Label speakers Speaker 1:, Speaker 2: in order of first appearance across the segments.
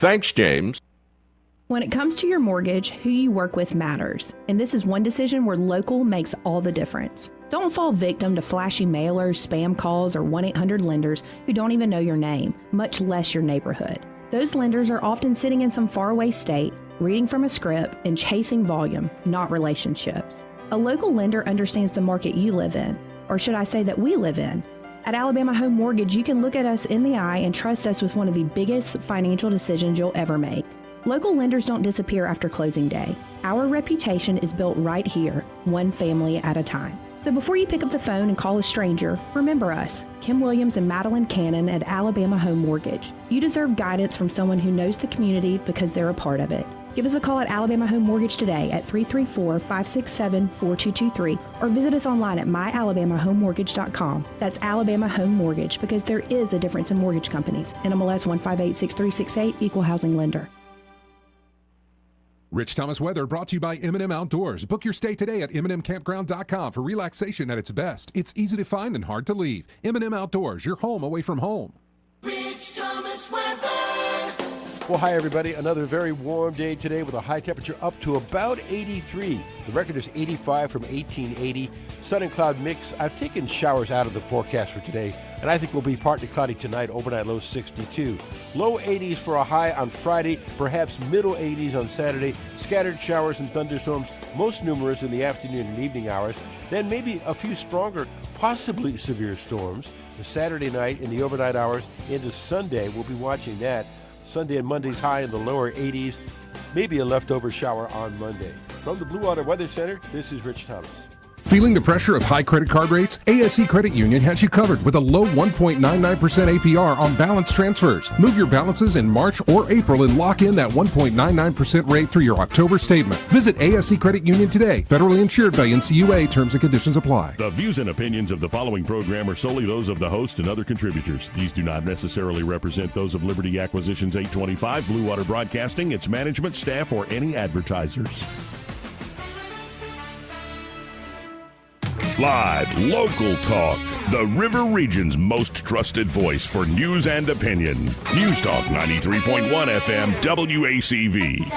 Speaker 1: Thanks, James.
Speaker 2: When it comes to your mortgage, who you work with matters. And this is one decision where local makes all the difference. Don't fall victim to flashy mailers, spam calls, or 1-800-LENDERS who don't even know your name, much less your neighborhood. Those lenders are often sitting in some faraway state, reading from a script, and chasing volume, not relationships. A local lender understands the market you live in, or should I say that we live in. At Alabama Home Mortgage, you can look at us in the eye and trust us with one of the biggest financial decisions you'll ever make. Local lenders don't disappear after closing day. Our reputation is built right here, one family at a time. So before you pick up the phone and call a stranger, remember us, Kim Williams and Madeline Cannon at Alabama Home Mortgage. You deserve guidance from someone who knows the community because they're a part of it. Give us a call at Alabama Home Mortgage today at 334-567-4223 or visit us online at myalabamahomemortgage.com. That's Alabama Home Mortgage, because there is a difference in mortgage companies. NMLS 1586368, Equal Housing Lender.
Speaker 3: Rich Thomas weather brought to you by M&M Outdoors. Book your stay today at MNMCampground.com for relaxation at its best. It's easy to find and hard to leave. M&M Outdoors, your home away from home.
Speaker 4: Rich Thomas weather.
Speaker 5: Well, hi, everybody. Another very warm day today with a high temperature up to about 83. The record is 85 from 1880. Sun and cloud mix. I've taken showers out of the forecast for today, and I think we'll be partly cloudy tonight, overnight low 62. Low 80s for a high on Friday, perhaps middle 80s on Saturday. Scattered showers and thunderstorms, most numerous in the afternoon and evening hours. Then maybe a few stronger, possibly severe storms. The Saturday night in the overnight hours into Sunday, we'll be watching that. Sunday and Monday's high in the lower 80s. Maybe a leftover shower on Monday. From the Blue Water Weather Center, this is Rich Thomas.
Speaker 3: Feeling the pressure of high credit card rates? ASE Credit Union has you covered with a low 1.99% APR on balance transfers. Move your balances in March or April and lock in that 1.99% rate through your October statement. Visit ASE Credit Union today. Federally insured by NCUA. Terms and conditions apply.
Speaker 6: The views and opinions of the following program are solely those of the host and other contributors. These do not necessarily represent those of Liberty Acquisitions 825, Blue Water Broadcasting, its management, staff, or any advertisers. Live, local talk. The River Region's most trusted voice for news and opinion. News Talk 93.1 FM WACV.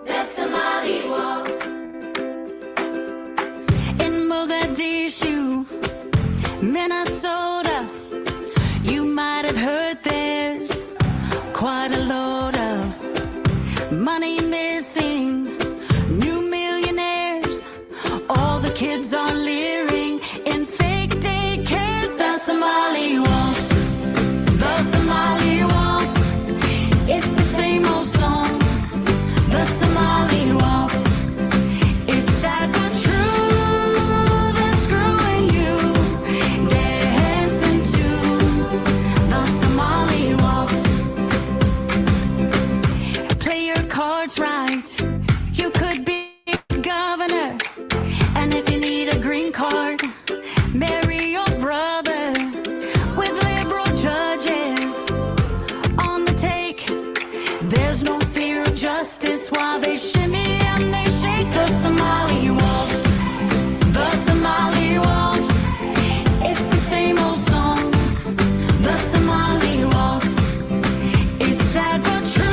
Speaker 4: The Somali Waltz.
Speaker 7: In Mogadishu, Minnesota, you might have heard there's quite a load of money missing, new millionaires, all the kids are leering in fake daycares. The Somali Waltz, the Somali Waltz, it's the same old song. The Somali Waltz, it's sad but true, they're screwing you, dancing to the Somali Waltz. Play your cards right, you could be governor, and if you need a green card, marry your brother. With liberal judges on the take, there's no fear of justice while they shimmy and they shake. The Somali Waltz, the Somali Waltz, it's the same old song. The Somali Waltz, it's sad but true.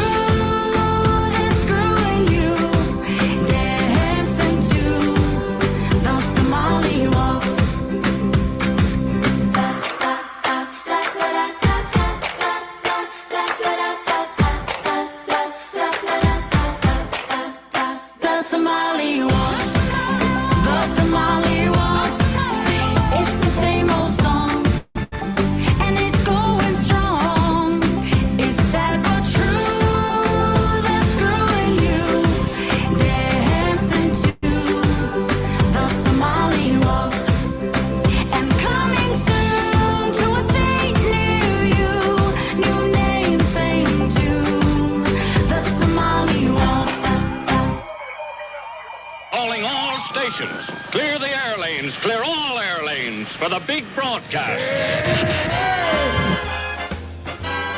Speaker 8: Clear the air lanes, clear all air lanes for the big broadcast.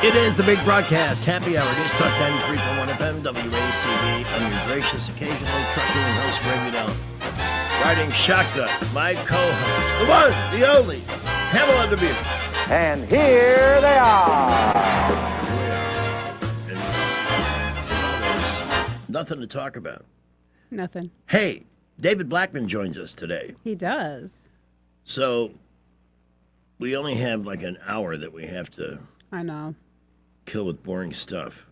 Speaker 9: It is the big broadcast. Happy hour. News Talk 93.1 FM, WACV. I'm your gracious, occasionally trucking host, Greg Udell. Riding shotgun, my co-host, the one, the only, Pamela Dubuque.
Speaker 1: And here they are.
Speaker 9: And nothing to talk about.
Speaker 10: Nothing.
Speaker 9: Hey, David Blackman joins us today.
Speaker 10: He does.
Speaker 9: So we only have like an hour that we have to
Speaker 10: I know.
Speaker 9: kill with boring stuff.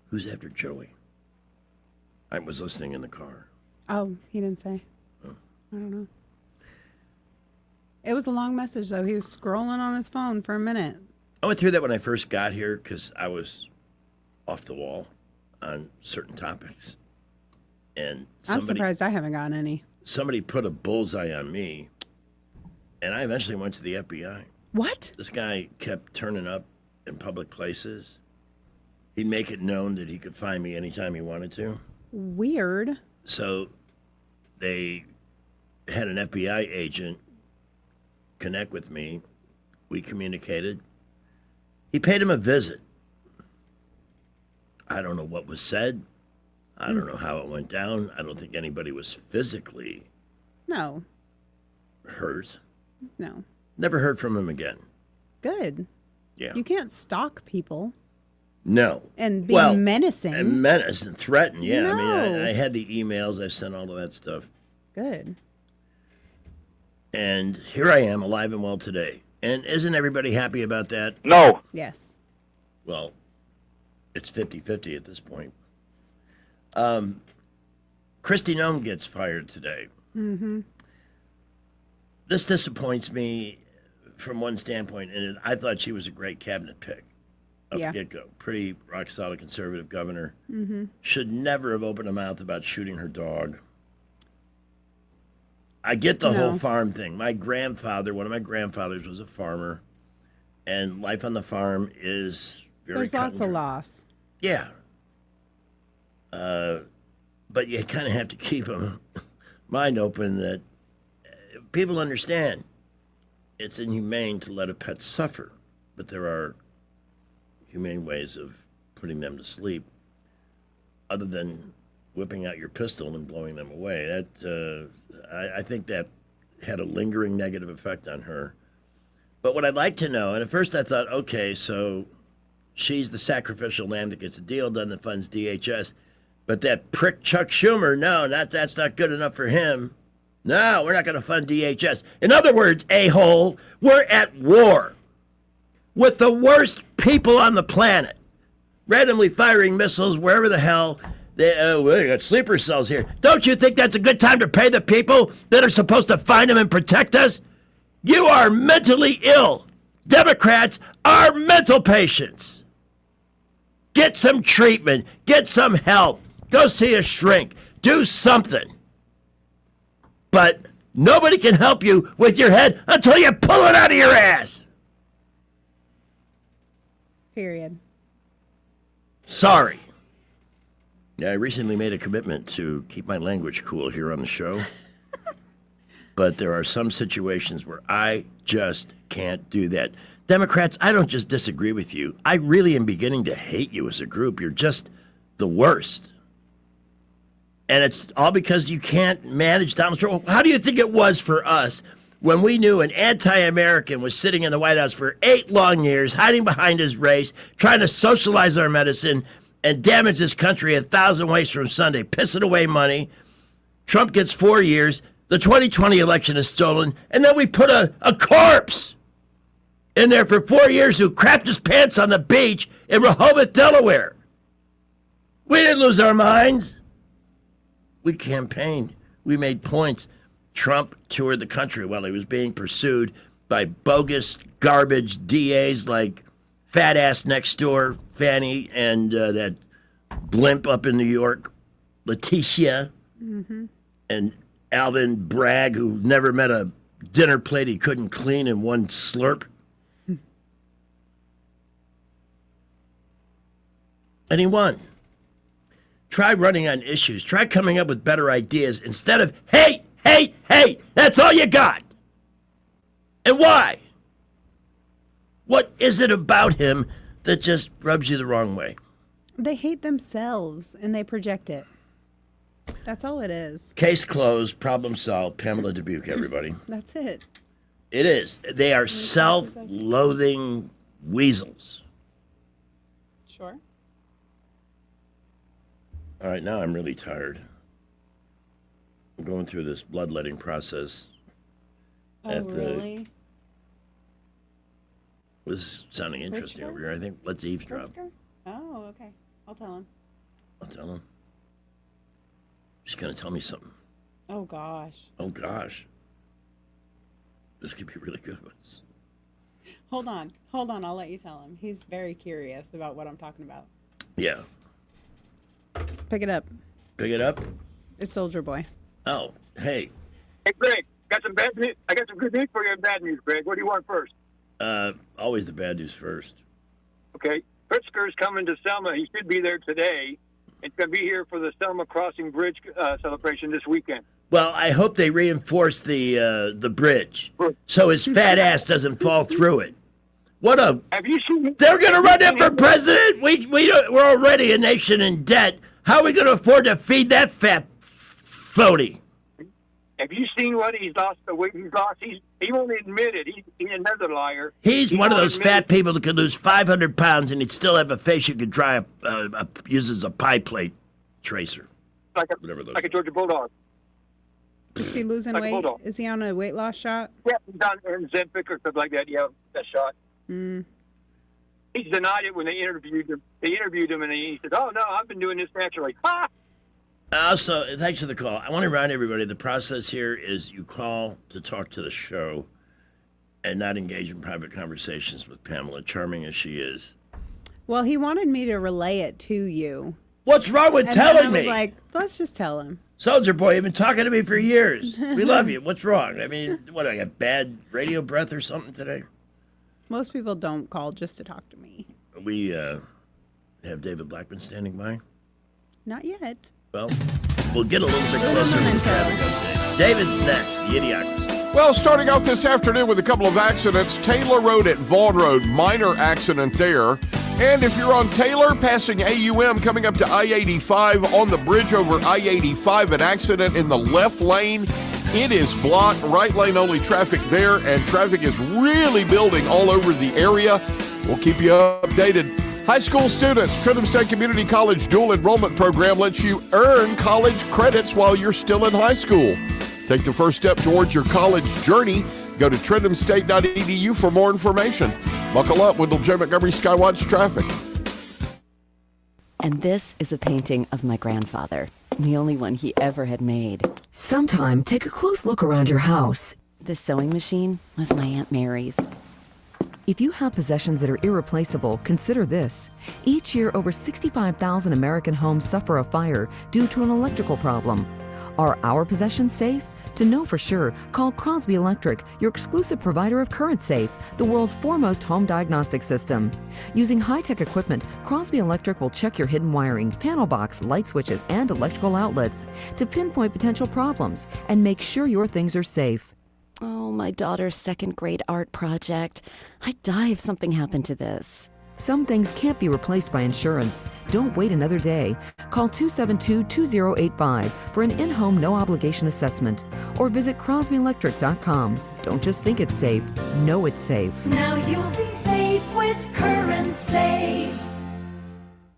Speaker 9: Who's after Joey? I was listening in the car.
Speaker 10: Oh, he didn't say. I don't know. It was a long message, though. He was scrolling on his phone for a minute.
Speaker 9: I went through that when I first got here because I was off the wall on certain topics. And
Speaker 10: I'm surprised I haven't gotten any.
Speaker 9: Somebody put a bullseye on me, and I eventually went to the FBI.
Speaker 10: What?
Speaker 9: This guy kept turning up in public places. He'd make it known that he could find me anytime he wanted to.
Speaker 10: Weird.
Speaker 9: So they had an FBI agent connect with me. We communicated. He paid him a visit. I don't know what was said. I don't know how it went down. I don't think anybody was physically
Speaker 10: No.
Speaker 9: hurt.
Speaker 10: No.
Speaker 9: Never heard from him again.
Speaker 10: Good.
Speaker 9: Yeah.
Speaker 10: You can't stalk people
Speaker 9: No.
Speaker 10: and be
Speaker 9: Well,
Speaker 10: menacing.
Speaker 9: And menace and threaten, yeah.
Speaker 10: No.
Speaker 9: I mean, I had the emails. I sent all of that stuff.
Speaker 10: Good.
Speaker 9: And here I am, alive and well today. And isn't everybody happy about that?
Speaker 1: No.
Speaker 10: Yes.
Speaker 9: Well, it's 50-50 at this point. Kristi Noem gets fired today.
Speaker 10: Mm-hmm.
Speaker 9: This disappoints me from one standpoint, and I thought she was a great cabinet pick off
Speaker 10: Yeah.
Speaker 9: the get-go. Pretty rock-solid conservative governor.
Speaker 10: Mm-hmm.
Speaker 9: Should never have opened her mouth about shooting her dog. I get the whole farm thing. One of my grandfathers was a farmer, and life on the farm is very
Speaker 10: There's
Speaker 9: cut
Speaker 10: lots
Speaker 9: and
Speaker 10: of
Speaker 9: dry.
Speaker 10: loss.
Speaker 9: Yeah. But you kind of have to keep a mind open that people understand it's inhumane to let a pet suffer, but there are humane ways of putting them to sleep other than whipping out your pistol and blowing them away. That I think that had a lingering negative effect on her. But what I'd like to know, and at first I thought, okay, so she's the sacrificial lamb that gets a deal done that funds DHS. But that prick Chuck Schumer, that's not good enough for him. No, we're not going to fund DHS. In other words, a-hole, we're at war with the worst people on the planet. Randomly firing missiles wherever the hell. They got sleeper cells here. Don't you think that's a good time to pay the people that are supposed to find them and protect us? You are mentally ill. Democrats are mental patients. Get some treatment. Get some help. Go see a shrink. Do something. But nobody can help you with your head until you pull it out of your ass.
Speaker 10: Period.
Speaker 9: Sorry. Yeah, I recently made a commitment to keep my language cool here on the show. But there are some situations where I just can't do that. Democrats, I don't just disagree with you. I really am beginning to hate you as a group. You're just the worst. And it's all because you can't manage Donald Trump. How do you think it was for us when we knew an anti-American was sitting in the White House for 8 long years, hiding behind his race, trying to socialize our medicine and damage this country 1,000 ways from Sunday, pissing away money? Trump gets 4 years. The 2020 election is stolen. And then we put a corpse in there for 4 years who crapped his pants on the beach in Rehoboth, Delaware. We didn't lose our minds. We campaigned. We made points. Trump toured the country while he was being pursued by bogus, garbage DAs like fat ass next door, Fannie, and that blimp up in New York, Letitia, and Alvin Bragg, who never met a dinner plate he couldn't clean in one slurp. And he won. Try running on issues. Try coming up with better ideas instead of hate, hate, hate. That's all you got. And why? What is it about him that just rubs you the wrong way?
Speaker 10: They hate themselves and they project it. That's all it is.
Speaker 9: Case closed. Problem solved. Pamela Dubuque, everybody.
Speaker 10: That's it.
Speaker 9: It is. They are self-loathing weasels.
Speaker 10: Sure.
Speaker 9: All right, now I'm really tired. I'm going through this bloodletting process.
Speaker 10: Really?
Speaker 9: This is sounding interesting over here. I think let's eavesdrop.
Speaker 10: Oh, okay. I'll tell him.
Speaker 9: I'll tell him. She's going to tell me something.
Speaker 10: Oh, gosh.
Speaker 9: Oh, gosh. This could be really good.
Speaker 10: Hold on. I'll let you tell him. He's very curious about what I'm talking about.
Speaker 9: Yeah.
Speaker 10: Pick it up.
Speaker 9: Pick it up?
Speaker 10: It's Soldier Boy.
Speaker 9: Oh, hey.
Speaker 8: Hey, Greg, got some bad news. I got some good news for you and bad news, Greg. What do you want first?
Speaker 9: Always the bad news first.
Speaker 8: Okay. Pritzker's coming to Selma. He should be there today. It's going to be here for the Selma Crossing Bridge celebration this weekend.
Speaker 9: Well, I hope they reinforce the bridge so his fat ass doesn't fall through it.
Speaker 8: Have you seen?
Speaker 9: They're going to run him for president. We're already a nation in debt. How are we going to afford to feed that fat phony?
Speaker 8: Have you seen what he's lost? The weight he's lost. He won't admit it. He's another liar.
Speaker 9: He's one of
Speaker 8: won't
Speaker 9: those
Speaker 8: admit
Speaker 9: fat
Speaker 8: it.
Speaker 9: people that could lose 500 pounds and he'd still have a face you could dry use as a pie plate tracer.
Speaker 8: Like a Georgia Bulldog.
Speaker 10: Is he losing
Speaker 8: Like a
Speaker 10: weight?
Speaker 8: bulldog.
Speaker 10: Is he on a weight loss shot?
Speaker 8: Yeah, he's on Ozempic or something like that. Yeah, that shot. He's denied it when they interviewed him. They interviewed him and he said, "Oh no, I've been doing this naturally." Ha!
Speaker 9: Also, thanks for the call. I want to remind everybody the process here is you call to talk to the show and not engage in private conversations with Pamela, charming as she is.
Speaker 10: Well, he wanted me to relay it to you.
Speaker 9: What's wrong with
Speaker 10: And
Speaker 9: telling
Speaker 10: then I was
Speaker 9: me?
Speaker 10: like, let's just tell him.
Speaker 9: Soldier Boy, you've been talking to me for years. We love you. What's wrong? I mean, what, I got bad radio breath or something today?
Speaker 10: Most people don't call just to talk to me.
Speaker 9: We have David Blackman standing by.
Speaker 10: Not yet.
Speaker 9: Well, we'll get a little bit closer to the traffic update. David's next, the Idiocracy.
Speaker 11: Well, starting out this afternoon with a couple of accidents. Taylor Road at Vaughn Road, minor accident there. And if you're on Taylor, passing AUM, coming up to I-85 on the bridge over I-85, an accident in the left lane. It is blocked, right lane only traffic there, and traffic is really building all over the area. We'll keep you updated. High school students, Trentham State Community College dual enrollment program lets you earn college credits while you're still in high school. Take the first step towards your college journey. Go to trenthamstate.edu for more information. Buckle up, Wendell J. Montgomery Skywatch Traffic.
Speaker 12: And this is a painting of my grandfather, the only one he ever had made.
Speaker 13: Sometime, take a close look around your house.
Speaker 12: This sewing machine was my Aunt Mary's.
Speaker 13: If you have possessions that are irreplaceable, consider this. Each year, over 65,000 American homes suffer a fire due to an electrical problem. Are our possessions safe? To know for sure, call Crosby Electric, your exclusive provider of CurrentSafe, the world's foremost home diagnostic system. Using high-tech equipment, Crosby Electric will check your hidden wiring, panel box, light switches, and electrical outlets to pinpoint potential problems and make sure your things are safe.
Speaker 12: Oh, my daughter's second grade art project. I'd die if something happened to this.
Speaker 13: Some things can't be replaced by insurance. Don't wait another day. Call 272-2085 for an in-home no-obligation assessment or visit crosbyelectric.com. Don't just think it's safe. Know it's safe.
Speaker 7: Now you'll be safe with CurrentSafe.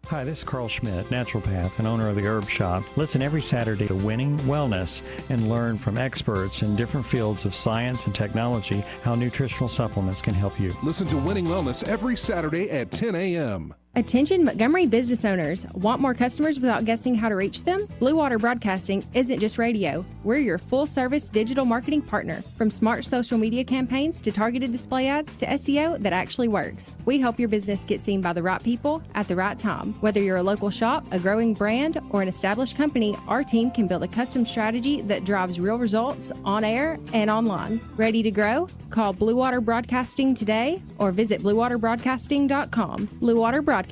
Speaker 14: Hi, this is Carl Schmidt, naturopath and owner of the Herb Shop. Listen every Saturday to Winning Wellness and learn from experts in different fields of science and technology how nutritional supplements can help you.
Speaker 3: Listen to Winning Wellness every Saturday at 10 a.m.
Speaker 15: Attention Montgomery business owners. Want more customers without guessing how to reach them? Blue Water Broadcasting isn't just radio. We're your full-service digital marketing partner. From smart social media campaigns to targeted display ads to SEO that actually works. We help your business get seen by the right people at the right time. Whether you're a local shop, a growing brand, or an established company, our team can build a custom strategy that drives real results on air and online. Ready to grow? Call Blue Water Broadcasting today or visit bluewaterbroadcasting.com. Blue Water Broadcasting,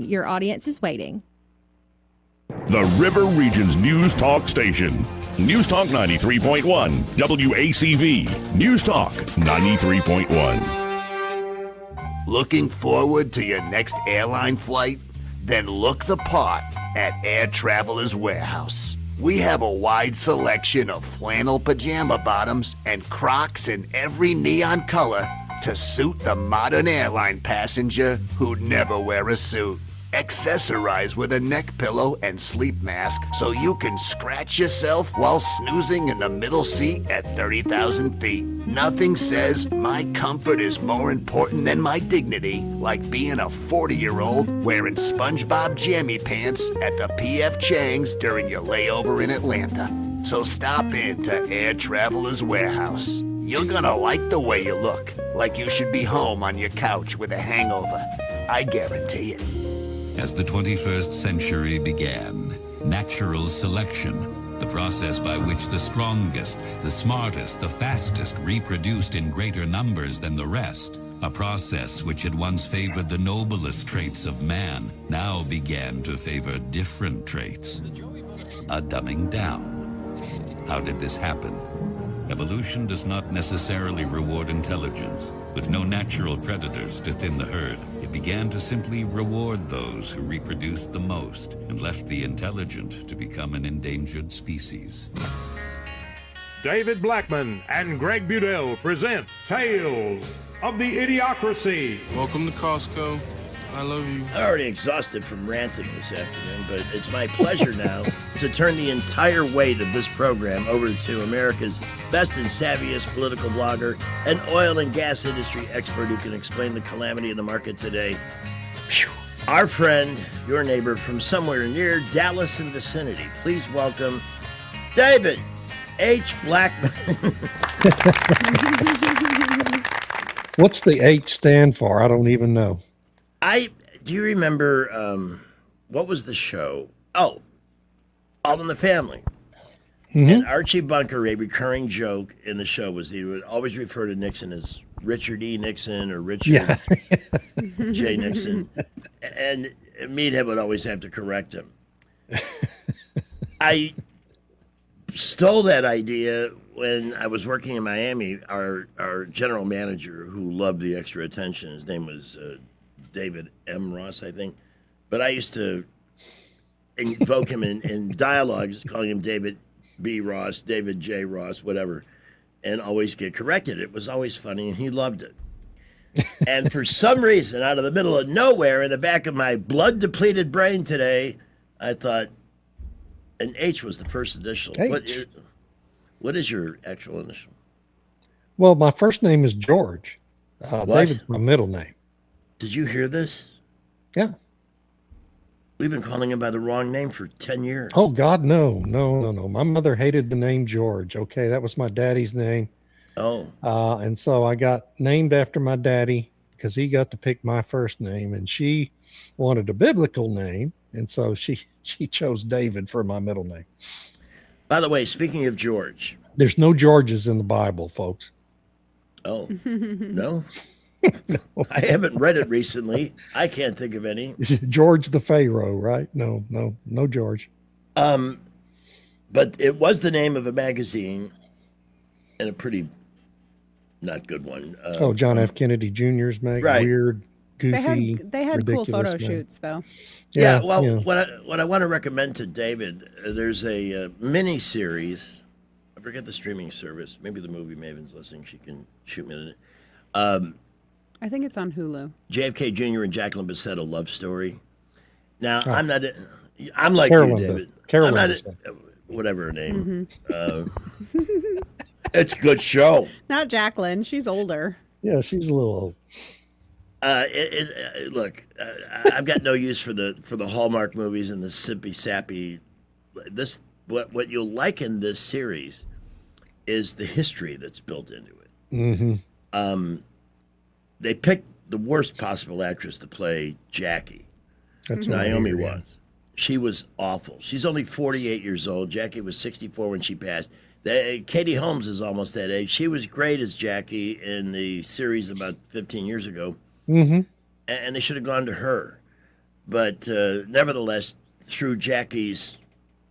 Speaker 15: your audience is waiting.
Speaker 6: The River Region's News Talk Station. News Talk 93.1. WACV. News Talk 93.1.
Speaker 16: Looking forward to your next airline flight? Then look the part at Air Travelers Warehouse. We have a wide selection of flannel pajama bottoms and Crocs in every neon color to suit the modern airline passenger who'd never wear a suit. Accessorize with a neck pillow and sleep mask so you can scratch yourself while snoozing in the middle seat at 30,000 feet. Nothing says my comfort is more important than my dignity like being a 40-year-old wearing SpongeBob jammy pants at the P.F. Chang's during your layover in Atlanta. So stop in to Air Traveler's Warehouse. You're gonna like the way you look, like you should be home on your couch with a hangover. I guarantee it.
Speaker 17: As the 21st century began, natural selection, the process by which the strongest, the smartest, the fastest reproduced in greater numbers than the rest, a process which had once favored the noblest traits of man, now began to favor different traits. A dumbing down. How did this happen? Evolution does not necessarily reward intelligence. With no natural predators to thin the herd, it began to simply reward those who reproduced the most and left the intelligent to become an endangered species.
Speaker 18: David Blackman and Greg Budell present Tales of the Idiocracy.
Speaker 19: Welcome to Costco. I love you.
Speaker 9: I'm already exhausted from ranting this afternoon, but it's my pleasure now to turn the entire weight of this program over to America's best and savviest political blogger, an oil and gas industry expert who can explain the calamity in the market today. Our friend, your neighbor from somewhere near Dallas and vicinity. Please welcome David H. Blackman.
Speaker 20: What's the H stand for? I don't even know.
Speaker 9: Do you remember, what was the show? Oh, All in the Family. Mm-hmm. And Archie Bunker, a recurring joke in the show was he would always refer to Nixon as Richard E. Nixon or Richard J. Nixon. And Meathead would always have to correct him. I stole that idea when I was working in Miami. Our general manager, who loved the extra attention, his name was David M. Ross, I think. But I used to invoke him in dialogue, just calling him David B. Ross, David J. Ross, whatever, and always get corrected. It was always funny, and he loved it. And for some reason, out of the middle of nowhere, in the back of my blood-depleted brain today, I thought an H was the first initial.
Speaker 20: H.
Speaker 9: What is your actual initial?
Speaker 20: Well, my first name is George. David's my middle name.
Speaker 9: Did you hear this?
Speaker 20: Yeah.
Speaker 9: We've been calling him by the wrong name for 10 years.
Speaker 20: Oh, God, no. My mother hated the name George. Okay, that was my daddy's name.
Speaker 9: Oh.
Speaker 20: And so I got named after my daddy because he got to pick my first name, and she wanted a biblical name, and so she chose David for my middle name.
Speaker 9: By the way, speaking of George.
Speaker 20: There's no Georges in the Bible, folks.
Speaker 9: Oh, no? I haven't read it recently. I can't think of any.
Speaker 20: Is it George the Pharaoh, right? No George.
Speaker 9: But it was the name of a magazine, and a pretty not good one.
Speaker 20: John F. Kennedy Jr.'s magazine.
Speaker 9: Right.
Speaker 20: Weird, goofy.
Speaker 10: They had cool photo
Speaker 20: man.
Speaker 10: shoots, though.
Speaker 9: Yeah. What I want to recommend to David, there's a mini series. I forget the streaming service. Maybe the Movie Maven's listening. She can shoot me the.
Speaker 10: I think it's on Hulu.
Speaker 9: JFK Jr. and Jacqueline Bisset, a love story. Now, I'm like
Speaker 20: Carolyn,
Speaker 9: you, David.
Speaker 20: Carolyn
Speaker 9: I'm not whatever her name. It's a good show.
Speaker 10: Not Jacqueline. She's older.
Speaker 20: Yeah, she's a little old.
Speaker 9: Look, I've got no use for the Hallmark movies and the sippy sappy. What you'll like in this series is the history that's built into it.
Speaker 20: Mm-hmm.
Speaker 9: They picked the worst possible actress to play Jackie.
Speaker 20: That's
Speaker 9: Naomi Watts. She was awful. She's only 48 years old. Jackie was 64 when she passed. Katie Holmes is almost that age. She was great as Jackie in the series about 15 years ago.
Speaker 20: Mm-hmm.
Speaker 9: And they should have gone to her. But nevertheless, through Jackie's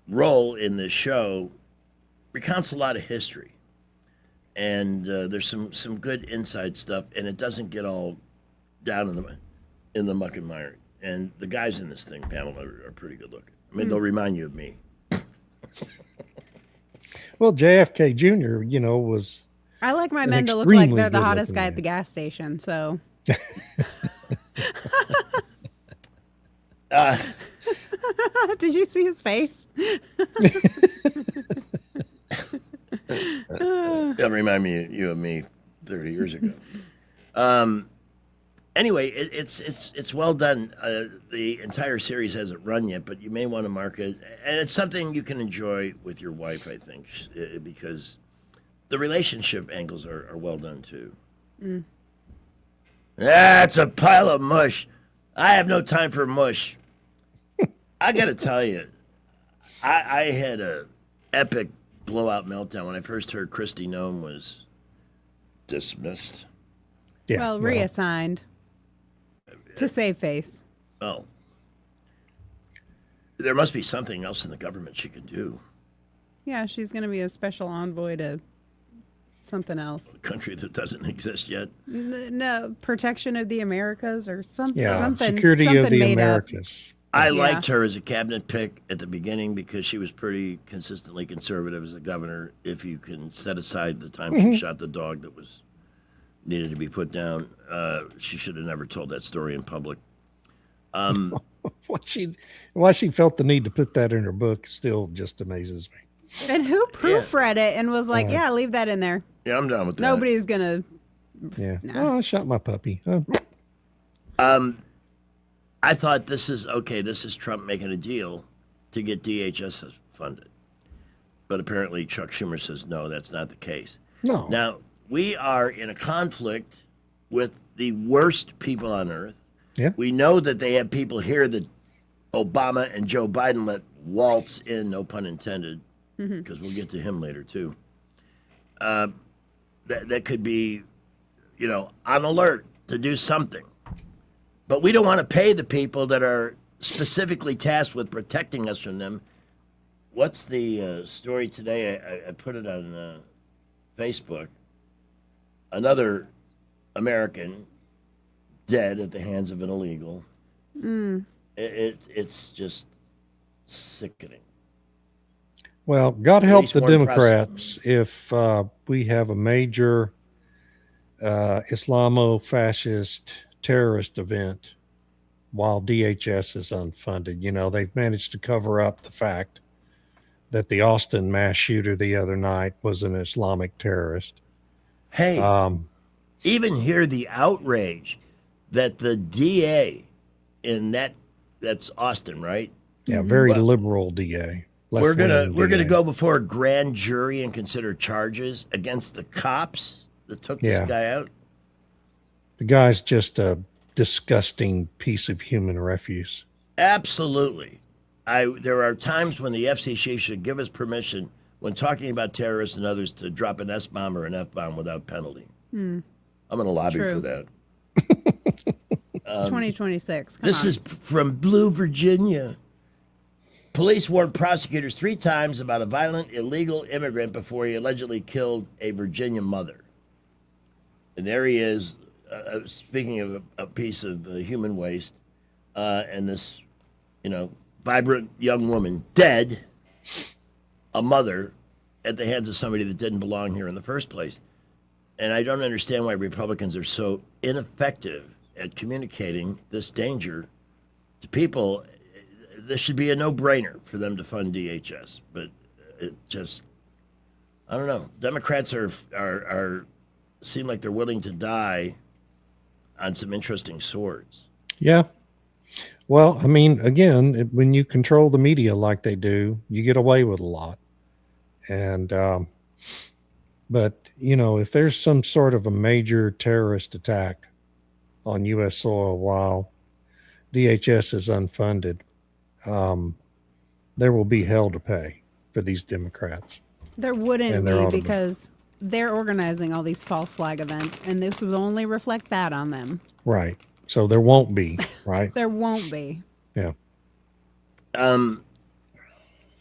Speaker 9: role in this show, recounts a lot of history. And there's some good inside stuff, and it doesn't get all down in the muck and mire. And the guys in this thing, Pamela, are pretty good looking. I mean, they'll remind you of me.
Speaker 20: Well, JFK Jr., was.
Speaker 10: I like my
Speaker 20: an
Speaker 10: men to look like
Speaker 20: extremely
Speaker 10: they're the hottest
Speaker 20: good-looking
Speaker 10: guy
Speaker 20: man.
Speaker 10: at the gas station. So. Did you see his face?
Speaker 9: That remind me of you and me 30 years ago. Anyway, it's well done. The entire series hasn't run yet, but you may want to mark it, and it's something you can enjoy with your wife, I think, because the relationship angles are well done too.
Speaker 10: Mm.
Speaker 9: That's a pile of mush. I have no time for mush. I got to tell you, I had a epic blowout meltdown when I first heard Kristi Noem was dismissed.
Speaker 10: Well, reassigned to save face.
Speaker 9: Oh. There must be something else in the government she can do.
Speaker 10: Yeah, she's going to be a special envoy to something else.
Speaker 9: A country that doesn't exist yet.
Speaker 10: No, protection of the Americas or something.
Speaker 20: Yeah,
Speaker 10: something.
Speaker 20: security
Speaker 10: something
Speaker 20: of the
Speaker 10: made
Speaker 20: Americas.
Speaker 9: I liked her as a cabinet pick at the beginning because she was pretty consistently conservative as a governor. If you can set aside the time she shot the dog that was needed to be put down, she should have never told that story in public.
Speaker 20: Why she felt the need to put that in her book still just amazes me.
Speaker 10: And who proofread it and was like, "Yeah, leave that in there."
Speaker 9: Yeah, I'm done with that.
Speaker 10: Nobody's gonna.
Speaker 20: Yeah. Oh, I shot my puppy. Oh.
Speaker 9: I thought this is Trump making a deal to get DHS funded. But apparently Chuck Schumer says, no, that's not the case.
Speaker 20: No.
Speaker 9: Now, we are in a conflict with the worst people on earth.
Speaker 20: Yeah.
Speaker 9: We know that they have people here that Obama and Joe Biden let waltz in, no pun intended, because we'll get to him later, too. That could be, on alert to do something. But we don't want to pay the people that are specifically tasked with protecting us from them. What's the story today? I put it on Facebook. Another American dead at the hands of an illegal. It's just sickening.
Speaker 20: Well, God help
Speaker 9: Police
Speaker 20: the
Speaker 9: weren't
Speaker 20: Democrats if we have a major Islamo-fascist terrorist event while DHS is unfunded. They've managed to cover up the fact that the Austin mass shooter the other night was an Islamic terrorist.
Speaker 9: Hey, even hear the outrage that the DA in that's Austin, right?
Speaker 20: Yeah, very liberal DA.
Speaker 9: We're gonna
Speaker 20: DA.
Speaker 9: go before a grand jury and consider charges against the cops that took this guy out.
Speaker 20: The guy's just a disgusting piece of human refuse.
Speaker 9: Absolutely. There are times when the FCC should give us permission when talking about terrorists and others to drop an S-bomb or an F-bomb without penalty. I'm going to lobby
Speaker 10: True.
Speaker 9: for that.
Speaker 10: It's 2026. Come
Speaker 9: This
Speaker 10: on.
Speaker 9: is from Blue, Virginia. Police warned prosecutors 3 times about a violent illegal immigrant before he allegedly killed a Virginia mother. And there he is, speaking of a piece of human waste, and this, vibrant young woman dead, a mother at the hands of somebody that didn't belong here in the first place. And I don't understand why Republicans are so ineffective at communicating this danger to people. This should be a no-brainer for them to fund DHS, but it just, I don't know. Democrats are seem like they're willing to die on some interesting swords.
Speaker 20: Yeah. Well, I mean, again, when you control the media like they do, you get away with a lot. And, but, if there's some sort of a major terrorist attack on U.S. soil while DHS is unfunded, there will be hell to pay for these Democrats.
Speaker 10: There wouldn't
Speaker 20: And there
Speaker 10: be
Speaker 20: ought to be.
Speaker 10: because they're organizing all these false flag events, and this would only reflect that on them.
Speaker 20: Right. So there won't be, right?
Speaker 10: There won't be.
Speaker 20: Yeah.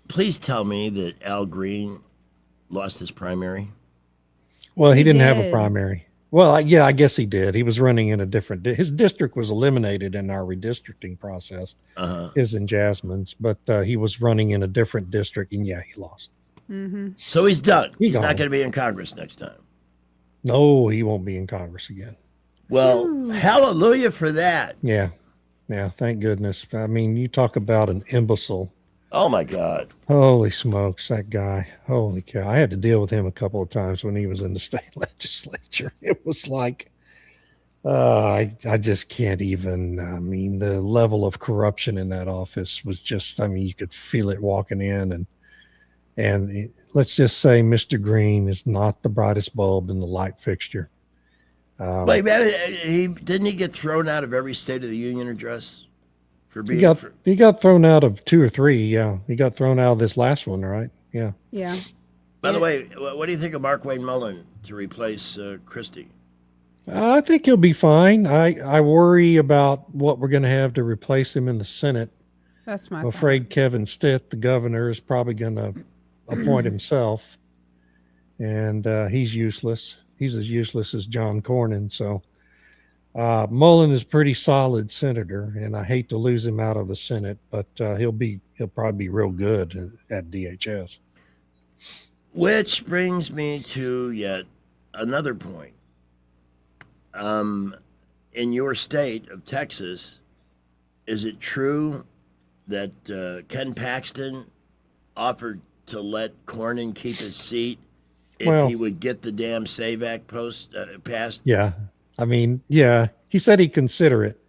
Speaker 9: Please tell me that Al Green lost his primary.
Speaker 20: Well, he
Speaker 10: He
Speaker 20: didn't have a
Speaker 10: did.
Speaker 20: primary. Well, yeah, I guess he did. He was running in a different. His district was eliminated in our redistricting process. His and Jasmine's, but he was running in a different district, and yeah, he lost.
Speaker 10: Mm-hmm.
Speaker 9: So he's done. He's
Speaker 20: gone.
Speaker 9: not going to be in Congress next time.
Speaker 20: No, he won't be in Congress again.
Speaker 9: Well, hallelujah for that.
Speaker 20: Yeah, thank goodness. I mean, you talk about an imbecile.
Speaker 9: Oh my God.
Speaker 20: Holy smokes, that guy. Holy cow. I had to deal with him a couple of times when he was in the state legislature. It was like, I just can't even, I mean, the level of corruption in that office was just, I mean, you could feel it walking in, and let's just say Mr. Green is not the brightest bulb in the light fixture.
Speaker 9: Wait, man, didn't he get thrown out of every State of the Union address for being?
Speaker 20: He got thrown out of 2 or 3. Yeah, he got thrown out of this last one, right? Yeah.
Speaker 10: Yeah.
Speaker 9: By the way, what do you think of Mark Wayne Mullen to replace Christie?
Speaker 20: I think he'll be fine. I worry about what we're going to have to replace him in the Senate.
Speaker 10: That's my.
Speaker 20: I'm afraid Kevin Stitt, the governor, is probably going to appoint himself, and he's useless. He's as useless as John Cornyn. So Mullen is a pretty solid senator, and I hate to lose him out of the Senate, but he'll probably be real good at DHS.
Speaker 9: Which brings me to yet another point. In your state of Texas, is it true that Ken Paxton offered to let Cornyn keep his seat if he would get the damn SAVE Act passed?
Speaker 20: Yeah. I mean, yeah, he said he'd consider it.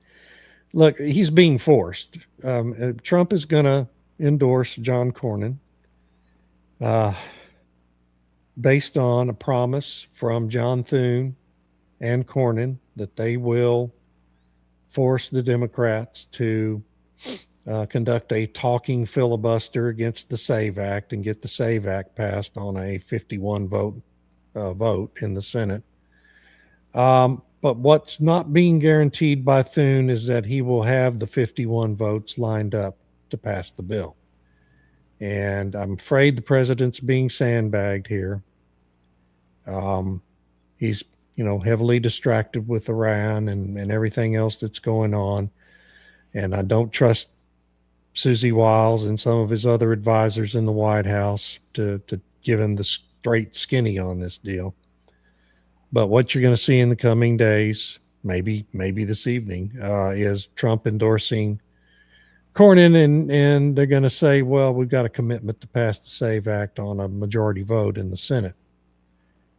Speaker 20: Look, he's being forced. Trump is going to endorse John Cornyn based on a promise from John Thune and Cornyn that they will force the Democrats to conduct a talking filibuster against the SAVE Act and get the SAVE Act passed on a 51 vote in the Senate. But what's not being guaranteed by Thune is that he will have the 51 votes lined up to pass the bill. And I'm afraid the president's being sandbagged here. He's, heavily distracted with Iran and everything else that's going on. And I don't trust Susie Wiles and some of his other advisors in the White House to give him the straight skinny on this deal. But what you're going to see in the coming days, maybe this evening, is Trump endorsing Cornyn, and they're going to say, well, we've got a commitment to pass the SAVE Act on a majority vote in the Senate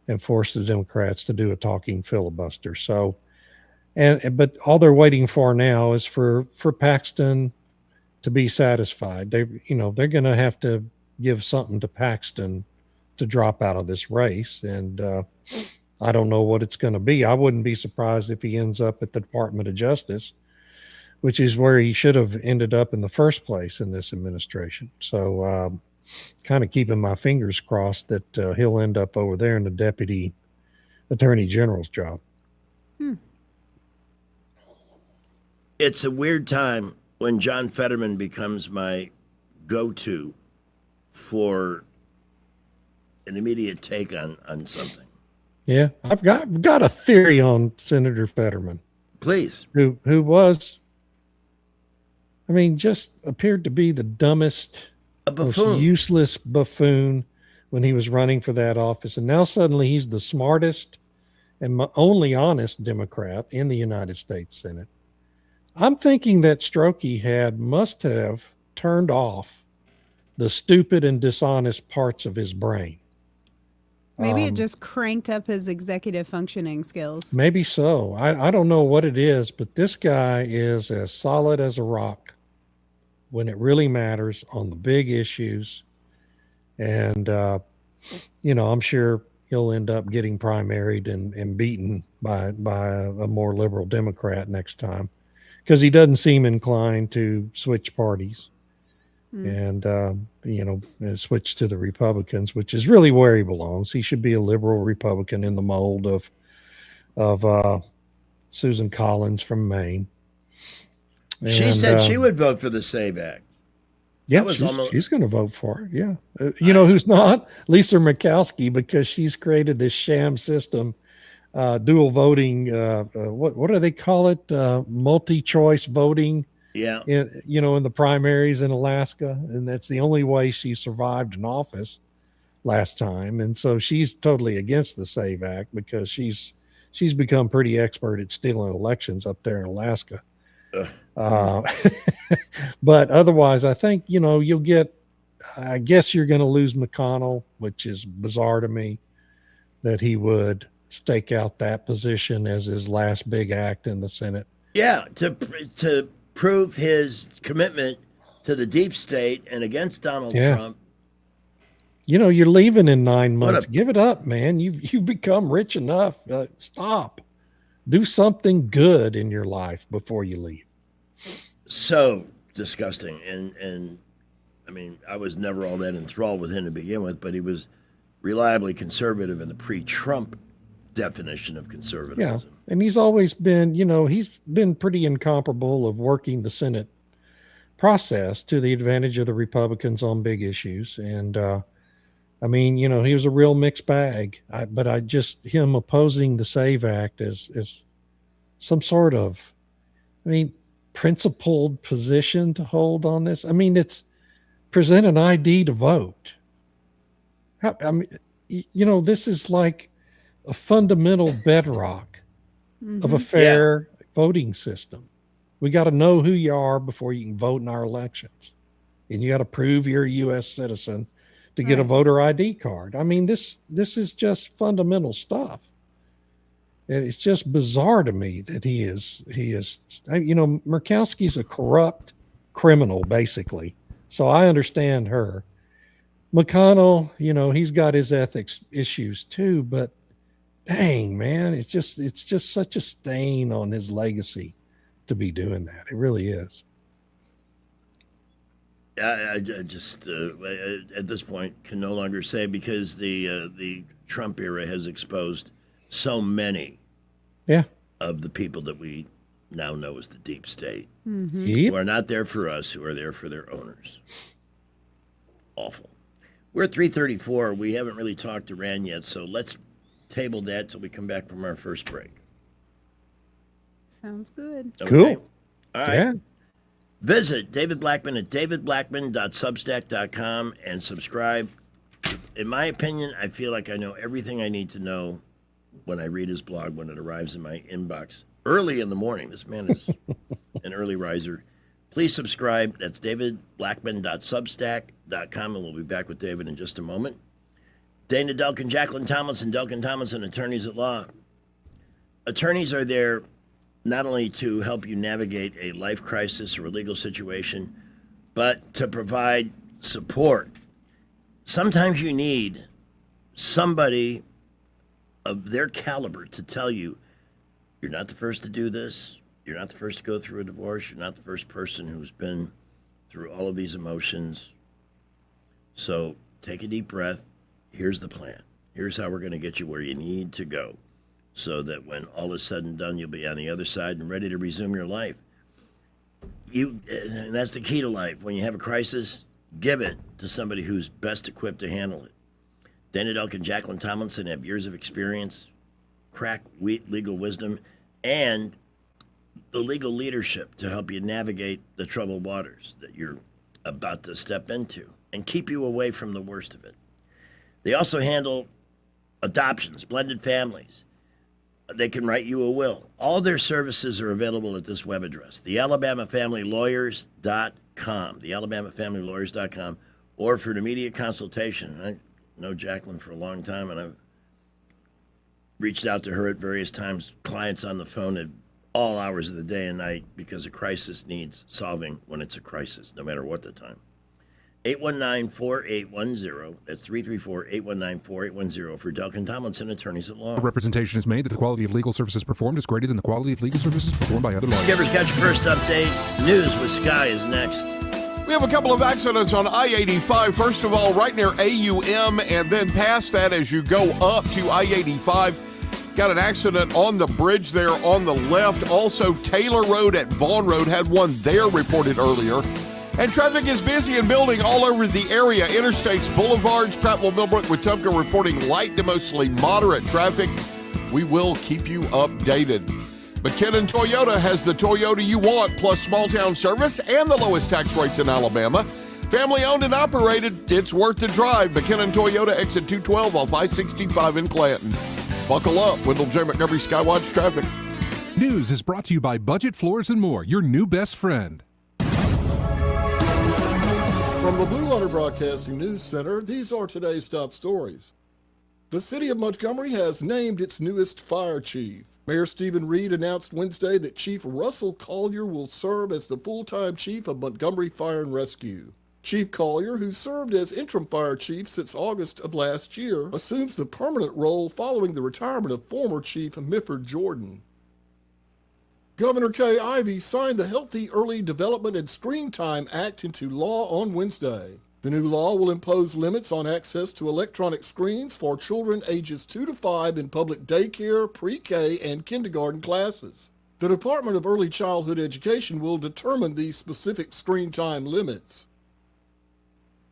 Speaker 20: and force the Democrats to do a talking filibuster. So, but all they're waiting for now is for Paxton to be satisfied. They're going to have to give something to Paxton to drop out of this race. And I don't know what it's going to be. I wouldn't be surprised if he ends up at the Department of Justice, which is where he should have ended up in the first place in this administration. So kind of keeping my fingers crossed that he'll end up over there in the Deputy Attorney General's job.
Speaker 9: It's a weird time when John Fetterman becomes my go-to for an immediate take on something.
Speaker 20: Yeah, I've got a theory on Senator Fetterman.
Speaker 9: Please.
Speaker 20: Who was, I mean, just appeared to be the dumbest, most useless buffoon when he was running for that office. And now suddenly he's the smartest and only honest Democrat in the United States Senate. I'm thinking that Strokey must have turned off the stupid and dishonest parts of his brain.
Speaker 10: Maybe it just cranked up his executive functioning skills.
Speaker 20: Maybe so. I don't know what it is, but this guy is as solid as a rock when it really matters on the big issues. And, I'm sure he'll end up getting primaried and beaten by a more liberal Democrat next time, because he doesn't seem inclined to switch parties and switch to the Republicans, which is really where he belongs. He should be a liberal Republican in the mold of Susan Collins from Maine.
Speaker 9: She said she would vote for the SAVE Act.
Speaker 20: Yeah, she's going to vote for it. Yeah. Who's not? Lisa Murkowski, because she's created this sham system dual voting. What do they call it? Multi-choice voting.
Speaker 9: Yeah.
Speaker 20: In the primaries in Alaska, and that's the only way she survived in office last time. And so she's totally against the SAVE Act because she's become pretty expert at stealing elections up there in Alaska. But otherwise, I think, you'll get, I guess you're going to lose McConnell, which is bizarre to me that he would stake out that position as his last big act in the Senate.
Speaker 9: Yeah, to prove his commitment to the deep state and against Donald Trump.
Speaker 20: You're leaving in 9 months. Give it up, man. You've become rich enough. Stop. Do something good in your life before you leave.
Speaker 9: So disgusting. And I mean, I was never all that enthralled with him to begin with, but he was reliably conservative in the pre-Trump definition of conservatism.
Speaker 20: Yeah, and he's always been, he's been pretty incomparable of working the Senate process to the advantage of the Republicans on big issues. And, I mean, he was a real mixed bag. But him opposing the SAVE Act is some sort of, principled position to hold on this. I mean, it's present an ID to vote. This is like a fundamental bedrock of a fair voting system. We got to know who you are before you can vote in our elections. And you got to prove you're a U.S. citizen to get a voter ID card. I mean, this is just fundamental stuff. And it's just bizarre to me that he is, Murkowski's a corrupt criminal, basically. So I understand her. McConnell, he's got his ethics issues too, but dang, man, it's just such a stain on his legacy to be doing that. It really is.
Speaker 9: I just at this point can no longer say, because the Trump era has exposed so many of the people that we now know as the deep state, who are not there for us, who are there for their owners. Awful. We're at 3:34. We haven't really talked Iran yet, so let's table that till we come back from our first break.
Speaker 10: Sounds good.
Speaker 9: Okay.
Speaker 20: Cool.
Speaker 9: All right. Yeah. Visit David Blackman at davidblackman.substack.com and subscribe. In my opinion, I feel like I know everything I need to know when I read his blog when it arrives in my inbox early in the morning. This man is an early riser. Please subscribe. That's davidblackman.substack.com, and we'll be back with David in just a moment. Dana Delkin, Jacqueline Tomlinson, Delkin Tomlinson, attorneys at law. Attorneys are there not only to help you navigate a life crisis or a legal situation, but to provide support. Sometimes you need somebody of their caliber to tell you, you're not the first to do this. You're not the first to go through a divorce. You're not the first person who's been through all of these emotions. So take a deep breath. Here's the plan. Here's how we're going to get you where you need to go, so that when all is said and done, you'll be on the other side and ready to resume your life. And that's the key to life. When you have a crisis, give it to somebody who's best equipped to handle it. Dana Delkin, Jacqueline Tomlinson have years of experience, crack legal wisdom, and the legal leadership to help you navigate the troubled waters that you're about to step into and keep you away from the worst of it. They also handle adoptions, blended families. They can write you a will. All their services are available at this web address, thealabamafamilylawyers.com, thealabamafamilylawyers.com, or for an immediate consultation. I know Jacqueline for a long time, and I've reached out to her at various times, clients on the phone at all hours of the day and night, because a crisis needs solving when it's a crisis, no matter what the time. 819-4810. That's 334-819-4810 for Delkin Tomlinson, attorneys at law.
Speaker 3: Representation is made that the quality of legal services performed is greater than the quality of legal services performed by other lawyers.
Speaker 9: Skipper's got your first update. News with Sky is next.
Speaker 11: We have a couple of accidents on I-85. First of all, right near AUM, and then past that as you go up to I-85. Got an accident on the bridge there on the left. Also, Taylor Road at Vaughn Road had one there reported earlier. And traffic is busy and building all over the area. Interstates, boulevards, Prattville, Millbrook, Wetumpka reporting light to mostly moderate traffic. We will keep you updated. McKinnon Toyota has the Toyota you want, plus small town service and the lowest tax rates in Alabama. Family owned and operated, it's worth the drive. McKinnon Toyota, exit 212 off I-65 in Clanton. Buckle up, Wendell J. Montgomery Skywatch Traffic.
Speaker 3: News is brought to you by Budget Floors and More, your new best friend.
Speaker 21: From the Blue Water Broadcasting News Center, these are today's top stories. The city of Montgomery has named its newest fire chief. Mayor Stephen Reed announced Wednesday that Chief Russell Collier will serve as the full-time chief of Montgomery Fire and Rescue. Chief Collier, who served as interim fire chief since August of last year, assumes the permanent role following the retirement of former Chief Mifford Jordan. Governor Kay Ivey signed the Healthy Early Development and Screen Time Act into law on Wednesday. The new law will impose limits on access to electronic screens for children ages 2 to 5 in public daycare, pre-K, and kindergarten classes. The Department of Early Childhood Education will determine the specific screen time limits.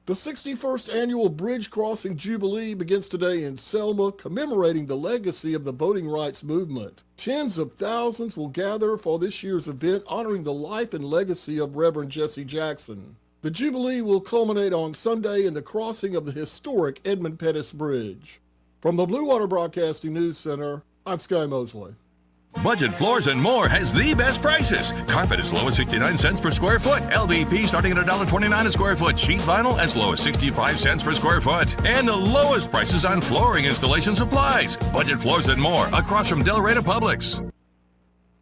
Speaker 21: The 61st Annual Bridge Crossing Jubilee begins today in Selma, commemorating the legacy of the voting rights movement. Tens of thousands will gather for this year's event honoring the life and legacy of Reverend Jesse Jackson. The Jubilee will culminate on Sunday in the crossing of the historic Edmund Pettus Bridge. From the Blue Water Broadcasting News Center, I'm Sky Mosley.
Speaker 22: Budget Floors and More has the best prices. Carpet as low as 69 cents per square foot. LVP starting at $1.29 a square foot. Sheet vinyl as low as 65 cents per square foot. And the lowest prices on flooring installation supplies. Budget Floors and More across from Delray Publix.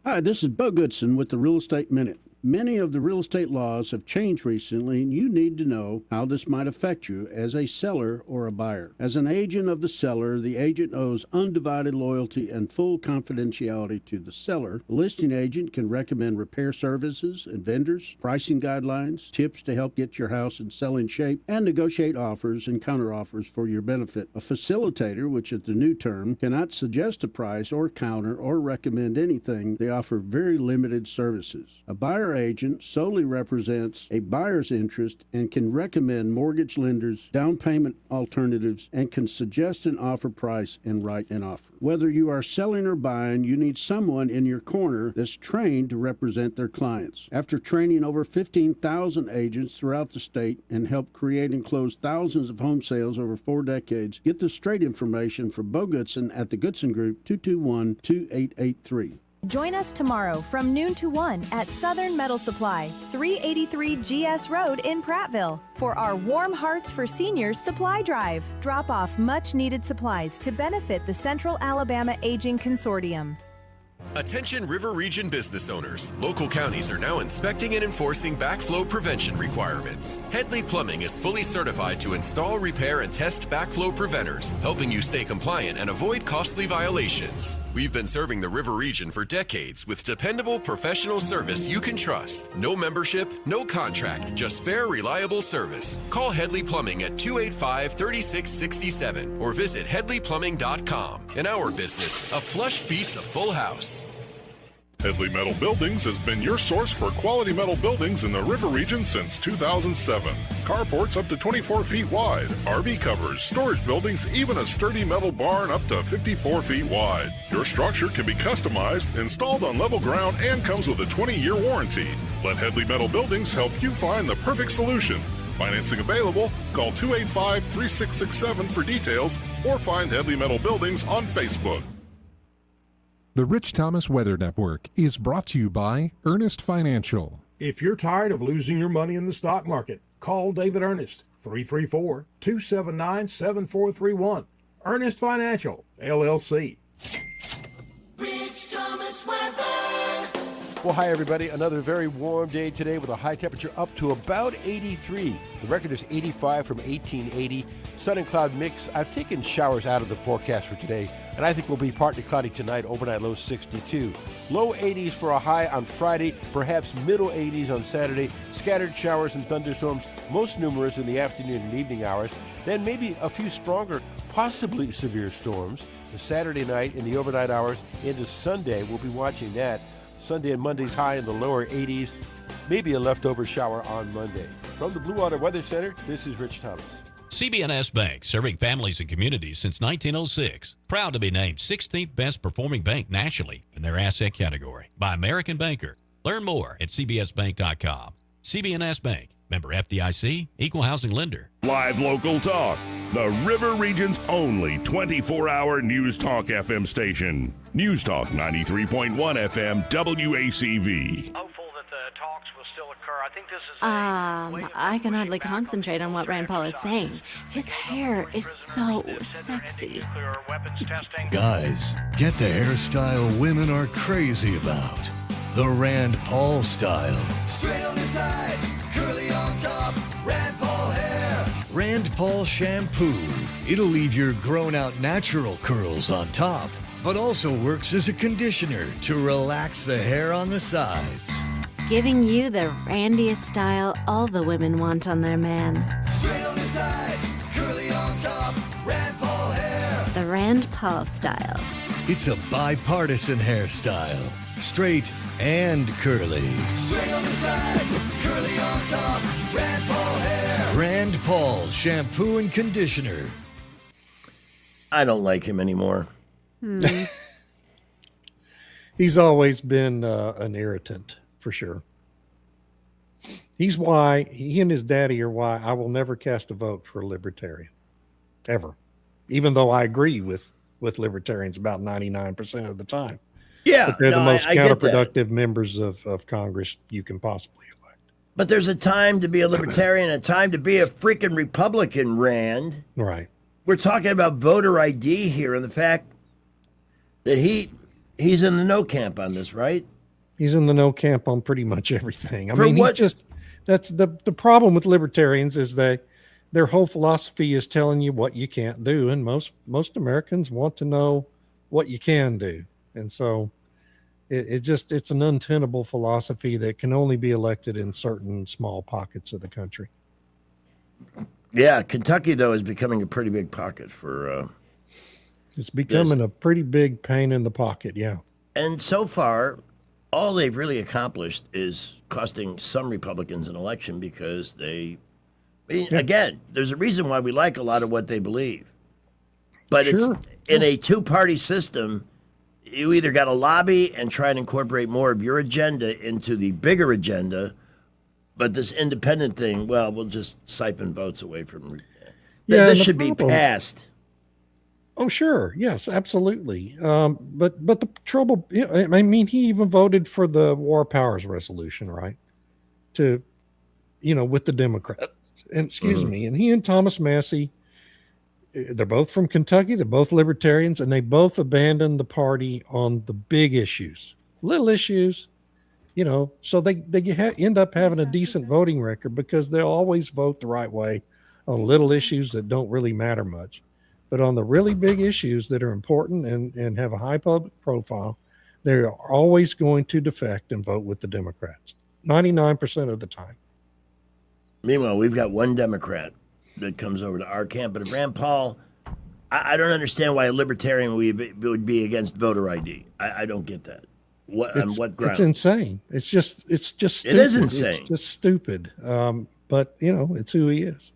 Speaker 23: Hi, this is Bo Goodson with the Real Estate Minute. Many of the real estate laws have changed recently, and you need to know how this might affect you as a seller or a buyer. As an agent of the seller, the agent owes undivided loyalty and full confidentiality to the seller. The listing agent can recommend repair services and vendors, pricing guidelines, tips to help get your house in selling shape, and negotiate offers and counteroffers for your benefit. A facilitator, which is the new term, cannot suggest a price or counter or recommend anything. They offer very limited services. A buyer agent solely represents a buyer's interest and can recommend mortgage lenders, down payment alternatives, and can suggest an offer price and write an offer. Whether you are selling or buying, you need someone in your corner that's trained to represent their clients. After training over 15,000 agents throughout the state and help create and close thousands of home sales over 4 decades, get the straight information from Bo Goodson at the Goodson Group, 221-2883.
Speaker 24: Join us tomorrow from noon to 1 at Southern Metal Supply, 383 GS Road in Prattville, for our Warm Hearts for Seniors supply drive. Drop off much needed supplies to benefit the Central Alabama Aging Consortium.
Speaker 25: Attention River Region business owners. Local counties are now inspecting and enforcing backflow prevention requirements. Headley Plumbing is fully certified to install, repair, and test backflow preventers, helping you stay compliant and avoid costly violations. We've been serving the River Region for decades with dependable professional service you can trust. No membership, no contract, just fair, reliable service. Call Headley Plumbing at 285-3667 or visit headleyplumbing.com. In our business, a flush beats a full house.
Speaker 26: Headley Metal Buildings has been your source for quality metal buildings in the River Region since 2007. Carports up to 24 feet wide, RV covers, storage buildings, even a sturdy metal barn up to 54 feet wide. Your structure can be customized, installed on level ground, and comes with a 20-year warranty. Let Headley Metal Buildings help you find the perfect solution. Financing available. Call 285-3667 for details or find Headley Metal Buildings on Facebook.
Speaker 3: The Rich Thomas Weather Network is brought to you by Ernest Financial.
Speaker 18: If you're tired of losing your money in the stock market, call David Ernest, 334-279-7431. Ernest Financial, LLC.
Speaker 4: Rich Thomas weather.
Speaker 5: Well, hi, everybody. Another very warm day today with a high temperature up to about 83. The record is 85 from 1880. Sun and cloud mix. I've taken showers out of the forecast for today, and I think we'll be partly cloudy tonight, overnight low 62. Low 80s for a high on Friday, perhaps middle 80s on Saturday. Scattered showers and thunderstorms, most numerous in the afternoon and evening hours. Then maybe a few stronger, possibly severe storms. The Saturday night in the overnight hours into Sunday, we'll be watching that. Sunday and Monday's high in the lower 80s. Maybe a leftover shower on Monday. From the Blue Water Weather Center, this is Rich Thomas.
Speaker 1: CB&S Bank, serving families and communities since 1906. Proud to be named 16th best performing bank nationally in their asset category by American Banker. Learn more at cbsbank.com. CB&S Bank, member FDIC, equal housing lender.
Speaker 6: Live local talk. The River Region's only 24-hour News Talk FM station. News Talk 93.1 FM WACV.
Speaker 2: I can hardly concentrate on what Rand Paul is saying. His hair is so sexy.
Speaker 7: Guys, get the hairstyle women are crazy about. The Rand Paul style.
Speaker 4: Straight on the sides, curly on top, Rand Paul hair.
Speaker 7: Rand Paul shampoo. It'll leave your grown-out natural curls on top, but also works as a conditioner to relax the hair on the sides.
Speaker 2: Giving you the randiest style all the women want on their man.
Speaker 4: Straight on the sides, curly on top, Rand Paul hair.
Speaker 2: The Rand Paul style.
Speaker 7: It's a bipartisan hairstyle. Straight and curly.
Speaker 4: Straight on the sides, curly on top, Rand Paul hair.
Speaker 7: Rand Paul shampoo and conditioner.
Speaker 9: I don't like him anymore.
Speaker 20: He's always been an irritant, for sure. He's why he and his daddy are why I will never cast a vote for a libertarian, ever. Even though I agree with libertarians about 99% of the time.
Speaker 9: Yeah,
Speaker 20: but they're the most
Speaker 9: I get that.
Speaker 20: counterproductive members of Congress you can possibly elect.
Speaker 9: But there's a time to be a libertarian, a time to be a freaking Republican, Rand.
Speaker 20: Right.
Speaker 9: We're talking about voter ID here and the fact that he's in the no camp on this, right?
Speaker 20: He's in the no camp on pretty much everything. I
Speaker 9: For
Speaker 20: mean,
Speaker 9: what?
Speaker 20: That's the problem with libertarians is their whole philosophy is telling you what you can't do, and most Americans want to know what you can do. And so it's an untenable philosophy that can only be elected in certain small pockets of the country.
Speaker 9: Yeah, Kentucky, though, is becoming a pretty big pocket for...
Speaker 20: it's becoming a pretty big pain in the pocket, yeah.
Speaker 9: And so far, all they've really accomplished is costing some Republicans an election because again, there's a reason why we like a lot of what they believe. But it's in a two-party system... You either got to lobby and try and incorporate more of your agenda into the bigger agenda, but this independent thing, well, we'll just siphon votes away from. This should be passed.
Speaker 20: Oh, sure, yes, absolutely. But the trouble, I mean, he even voted for the War Powers Resolution, right? With the Democrats, and excuse me, and he and Thomas Massey. They're both from Kentucky. They're both libertarians, and they both abandoned the party on the big issues. Little issues, so they end up having a decent voting record because they'll always vote the right way on little issues that don't really matter much. But on the really big issues that are important and have a high public profile, they're always going to defect and vote with the Democrats 99% of the time.
Speaker 9: Meanwhile, we've got one Democrat that comes over to our camp. But if Rand Paul, I don't understand why a libertarian would be against voter ID. I don't get that. On what ground?
Speaker 20: It's insane. It's just stupid.
Speaker 9: It is insane.
Speaker 20: It's just stupid. But it's who he is.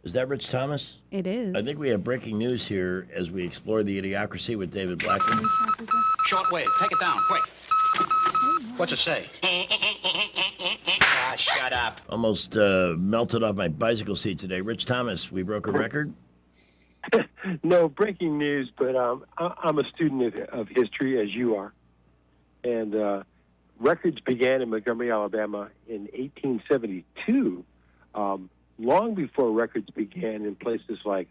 Speaker 9: Is that Rich Thomas?
Speaker 10: It is.
Speaker 9: I think we have breaking news here as we explore the idiocracy with David Blackman.
Speaker 8: Short wave. Take it down, quick. What's it say? Shut up.
Speaker 9: Almost melted off my bicycle seat today. Rich Thomas, we broke a record?
Speaker 12: No, breaking news, but I'm a student of history, as you are. And records began in Montgomery, Alabama in 1872, long before records began in places like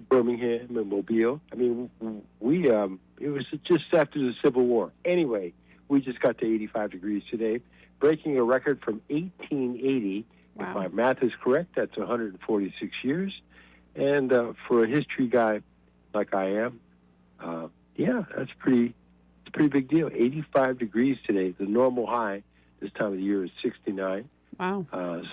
Speaker 12: Birmingham and Mobile. I mean, it was just after the Civil War. Anyway, we just got to 85 degrees today, breaking a record from 1880. Wow. If my math is correct, that's 146 years. And for a history guy like I am, that's it's a pretty big deal. 85 degrees today. The normal high this time of the year is 69.
Speaker 10: Wow.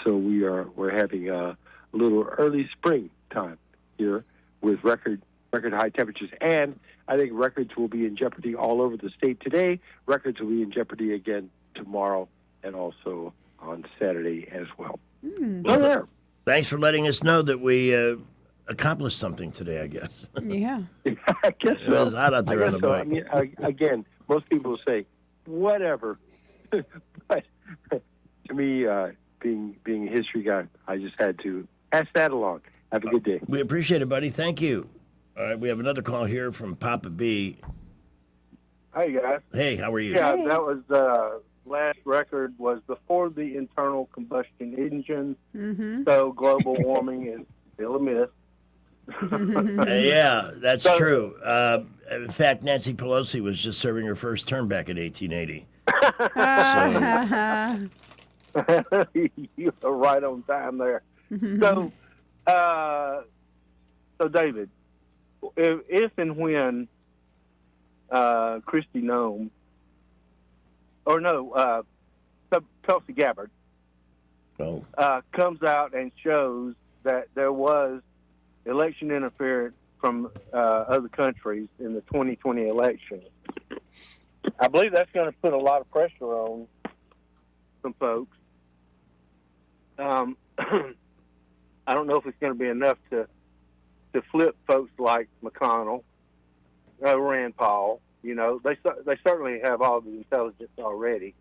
Speaker 12: So we're having a little early spring time here with record high temperatures. And I think records will be in jeopardy all over the state today. Records will be in jeopardy again tomorrow and also on Saturday as well.
Speaker 9: Well,
Speaker 12: there.
Speaker 9: Thanks for letting us know that we accomplished something today, I guess.
Speaker 10: Yeah.
Speaker 12: I guess
Speaker 9: It was hot out there on the
Speaker 12: so.
Speaker 9: bike.
Speaker 12: I mean, again, most people say, whatever. But to me, being a history guy, I just had to pass that along. Have a good day.
Speaker 9: We appreciate it, buddy. Thank you. All right, we have another call here from Papa B.
Speaker 13: Hey, guys.
Speaker 9: Hey, how are you?
Speaker 13: Yeah, that was last record was before the internal combustion engine.
Speaker 10: Mm-hmm.
Speaker 13: So global warming is still a myth.
Speaker 9: Yeah, that's
Speaker 13: So-
Speaker 9: true. In fact, Nancy Pelosi was just serving her first term back in 1880.
Speaker 13: You are right on time there. So, David, if and when Christy Nome, or no, Tulsi Gabbard comes out and shows that there was election interference from other countries in the 2020 election, I believe that's going to put a lot of pressure on some folks. I don't know if it's going to be enough to flip folks like McConnell, Rand Paul. You know, they certainly have all the intelligence already.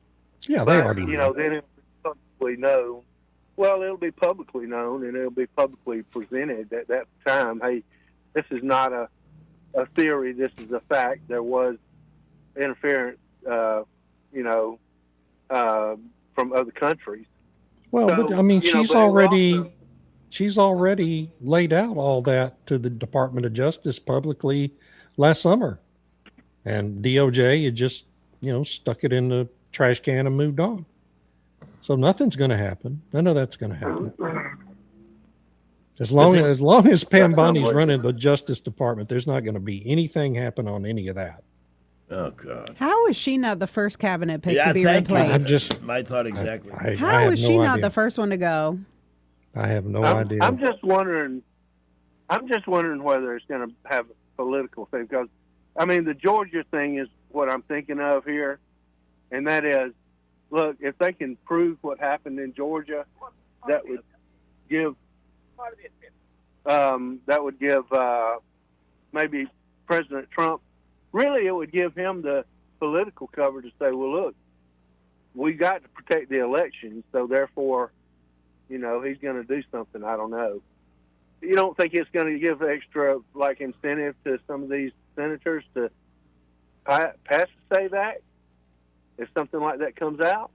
Speaker 20: Yeah, they
Speaker 13: But,
Speaker 20: already
Speaker 13: you know, then it'll be publicly known. Well, it'll be publicly known, and it'll be publicly presented at that time. Hey, this is not a theory. This is a fact. There was interference, from other countries.
Speaker 20: Well,
Speaker 13: So,
Speaker 20: but I mean,
Speaker 13: you know,
Speaker 20: she's
Speaker 13: but it
Speaker 20: already she's already laid out all that to the Department of Justice publicly last summer, and DOJ had just stuck it in the trash can and moved on. So nothing's going to happen. None of that's going to happen. As long as Pam Bondi's running the Justice Department, there's not going to be anything happen on any of that.
Speaker 9: Oh God!
Speaker 10: How is she not the first cabinet pick
Speaker 9: Yeah,
Speaker 10: to be
Speaker 9: thank you.
Speaker 10: replaced?
Speaker 9: I'm just my thought exactly.
Speaker 20: I
Speaker 10: How
Speaker 20: have
Speaker 10: is
Speaker 20: no
Speaker 10: she not
Speaker 20: idea.
Speaker 10: the first one to go?
Speaker 20: I have no idea.
Speaker 13: I'm just wondering whether it's going to have a political thing, because, I mean, the Georgia thing is what I'm thinking of here, and that is, look, if they can prove what happened in Georgia, that would give maybe President Trump, really, it would give him the political cover to say, well, look, we got to protect the election, so therefore, he's going to do something. I don't know. You don't think it's going to give extra, incentive to some of these senators to pass the SAVE Act if something like that comes out?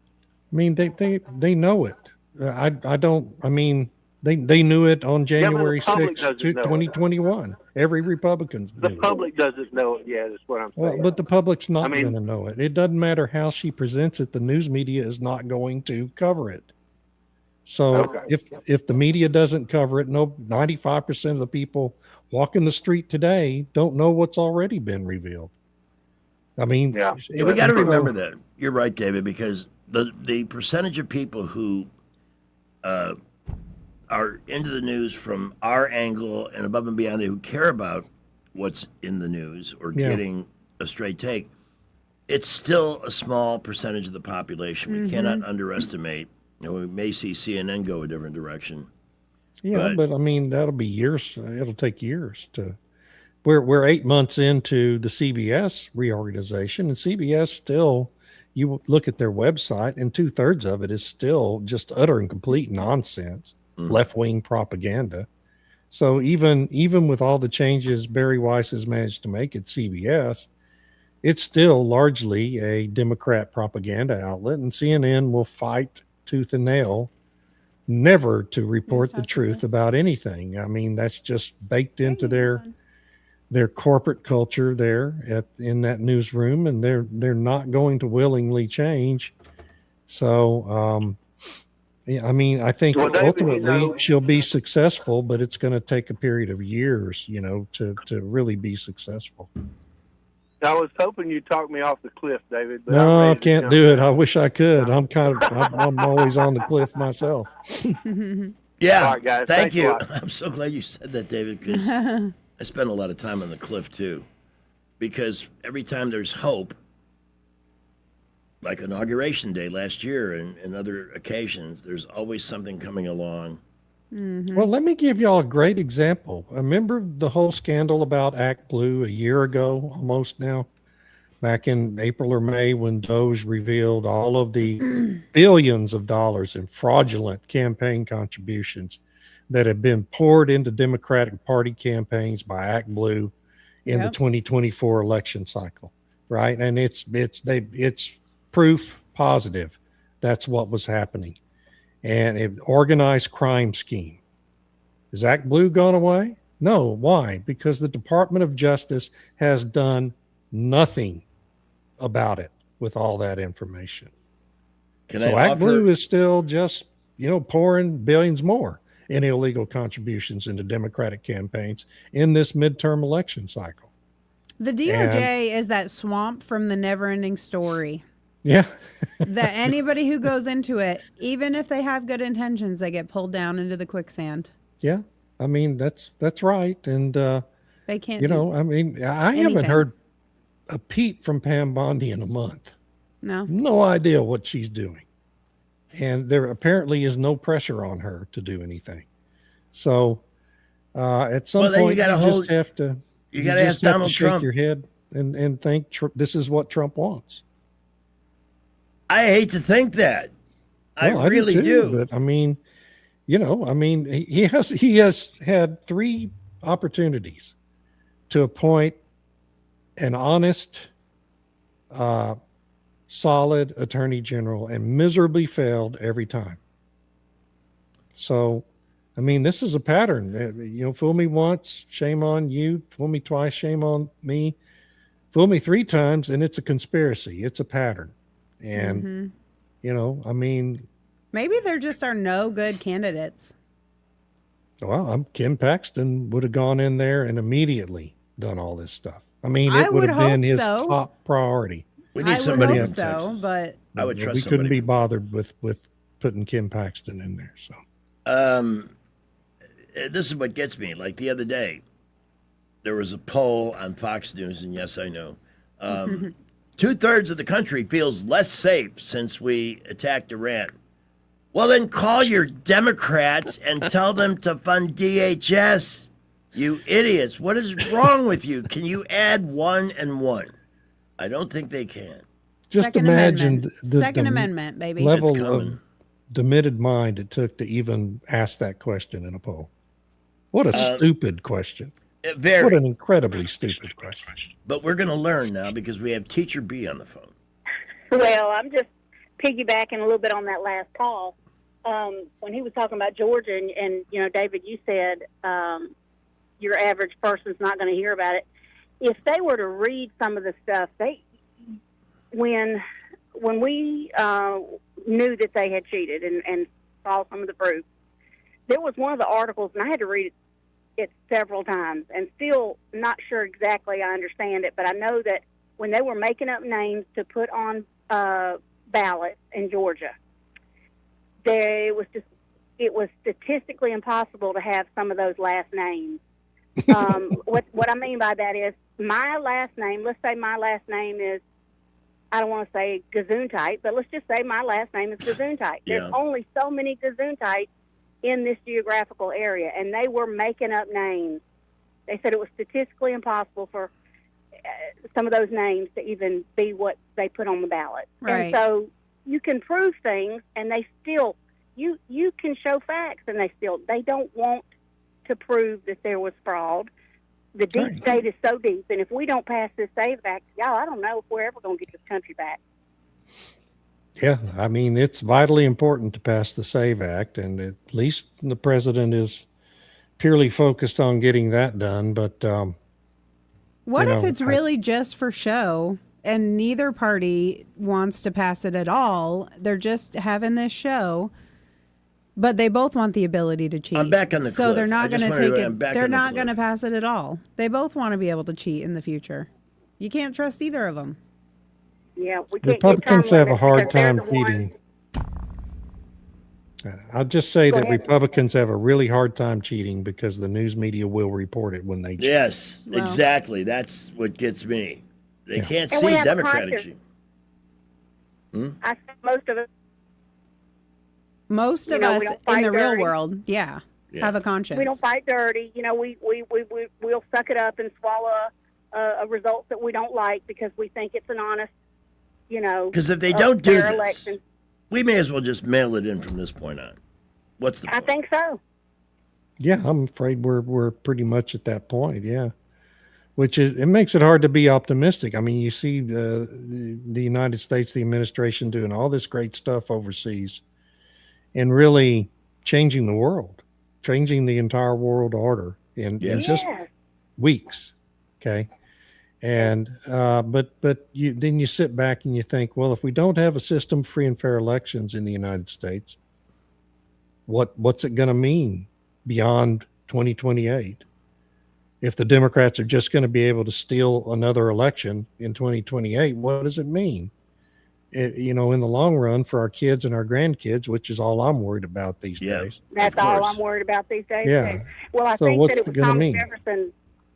Speaker 20: I mean, they know it. I don't. I mean, they knew it on January
Speaker 13: public
Speaker 20: 6th,
Speaker 13: doesn't know it.
Speaker 20: 2021. Every Republican
Speaker 13: The
Speaker 20: knew it.
Speaker 13: public doesn't know it yet, is what I'm saying.
Speaker 20: Well, but the public's not
Speaker 13: I mean-
Speaker 20: going to know it. It doesn't matter how she presents it. The news media is not going to cover it. So
Speaker 13: Okay.
Speaker 20: if the media doesn't cover it, 95% of the people walking the street today don't know what's already been revealed. I mean,
Speaker 9: Yeah, we got to remember that. You're right, David, because the percentage of people who are into the news from our angle and above and beyond it, who care about what's in the news or
Speaker 20: Yeah.
Speaker 9: getting a straight take, it's still a small percentage of the population. We
Speaker 20: Mhm.
Speaker 9: cannot underestimate. We may see CNN go a different direction.
Speaker 20: Yeah, but I mean that'll be years. It'll take years to. We're 8 months into the CBS reorganization, and CBS still. You look at their website, and 2/3 of it is still just utter and complete nonsense, left-wing propaganda. So even with all the changes Barry Weiss has managed to make at CBS, it's still largely a Democrat propaganda outlet, and CNN will fight tooth and nail never to report the truth about anything. I mean, that's just baked into their corporate culture there in that newsroom, and they're not going to willingly change. So, yeah, I mean, I think
Speaker 13: Well, David,
Speaker 20: ultimately she'll be successful, but it's going to take a period of years, to really be successful.
Speaker 13: I was hoping you'd talk me off the cliff, David. But
Speaker 20: No, I can't do it. I wish I could. I'm always on the cliff myself.
Speaker 9: Yeah,
Speaker 13: All right, guys.
Speaker 9: thank
Speaker 13: Thanks a
Speaker 9: you.
Speaker 13: lot.
Speaker 9: I'm so glad you said that, David, because I spend a lot of time on the cliff too. Because every time there's hope, like Inauguration Day last year and other occasions, there's always something coming along
Speaker 20: Well, let me give y'all a great example. Remember the whole scandal about Act Blue a year ago, almost now, back in April or May, when Doge revealed all of the billions of dollars in fraudulent campaign contributions that have been poured into Democratic Party campaigns by Act Blue in the 2024 election cycle, right? And it's proof positive that's what was happening. And an organized crime scheme. Is Act Blue gone away? No. Why? Because the Department of Justice has done nothing about it with all that information. So Act Blue is still just, pouring billions more in illegal contributions into Democratic campaigns in this midterm election cycle.
Speaker 10: The DOJ is that swamp from the Never-Ending Story.
Speaker 20: Yeah.
Speaker 10: That anybody who goes into it, even if they have good intentions, they get pulled down into the quicksand.
Speaker 20: Yeah. I mean, that's right. And,
Speaker 10: they can't,
Speaker 20: I haven't heard a peep from Pam Bondi in a month. No idea what she's doing. And there apparently is no pressure on her to do anything. So, at some point, just have to,
Speaker 9: you got to ask Donald
Speaker 20: Trump.
Speaker 9: Trump.
Speaker 20: Shake your head and think this is what Trump wants.
Speaker 9: I hate to think that. I really do.
Speaker 20: But he has had 3 opportunities to appoint an honest, solid attorney general and miserably failed every time. So, this is a pattern. Fool me once, shame on you. Fool me twice, shame on me. Fool me 3 times, and it's a conspiracy. It's a pattern. And,
Speaker 10: maybe there just are no good candidates.
Speaker 20: Well, Ken Paxton would have gone in there and immediately done all this stuff. It would have been his top priority.
Speaker 9: We need somebody from
Speaker 10: Texas. But
Speaker 9: I would trust
Speaker 20: we
Speaker 9: somebody.
Speaker 20: Couldn't be bothered with putting Ken Paxton in there. So,
Speaker 9: this is what gets me. Like the other day, there was a poll on Fox News, and yes, I know. 2/3 of the country feels less safe since we attacked Iran. Well, then call your Democrats and tell them to fund DHS. You idiots. What is wrong with you? Can you add 1 and 1? I don't think they can.
Speaker 20: Just
Speaker 10: Second
Speaker 20: imagine
Speaker 10: the Second Amendment, baby.
Speaker 20: Level of demented mind it took to even ask that question in a poll. What a stupid question. What an incredibly stupid question.
Speaker 9: But we're going to learn now because we have Teacher B on the phone.
Speaker 11: Well, I'm just piggybacking a little bit on that last call. When he was talking about Georgia, and David, you said your average person's not going to hear about it. If they were to read some of the stuff, when we knew that they had cheated and saw some of the proof, there was one of the articles, and I had to read it several times, and still not sure exactly I understand it, but I know that when they were making up names to put on ballots in Georgia, it was statistically impossible to have some of those last names. What I mean by that is my last name, let's say my last name is, I don't want to say Gesundheit, but let's just say my last name is Gesundheit.
Speaker 9: Yeah.
Speaker 11: There's only so many Gesundheits in this geographical area, and they were making up names. They said it was statistically impossible for some of those names to even be what they put on the ballot.
Speaker 10: Right.
Speaker 11: And so you can prove things, and they still, you can show facts, and they don't want to prove that there was fraud. The deep state is so deep, and if we don't pass this SAVE Act, y'all, I don't know if we're ever going to get this country back.
Speaker 20: Yeah, it's vitally important to pass the SAVE Act, and at least the president is purely focused on getting that done. But
Speaker 10: what if it's really just for show, and neither party wants to pass it at all? They're just having this show, but they both want the ability to cheat.
Speaker 9: I'm back on the
Speaker 10: so
Speaker 9: cliff.
Speaker 10: they're not going to take it. They're not going to
Speaker 9: cliff.
Speaker 10: pass it at all. They both want to be able to cheat in the future. You can't trust either of them.
Speaker 11: Yeah, we can't.
Speaker 20: Republicans have a hard time cheating. I'll just say that Republicans have a really hard time cheating because the news media will report it when they cheat.
Speaker 9: Yes, exactly. That's what gets me. They can't
Speaker 11: And
Speaker 9: see
Speaker 11: we have
Speaker 9: Democratic
Speaker 11: conscience.
Speaker 9: cheating.
Speaker 11: I think most of us
Speaker 10: Most of us
Speaker 11: we don't fight
Speaker 10: in the real
Speaker 11: dirty.
Speaker 10: world, yeah. have a conscience.
Speaker 11: We don't fight dirty. You know, we'll suck it up and swallow a result that we don't like because we think it's an honest, you know.
Speaker 9: Because if they don't do this,
Speaker 11: election.
Speaker 9: we may as well just mail it in from this point on. What's the point?
Speaker 11: I think so.
Speaker 20: Yeah, I'm afraid we're pretty much at that point. Yeah, it makes it hard to be optimistic. I mean, you see the United States, the administration doing all this great stuff overseas, and really changing the world, changing the entire world order in just weeks. Okay, and but then you sit back and you think, well, if we don't have a system of free and fair elections in the United States, what's it going to mean beyond 2028? If the Democrats are just going to be able to steal another election in 2028, what does it mean? In the long run for our kids and our grandkids, which is all I'm worried about these days.
Speaker 11: That's all I'm worried about these days.
Speaker 20: Yeah.
Speaker 11: Well, I
Speaker 20: So
Speaker 11: think
Speaker 20: what's
Speaker 11: that it
Speaker 20: it
Speaker 11: was
Speaker 20: gonna
Speaker 11: Thomas
Speaker 20: mean?
Speaker 11: Jefferson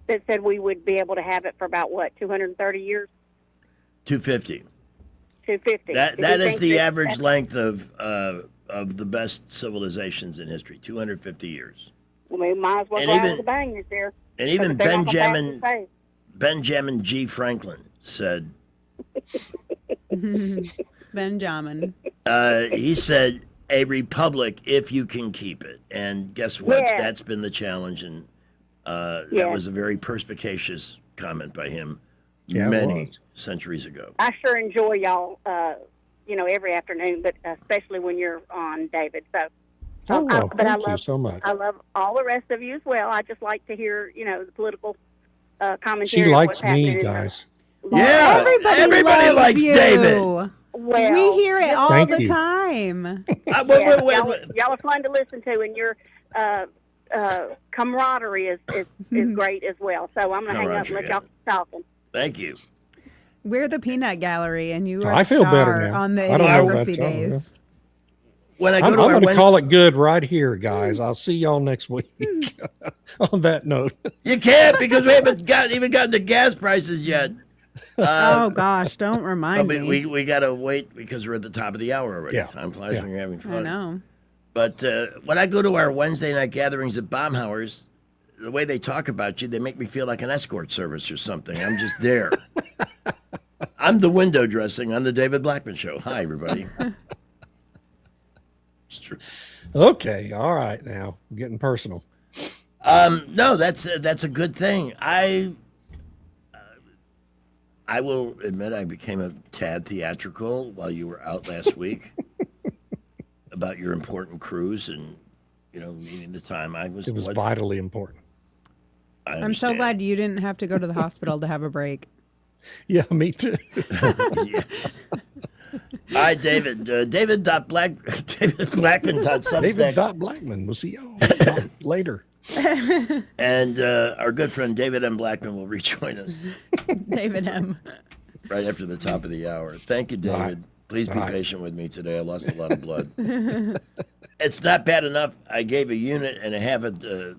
Speaker 11: that said we would be able to have it for about, 230 years?
Speaker 9: 250.
Speaker 11: 250.
Speaker 9: That is the average length of the best civilizations in history, 250 years.
Speaker 11: We might as well
Speaker 9: And
Speaker 11: go out
Speaker 9: even-
Speaker 11: with a bang this year.
Speaker 9: And even
Speaker 11: They're not gonna pass the
Speaker 9: Benjamin G. Franklin said,
Speaker 10: Benjamin.
Speaker 9: he said, a republic if you can keep it. And guess what?
Speaker 11: Yeah.
Speaker 9: That's been the challenge. And that was a very perspicacious comment by him
Speaker 20: Yeah, it
Speaker 9: many
Speaker 20: was.
Speaker 9: centuries ago.
Speaker 11: I sure enjoy y'all, every afternoon, but especially when you're on, David. So,
Speaker 20: Thank you so much.
Speaker 11: I love all the rest of you as well. I just like to hear, the political commentary.
Speaker 20: She
Speaker 11: on
Speaker 20: likes
Speaker 11: what's happening
Speaker 20: me,
Speaker 11: in the-
Speaker 20: guys.
Speaker 9: Yeah, everybody
Speaker 10: loves
Speaker 9: likes
Speaker 10: you.
Speaker 9: David.
Speaker 11: Well,
Speaker 10: We hear it all
Speaker 20: Thank
Speaker 10: the
Speaker 20: you.
Speaker 10: time.
Speaker 11: Y'all are fun to listen to, and your camaraderie is great as well. So I'm going to hang up and let y'all keep talking.
Speaker 9: Thank you.
Speaker 10: We're the Peanut Gallery, and you are
Speaker 20: I
Speaker 10: the
Speaker 20: feel better
Speaker 10: star
Speaker 20: now.
Speaker 10: on the
Speaker 20: I don't know
Speaker 10: Idiocracy
Speaker 20: about y'all,
Speaker 10: days.
Speaker 9: When I
Speaker 20: I'm
Speaker 9: go to our
Speaker 20: going to call it good right here, guys. I'll see y'all next week. On that note,
Speaker 9: You can't because we haven't even gotten the gas prices yet.
Speaker 10: Oh gosh, don't remind
Speaker 9: I mean,
Speaker 10: me.
Speaker 9: we got to wait because we're at the top of the hour already.
Speaker 20: Yeah.
Speaker 9: Time flies when you're having fun.
Speaker 10: I know.
Speaker 9: But when I go to our Wednesday night gatherings at Baumhauer's, the way they talk about you, they make me feel like an escort service or something. I'm just there. I'm the window dressing on the David Blackman Show. Hi, everybody. It's true.
Speaker 20: okay, all right. Now I'm getting personal.
Speaker 9: No, that's a good thing. I will admit I became a tad theatrical while you were out last week about your important cruise and needing the time.
Speaker 20: It was vitally important.
Speaker 10: I'm so glad you didn't have to go to the hospital to have a break.
Speaker 20: Yeah, me too.
Speaker 9: Yes. All right, David. David Blackman.
Speaker 20: David Blackman. We'll see y'all later.
Speaker 9: And our good friend David M. Blackman will rejoin us
Speaker 10: David M.
Speaker 9: right after the top of the hour. Thank you, David.
Speaker 20: Right.
Speaker 9: Please be
Speaker 20: Right.
Speaker 9: patient with me today. I lost a lot of blood. It's not bad enough. I gave a unit and a half at the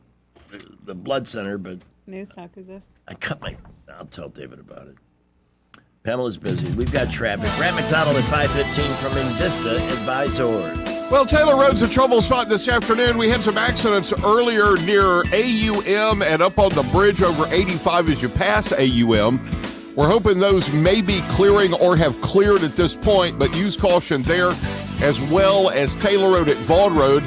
Speaker 9: blood center, but
Speaker 10: News talk is this?
Speaker 9: I'll tell David about it. Pamela's busy. We've got traffic. Grant McDonald at 5:15 from Invista Advisor.
Speaker 14: Well, Taylor Road's a trouble spot this afternoon. We had some accidents earlier near AUM and up on the bridge over 85 as you pass AUM. We're hoping those may be clearing or have cleared at this point, but use caution there, as well as Taylor Road at Vaughn Road.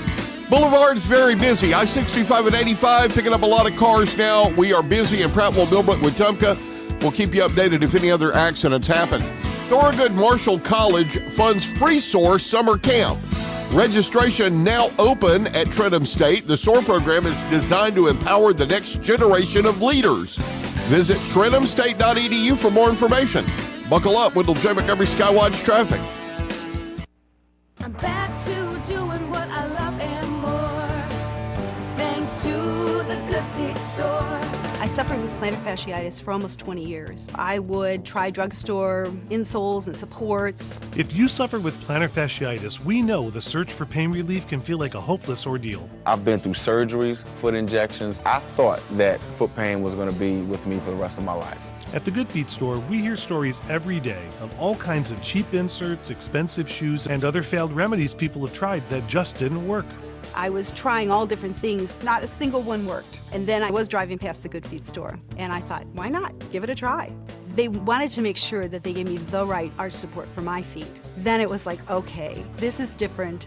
Speaker 14: Boulevard's very busy. I-65 and 85 picking up a lot of cars now. We are busy in Prattville, Millbrook, Wetumpka. We'll keep you updated if any other accidents happen. Thorogood Marshall College funds Free Source Summer Camp. Registration now open at Trentham State. The SOAR program is designed to empower the next generation of leaders. Visit trenthamstate.edu for more information. Buckle up with J. Montgomery Skywatch traffic.
Speaker 15: I'm back to doing what I love and more. Thanks to the Good Feet store.
Speaker 16: I suffered with plantar fasciitis for almost 20 years. I would try drugstore insoles and supports.
Speaker 17: If you suffer with plantar fasciitis, we know the search for pain relief can feel like a hopeless ordeal.
Speaker 19: I've been through surgeries, foot injections. I thought that foot pain was going to be with me for the rest of my life.
Speaker 17: At the Good Feet store, we hear stories every day of all kinds of cheap inserts, expensive shoes, and other failed remedies people have tried that just didn't work.
Speaker 16: I was trying all different things. Not a single one worked. And then I was driving past the Good Feet store, and I thought, why not? Give it a try. They wanted to make sure that they gave me the right arch support for my feet. Then it was like, okay, this is different.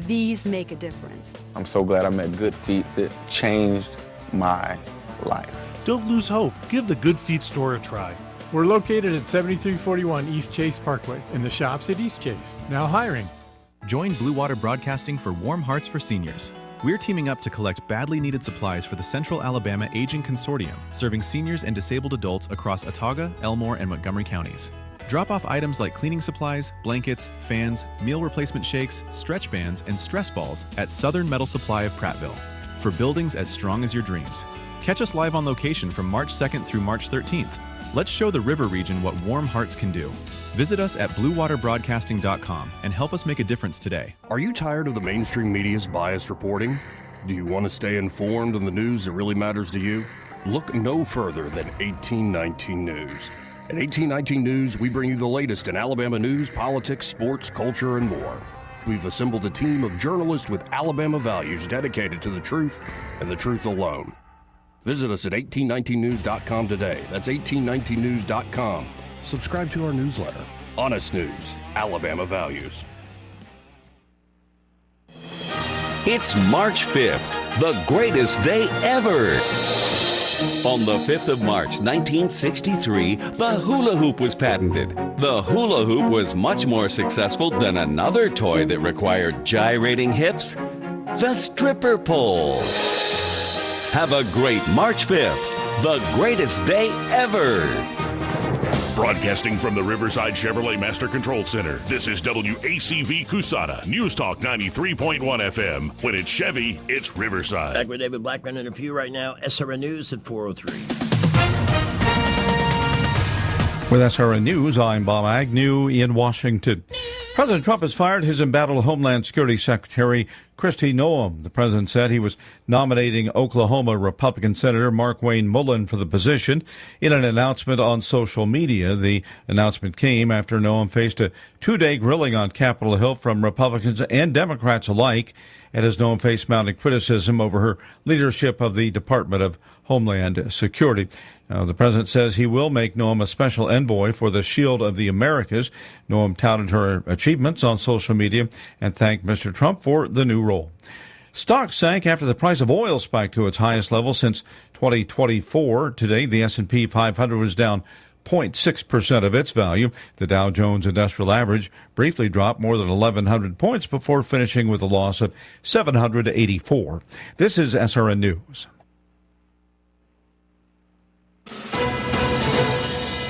Speaker 16: These make a difference.
Speaker 19: I'm so glad I met Good Feet. That changed my life.
Speaker 17: Don't lose hope. Give the Good Feet store a try.
Speaker 21: We're located at 7341 East Chase Parkway in the shops at East Chase. Now hiring.
Speaker 22: Join Blue Water Broadcasting for Warm Hearts for Seniors. We're teaming up to collect badly needed supplies for the Central Alabama Aging Consortium, serving seniors and disabled adults across Autauga, Elmore, and Montgomery counties. Drop off items like cleaning supplies, blankets, fans, meal replacement shakes, stretch bands, and stress balls at Southern Metal Supply of Prattville. For buildings as strong as your dreams. Catch us live on location from March 2nd through March 13th. Let's show the river region what warm hearts can do. Visit us at bluewaterbroadcasting.com and help us make a difference today.
Speaker 23: Are you tired of the mainstream media's biased reporting? Do you want to stay informed on the news that really matters to you? Look no further than 1819 News. At 1819 News, we bring you the latest in Alabama news, politics, sports, culture, and more. We've assembled a team of journalists with Alabama values dedicated to the truth and the truth alone. Visit us at 1819news.com today. That's 1819news.com. Subscribe to our newsletter. Honest News, Alabama Values.
Speaker 24: It's March 5th, the greatest day ever. On the 5th of March, 1963, the hula hoop was patented. The hula hoop was much more successful than another toy that required gyrating hips, the stripper pole. Have a great March 5th, the greatest day ever.
Speaker 6: Broadcasting from the Riverside Chevrolet Master Control Center, this is WACV Cusada, News Talk 93.1 FM. When it's Chevy, it's Riverside.
Speaker 9: Back with David Blackman in a few right now. SRN News at 4:03.
Speaker 25: With SRN News, I'm Bob Agnew in Washington. President Trump has fired his embattled Homeland Security Secretary Kristi Noem. The president said he was nominating Oklahoma Republican Senator Markwayne Mullin for the position. In an announcement on social media, the announcement came after Noem faced a two-day grilling on Capitol Hill from Republicans and Democrats alike, and as Noem faced mounting criticism over her leadership of the Department of Homeland Security. Now, the president says he will make Noem a special envoy for the Shield of the Americas. Noem touted her achievements on social media and thanked Mr. Trump for the new role. Stocks sank after the price of oil spiked to its highest level since 2024. Today, the S&P 500 was down 0.6% of its value. The Dow Jones Industrial Average briefly dropped more than 1,100 points before finishing with a loss of 784. This is SRN News.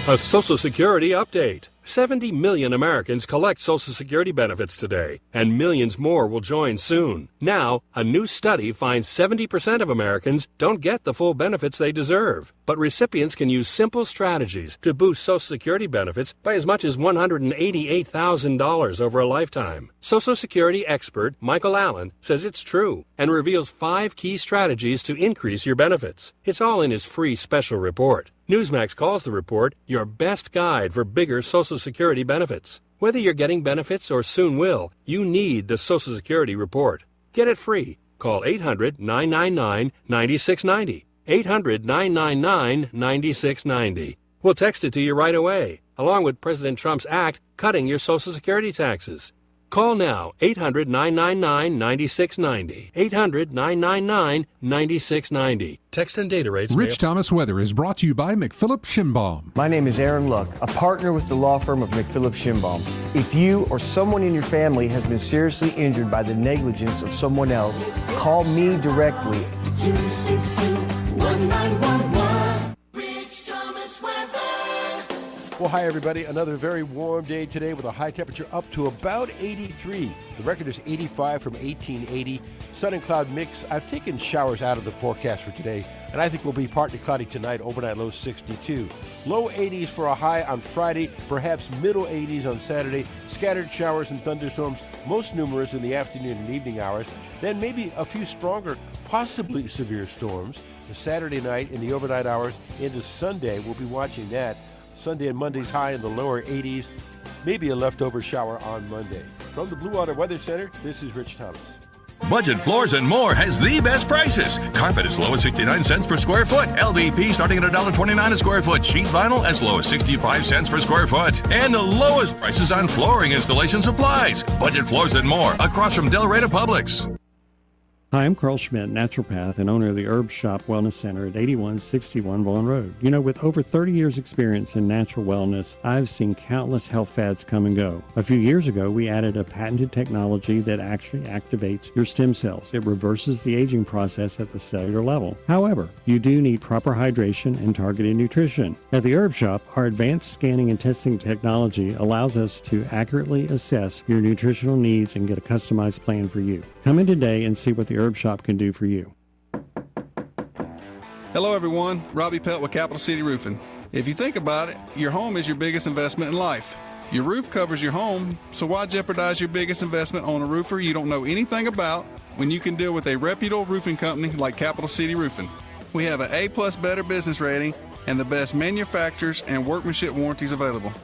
Speaker 26: A Social Security update. 70 million Americans collect Social Security benefits today, and millions more will join soon. Now, a new study finds 70% of Americans don't get the full benefits they deserve. But recipients can use simple strategies to boost Social Security benefits by as much as $188,000 over a lifetime. Social Security expert Michael Allen says it's true and reveals 5 key strategies to increase your benefits. It's all in his free special report. Newsmax calls the report your best guide for bigger Social Security benefits. Whether you're getting benefits or soon will, you need the Social Security report. Get it free. Call 800-999-9690. 800-999-9690. We'll text it to you right away, along with President Trump's act cutting your Social Security taxes. Call now, 800-999-9690. 800-999-9690. Text and data rates.
Speaker 3: Rich Thomas Weather is brought to you by McPhillips Shinbaum.
Speaker 27: My name is Aaron Luck, a partner with the law firm of McPhillips Shinbaum. If you or someone in your family has been seriously injured by the negligence of someone else, call me directly.
Speaker 4: 262-1911. Rich Thomas Weather.
Speaker 5: Well, hi, everybody. Another very warm day today with a high temperature up to about 83. The record is 85 from 1880. Sun and cloud mix. I've taken showers out of the forecast for today, and I think we'll be partly cloudy tonight. Overnight low 62. Low 80s for a high on Friday, perhaps middle 80s on Saturday. Scattered showers and thunderstorms, most numerous in the afternoon and evening hours. Then maybe a few stronger, possibly severe storms. The Saturday night in the overnight hours into Sunday, we'll be watching that. Sunday and Monday's high in the lower 80s. Maybe a leftover shower on Monday. From the Blue Water Weather Center, this is Rich Thomas.
Speaker 1: Budget Floors and More has the best prices. Carpet as low as 69 cents per square foot. LVP starting at $1.29 a square foot. Sheet vinyl as low as 65 cents per square foot. And the lowest prices on flooring installation supplies. Budget Floors and More across from Del Rey to Publix.
Speaker 2: Hi, I'm Carl Schmidt, naturopath and owner of the Herb Shop Wellness Center at 8161 Vaughan Road. You know, with over 30 years experience in natural wellness, I've seen countless health fads come and go. A few years ago, we added a patented technology that actually activates your stem cells. It reverses the aging process at the cellular level. However, you do need proper hydration and targeted nutrition. At the Herb Shop, our advanced scanning and testing technology allows us to accurately assess your nutritional needs and get a customized plan for you. Come in today and see what the Herb Shop can do for you.
Speaker 7: Hello everyone, Robbie Pelt with Capital City Roofing. If you think about it, your home is your biggest investment in life. Your roof covers your home, so why jeopardize your biggest investment on a roofer you don't know anything about when you can deal with a reputable roofing company like Capital City Roofing? We have an A+ Better business rating and the best manufacturers and workmanship warranties available.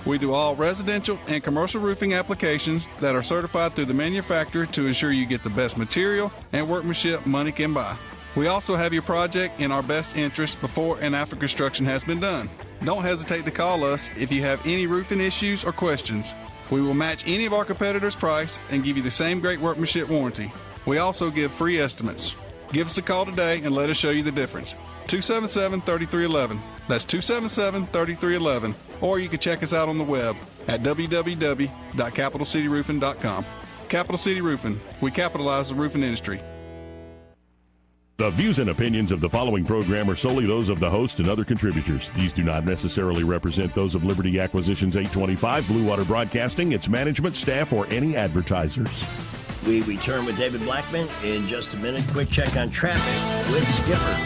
Speaker 7: We do all residential and commercial roofing applications that are certified through the manufacturer to ensure you get the best material and workmanship money can buy. We also have your project in our best interest before and after construction has been done. Don't hesitate to call us if you have any roofing issues or questions. We will match any of our competitors' price and give you the same great workmanship warranty. We also give free estimates. Give us a call today and let us show you the difference. 277-3311. That's 277-3311. Or you can check us out on the web at www.capitalcityroofing.com. Capital City Roofing. We capitalize the roofing industry.
Speaker 6: The views and opinions of the following program are solely those of the host and other contributors. These do not necessarily represent those of Liberty Acquisitions 825, Blue Water Broadcasting, its management, staff, or any advertisers.
Speaker 9: We return with David Blackman in just a minute. Quick check on traffic with Skipper.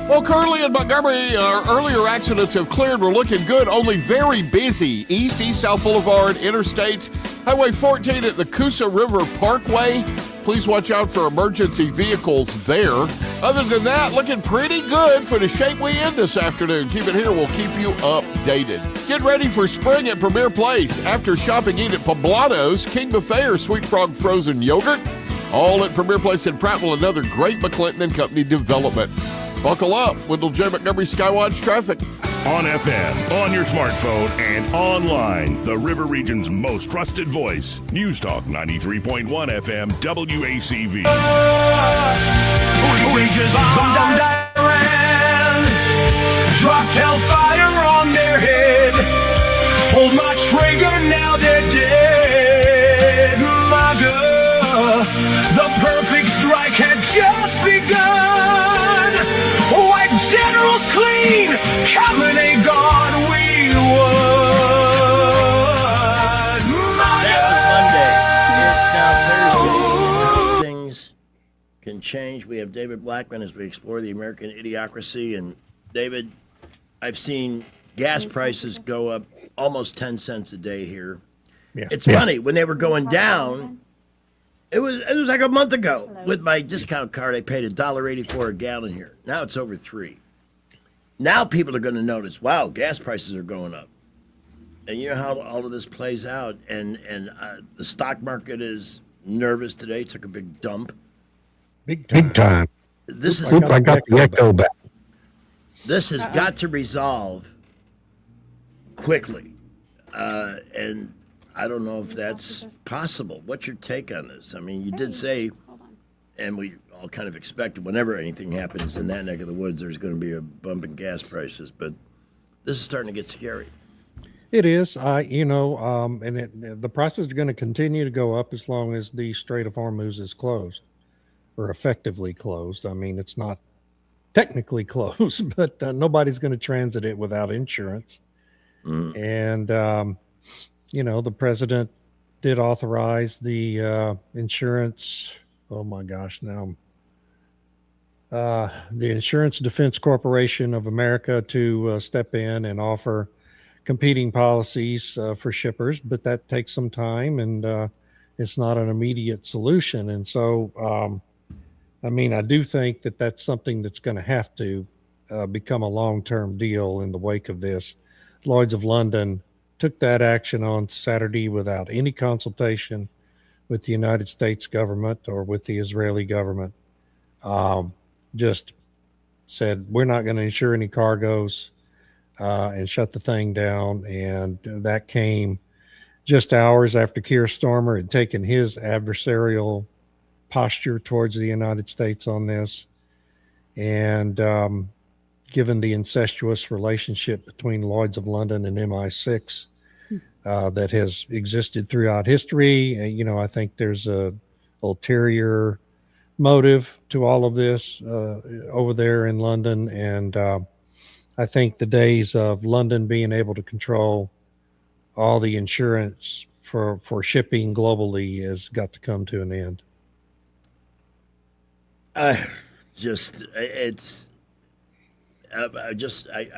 Speaker 14: Well, currently in Montgomery, earlier accidents have cleared. We're looking good. Only very busy. East-South Boulevard, interstates, Highway 14 at the Coosa River Parkway. Please watch out for emergency vehicles there. Other than that, looking pretty good for the shape we in this afternoon. Keep it here. We'll keep you updated. Get ready for spring at Premier Place. After shopping, eat at Poblano's, King Buffet, or Sweet Frog Frozen Yogurt. All at Premier Place in Prattville. Another great McClinton and Company development. Buckle up with J. Montgomery Skywatch traffic.
Speaker 6: On FM, on your smartphone, and online, the River Region's most trusted voice. News Talk 93.1 FM, WACV.
Speaker 4: We just bombed Iran, dropped hellfire on their head, pulled my trigger, now they're dead. My God, the perfect strike had just begun. White generals clean, Khamenei gone, we won.
Speaker 9: That was Monday. It's now Thursday. Things can change. We have David Blackman as we explore the American idiocracy. And David, I've seen gas prices go up almost 10 cents a day here.
Speaker 20: Yeah.
Speaker 9: It's funny, when they were going down, it was like a month ago. With my discount card, I paid $1.84 a gallon here. Now it's over $3. Now people are going to notice, wow, gas prices are going up. And you know how all of this plays out. And the stock market is nervous today. Took a big dump.
Speaker 20: Big time.
Speaker 9: This is.
Speaker 20: I got the echo back.
Speaker 9: This has got to resolve quickly. And I don't know if that's possible. What's your take on this? I mean, you did say, and we all kind of expected whenever anything happens in that neck of the woods, there's going to be a bump in gas prices. But this is starting to get scary.
Speaker 20: It is. The prices are going to continue to go up as long as the Strait of Hormuz is closed, or effectively closed. I mean, it's not technically closed, but nobody's going to transit it without insurance. And, the president did authorize the insurance. Oh my gosh, now the Insurance Defense Corporation of America to step in and offer competing policies for shippers, but that takes some time, and it's not an immediate solution. And so, I do think that that's something that's going to have to become a long-term deal in the wake of this. Lloyd's of London took that action on Saturday without any consultation with the United States government or with the Israeli government. Just said, we're not going to insure any cargoes, and shut the thing down. And that came just hours after Keir Starmer had taken his adversarial posture towards the United States on this. And given the incestuous relationship between Lloyd's of London and MI6 that has existed throughout history, I think there's a ulterior motive to all of this over there in London. And I think the days of London being able to control all the insurance for shipping globally has got to come to an end.
Speaker 9: I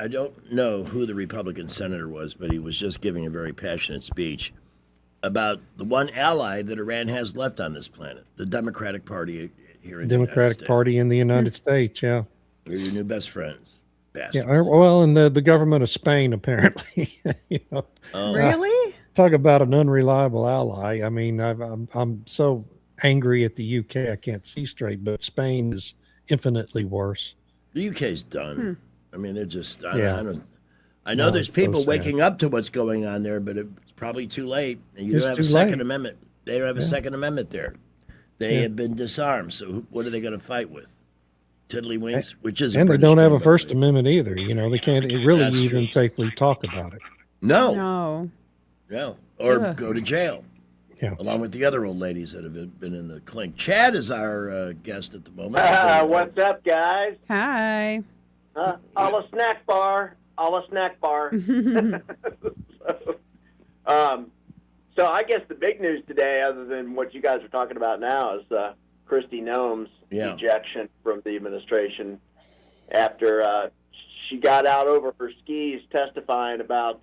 Speaker 9: don't know who the Republican senator was, but he was just giving a very passionate speech about the one ally that Iran has left on this planet, the Democratic Party here in the United States.
Speaker 20: Party in the United States, yeah.
Speaker 9: They're your new best friends. Bastards.
Speaker 20: Yeah, well, and the government of Spain, apparently.
Speaker 8: Really?
Speaker 20: Talk about an unreliable ally. I mean, I'm so angry at the UK, I can't see straight, but Spain is infinitely worse.
Speaker 9: The UK's done. I mean, they're just, I
Speaker 20: No,
Speaker 9: know there's
Speaker 20: it's so
Speaker 9: people
Speaker 20: sad.
Speaker 9: waking up to what's going on there, but it's probably too late. And you
Speaker 20: It's
Speaker 9: don't have a
Speaker 20: too
Speaker 9: Second
Speaker 20: late.
Speaker 9: Amendment. They don't have a
Speaker 20: Yeah.
Speaker 9: Second Amendment there. They
Speaker 20: Yeah.
Speaker 9: have been disarmed. So what are they going to fight with? Tiddlywinks, which is a
Speaker 20: And they
Speaker 9: British
Speaker 20: don't have
Speaker 9: thing,
Speaker 20: a
Speaker 9: by the
Speaker 20: First
Speaker 9: way.
Speaker 20: Amendment either. They can't really
Speaker 9: That's
Speaker 20: even
Speaker 9: true.
Speaker 20: safely talk about it.
Speaker 9: No. Or
Speaker 20: Ugh.
Speaker 9: go to jail.
Speaker 20: Yeah.
Speaker 9: Along with the other old ladies that have been in the clink. Chad is our guest at the moment.
Speaker 10: What's up, guys?
Speaker 8: Hi.
Speaker 10: A la snack bar. So I guess the big news today, other than what you guys are talking about now, is Kristi Noem's ejection from the administration after she got out over her skis testifying about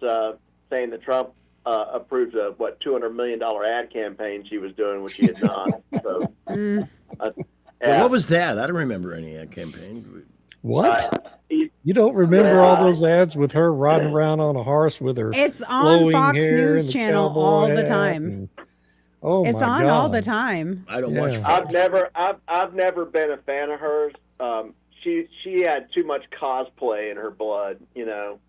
Speaker 10: saying that Trump approved a $200 million ad campaign she was doing, which he had not. So,
Speaker 9: Well, what was that? I don't remember any ad campaign.
Speaker 20: What? You don't remember all those ads with her riding around on a horse with her
Speaker 8: It's on
Speaker 20: flowing
Speaker 8: Fox
Speaker 20: hair
Speaker 8: News
Speaker 20: and the
Speaker 8: Channel
Speaker 20: cowboy
Speaker 8: all the
Speaker 20: hat
Speaker 8: time.
Speaker 20: and- oh
Speaker 8: It's
Speaker 20: my
Speaker 8: on
Speaker 20: God.
Speaker 8: all the time.
Speaker 9: I don't
Speaker 20: watch
Speaker 10: I've never been a fan of hers. She had too much cosplay in her blood,
Speaker 20: Yeah.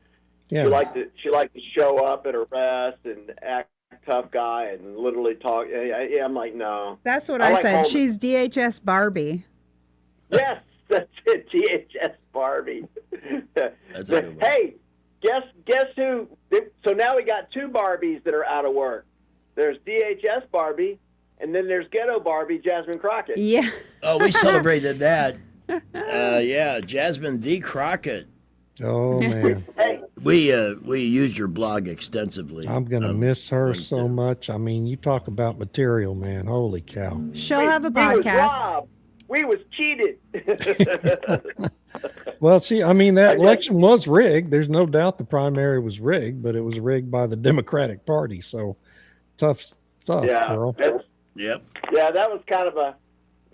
Speaker 10: She liked to show up at arrest and act tough guy and literally talk. Yeah, I'm like, no.
Speaker 8: That's what
Speaker 10: I
Speaker 8: I
Speaker 10: like
Speaker 8: said.
Speaker 10: Homer.
Speaker 8: She's DHS Barbie.
Speaker 10: Yes, that's it. DHS Barbie.
Speaker 9: That's a good one.
Speaker 10: Hey, guess who? So now we got two Barbies that are out of work. There's DHS Barbie, and then there's Ghetto Barbie, Jasmine Crockett.
Speaker 8: Yeah.
Speaker 9: Oh, we celebrated that. Yeah, Jasmine D. Crockett.
Speaker 20: Oh man,
Speaker 9: We used your blog extensively.
Speaker 20: I'm gonna miss her so much. I mean, you talk about material, man. Holy cow.
Speaker 8: She'll have a
Speaker 10: We was
Speaker 8: podcast.
Speaker 10: robbed. We was cheated.
Speaker 20: Well, see, I mean, that election was rigged. There's no doubt the primary was rigged, but it was rigged by the Democratic Party. So tough stuff, girl.
Speaker 9: Yep.
Speaker 10: Yeah, that was kind of a.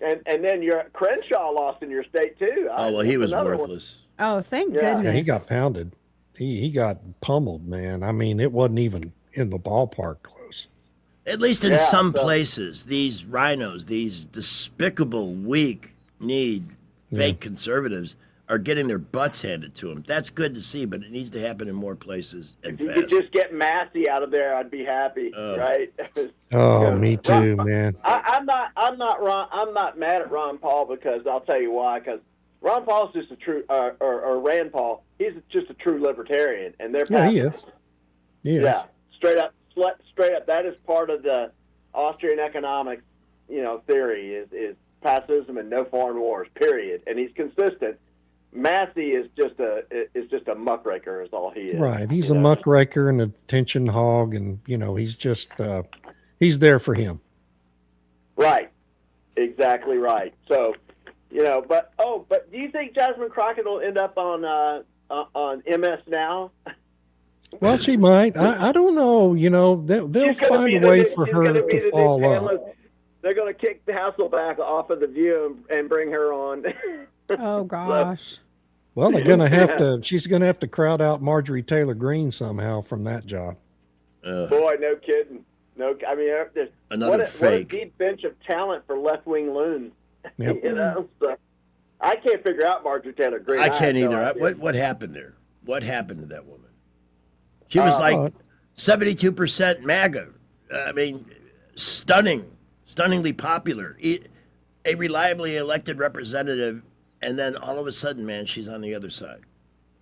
Speaker 10: And then your Crenshaw lost in your state too.
Speaker 9: Oh, well, he was
Speaker 10: Another one.
Speaker 9: worthless.
Speaker 8: Oh, thank
Speaker 10: Yeah.
Speaker 8: goodness.
Speaker 20: Yeah, he got pounded. He got pummeled, man. I mean, it wasn't even in the ballpark close.
Speaker 9: At least in
Speaker 10: Yeah,
Speaker 9: some
Speaker 10: so-
Speaker 9: places, these rhinos, these despicable, weak-kneed, fake conservatives are getting their butts handed to them. That's good to see, but it needs to happen in more places and
Speaker 10: If you could
Speaker 9: fast.
Speaker 10: just get Massey out of there, I'd be happy. Right?
Speaker 20: Oh, me too, man.
Speaker 10: I'm not mad at Ron Paul because I'll tell you why. Because Ron Paul's just a true, or Rand Paul, he's just a true libertarian, and they're
Speaker 20: Yeah, he
Speaker 10: pacifists.
Speaker 20: is. He is.
Speaker 10: Yeah, straight up. That is part of the Austrian economics, theory is pacifism and no foreign wars. Period. And he's consistent. Massey is just a muckraker, is all he is.
Speaker 20: Right. He's a muckraker and a attention hog, and he's just he's there for him.
Speaker 10: Right. Exactly right. So, but do you think Jasmine Crockett will end up on MS Now?
Speaker 20: Well, she might. I don't know. They'll
Speaker 10: She's gonna be
Speaker 20: find a way
Speaker 10: the-
Speaker 20: for
Speaker 10: she's
Speaker 20: her
Speaker 10: gonna be
Speaker 20: to
Speaker 10: the
Speaker 20: fall
Speaker 10: new
Speaker 20: up.
Speaker 10: Pamela. They're going to kick Hasselback off of The View and bring her on.
Speaker 8: Oh gosh.
Speaker 20: Well, they're gonna have to. She's gonna have to crowd out Marjorie Taylor Greene somehow from that job.
Speaker 10: Boy, no kidding. No, I mean, there's
Speaker 9: Another
Speaker 10: what
Speaker 9: fake.
Speaker 10: a deep bench of talent for left-wing loons.
Speaker 20: Yep.
Speaker 10: You know, so I can't figure out Marjorie Taylor Greene.
Speaker 9: I can't
Speaker 10: have no
Speaker 9: either.
Speaker 10: idea.
Speaker 9: What happened there? What happened to that woman? She was like 72% MAGA. I mean, stunningly popular. A reliably elected representative, and then all of a sudden, man, she's on the other side.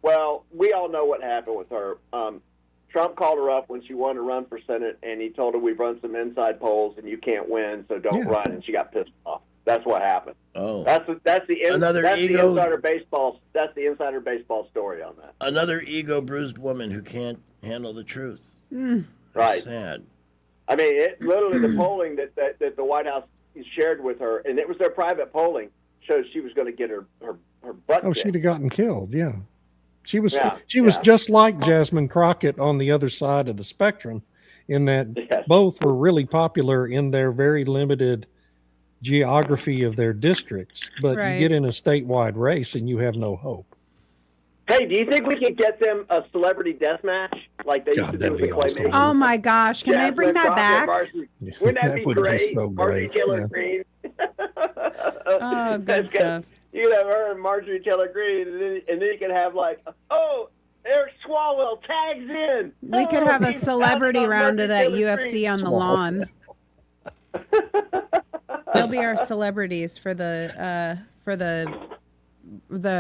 Speaker 10: Well, we all know what happened with her. Trump called her up when she wanted to run for Senate, and he told her, "We've run some inside polls, and you can't win, so don't run." And she got pissed off. That's what happened.
Speaker 9: Oh,
Speaker 10: that's the insider baseball. That's the insider baseball story on that.
Speaker 9: Another ego-bruised woman who can't handle the truth.
Speaker 10: Right.
Speaker 9: Sad.
Speaker 10: I mean, literally the polling that the White House shared with her, and it was their private polling, shows she was going to get her butt.
Speaker 20: Oh,
Speaker 10: kicked.
Speaker 20: she'd have gotten killed. Yeah. She was
Speaker 10: Yeah,
Speaker 20: was just like Jasmine Crockett on the other side of the spectrum, in that both were really popular in their very limited geography of their districts. But
Speaker 8: Right.
Speaker 20: you get in a statewide race and you have no hope.
Speaker 10: Hey, do you think we could get them a celebrity death match like they used to do with the claymation?
Speaker 8: Oh my gosh, can they bring that back?
Speaker 10: Wouldn't that
Speaker 20: That
Speaker 10: be
Speaker 20: would be
Speaker 10: great?
Speaker 20: so
Speaker 10: Marjorie
Speaker 20: great,
Speaker 10: Taylor
Speaker 20: yeah.
Speaker 10: Greene.
Speaker 8: Oh, good stuff.
Speaker 10: You could have her and Marjorie Taylor Greene, and then you could have like, oh, Eric Swalwell tags in.
Speaker 8: We could have a celebrity round of that UFC on the lawn. They'll be our celebrities for the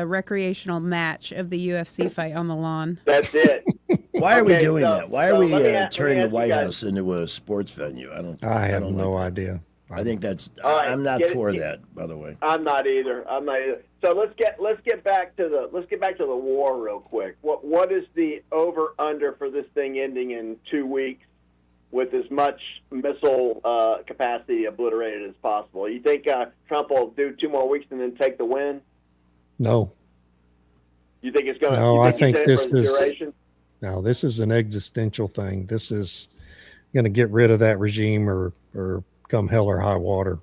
Speaker 8: recreational match of the UFC fight on the lawn.
Speaker 10: That's it.
Speaker 9: Why are we
Speaker 10: Okay,
Speaker 9: doing
Speaker 10: so-
Speaker 9: that? Why are
Speaker 10: so
Speaker 9: we
Speaker 10: let me ask
Speaker 9: turning the
Speaker 10: you
Speaker 9: White
Speaker 10: guys-
Speaker 9: House into a sports venue?
Speaker 20: I have
Speaker 9: don't
Speaker 20: no
Speaker 9: like
Speaker 20: idea.
Speaker 9: I think that's.
Speaker 10: All right,
Speaker 9: I'm not
Speaker 10: get it-
Speaker 9: for
Speaker 10: get-
Speaker 9: that, by the way.
Speaker 10: I'm not either. So let's get back to the war real quick. What is the over under for this thing ending in 2 weeks with as much missile capacity obliterated as possible? You think Trump will do 2 more weeks and then take the win?
Speaker 20: No.
Speaker 10: You think it's going to?
Speaker 20: No, I think
Speaker 10: he's in it
Speaker 20: this
Speaker 10: for the
Speaker 20: is
Speaker 10: duration?
Speaker 20: no. This is an existential thing. This is going to get rid of that regime or come hell or high water.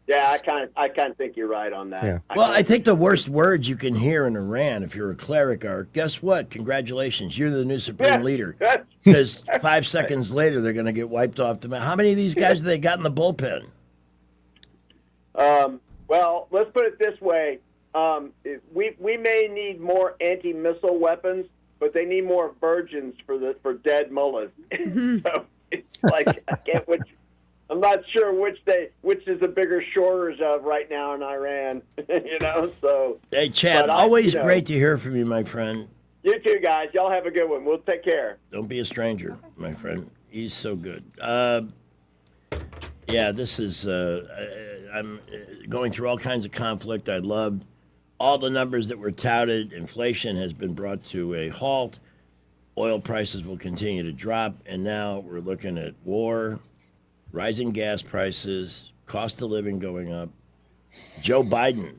Speaker 10: Yeah, I kind of think you're right on that.
Speaker 20: Yeah.
Speaker 9: Well, I think the worst words you can hear in Iran, if you're a cleric, are "Guess what? Congratulations, you're the new supreme leader." Because 5 seconds later, they're going to get wiped off the map. How many of these guys have they got in the bullpen?
Speaker 10: Well, let's put it this way: we may need more anti-missile weapons, but they need more virgins for dead mullahs. So it's like I can't. I'm not sure which is the bigger shortage of right now in Iran. You know, so.
Speaker 9: Hey, Chad,
Speaker 10: but
Speaker 9: always great to hear from you, my friend.
Speaker 10: You too, guys. Y'all have a good one. We'll take care.
Speaker 9: Don't be a stranger, my friend. He's so good. Yeah, this is. I'm going through all kinds of conflict. I loved all the numbers that were touted. Inflation has been brought to a halt. Oil prices will continue to drop, and now we're looking at war, rising gas prices, cost of living going up, Joe Biden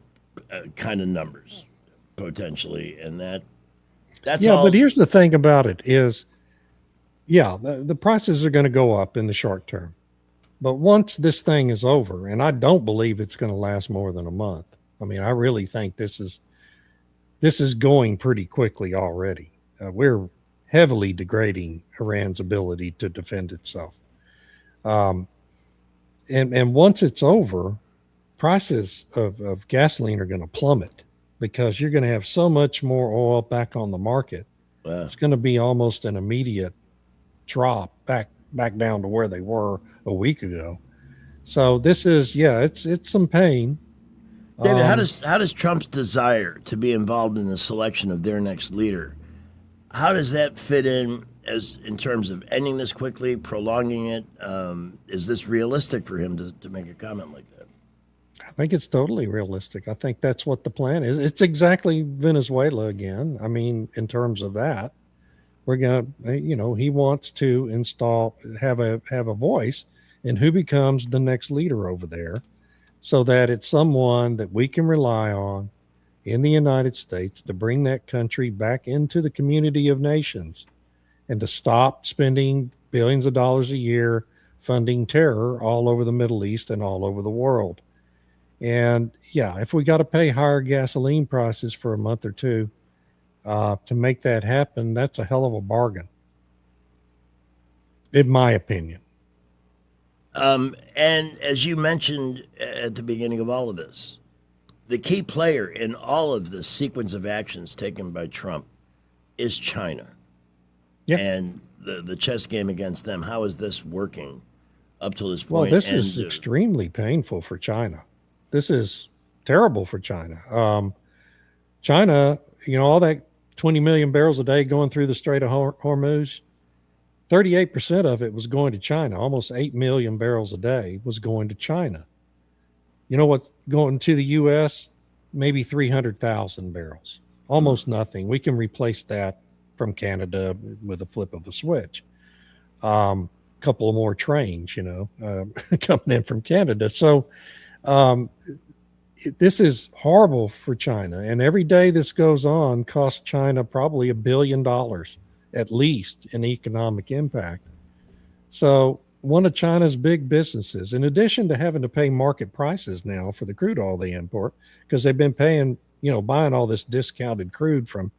Speaker 9: kind of numbers potentially, and that's
Speaker 20: yeah.
Speaker 9: all.
Speaker 20: But here's the thing about it is, yeah, the prices are going to go up in the short term, but once this thing is over, and I don't believe it's going to last more than a month. I mean, I really think this is going pretty quickly already. We're heavily degrading Iran's ability to defend itself. And once it's over, prices of gasoline are going to plummet because you're going to have so much more oil back on the market. It's going to be almost an immediate drop back down to where they were a week ago. So this is, it's some pain.
Speaker 9: David, how does Trump's desire to be involved in the selection of their next leader, how does that fit in terms of ending this quickly, prolonging it? Is this realistic for him to make a comment like that?
Speaker 20: I think it's totally realistic. I think that's what the plan is. It's exactly Venezuela again. I mean, in terms of that, we're going to, he wants to have a voice in who becomes the next leader over there, so that it's someone that we can rely on in the United States to bring that country back into the community of nations and to stop spending billions of dollars a year funding terror all over the Middle East and all over the world. And yeah, if we got to pay higher gasoline prices for a month or two to make that happen, that's a hell of a bargain, in my opinion.
Speaker 9: And as you mentioned at the beginning of all of this, the key player in all of the sequence of actions taken by Trump is China.
Speaker 20: Yeah.
Speaker 9: And the chess game against them. How is this working up to this
Speaker 20: Well,
Speaker 9: point?
Speaker 20: this is extremely painful for China. This is terrible for China. China, all that 20 million barrels a day going through the Strait of Hormuz, 38% of it was going to China. Almost 8 million barrels a day was going to China. You know what's going to the U.S.? Maybe 300,000 barrels. Almost nothing. We can replace that from Canada with a flip of a switch. Couple of more trains, coming in from Canada. So this is horrible for China. And every day this goes on costs China probably $1 billion at least in economic impact. So one of China's big businesses, in addition to having to pay market prices now for the crude oil they import, because they've been paying, buying all this discounted crude from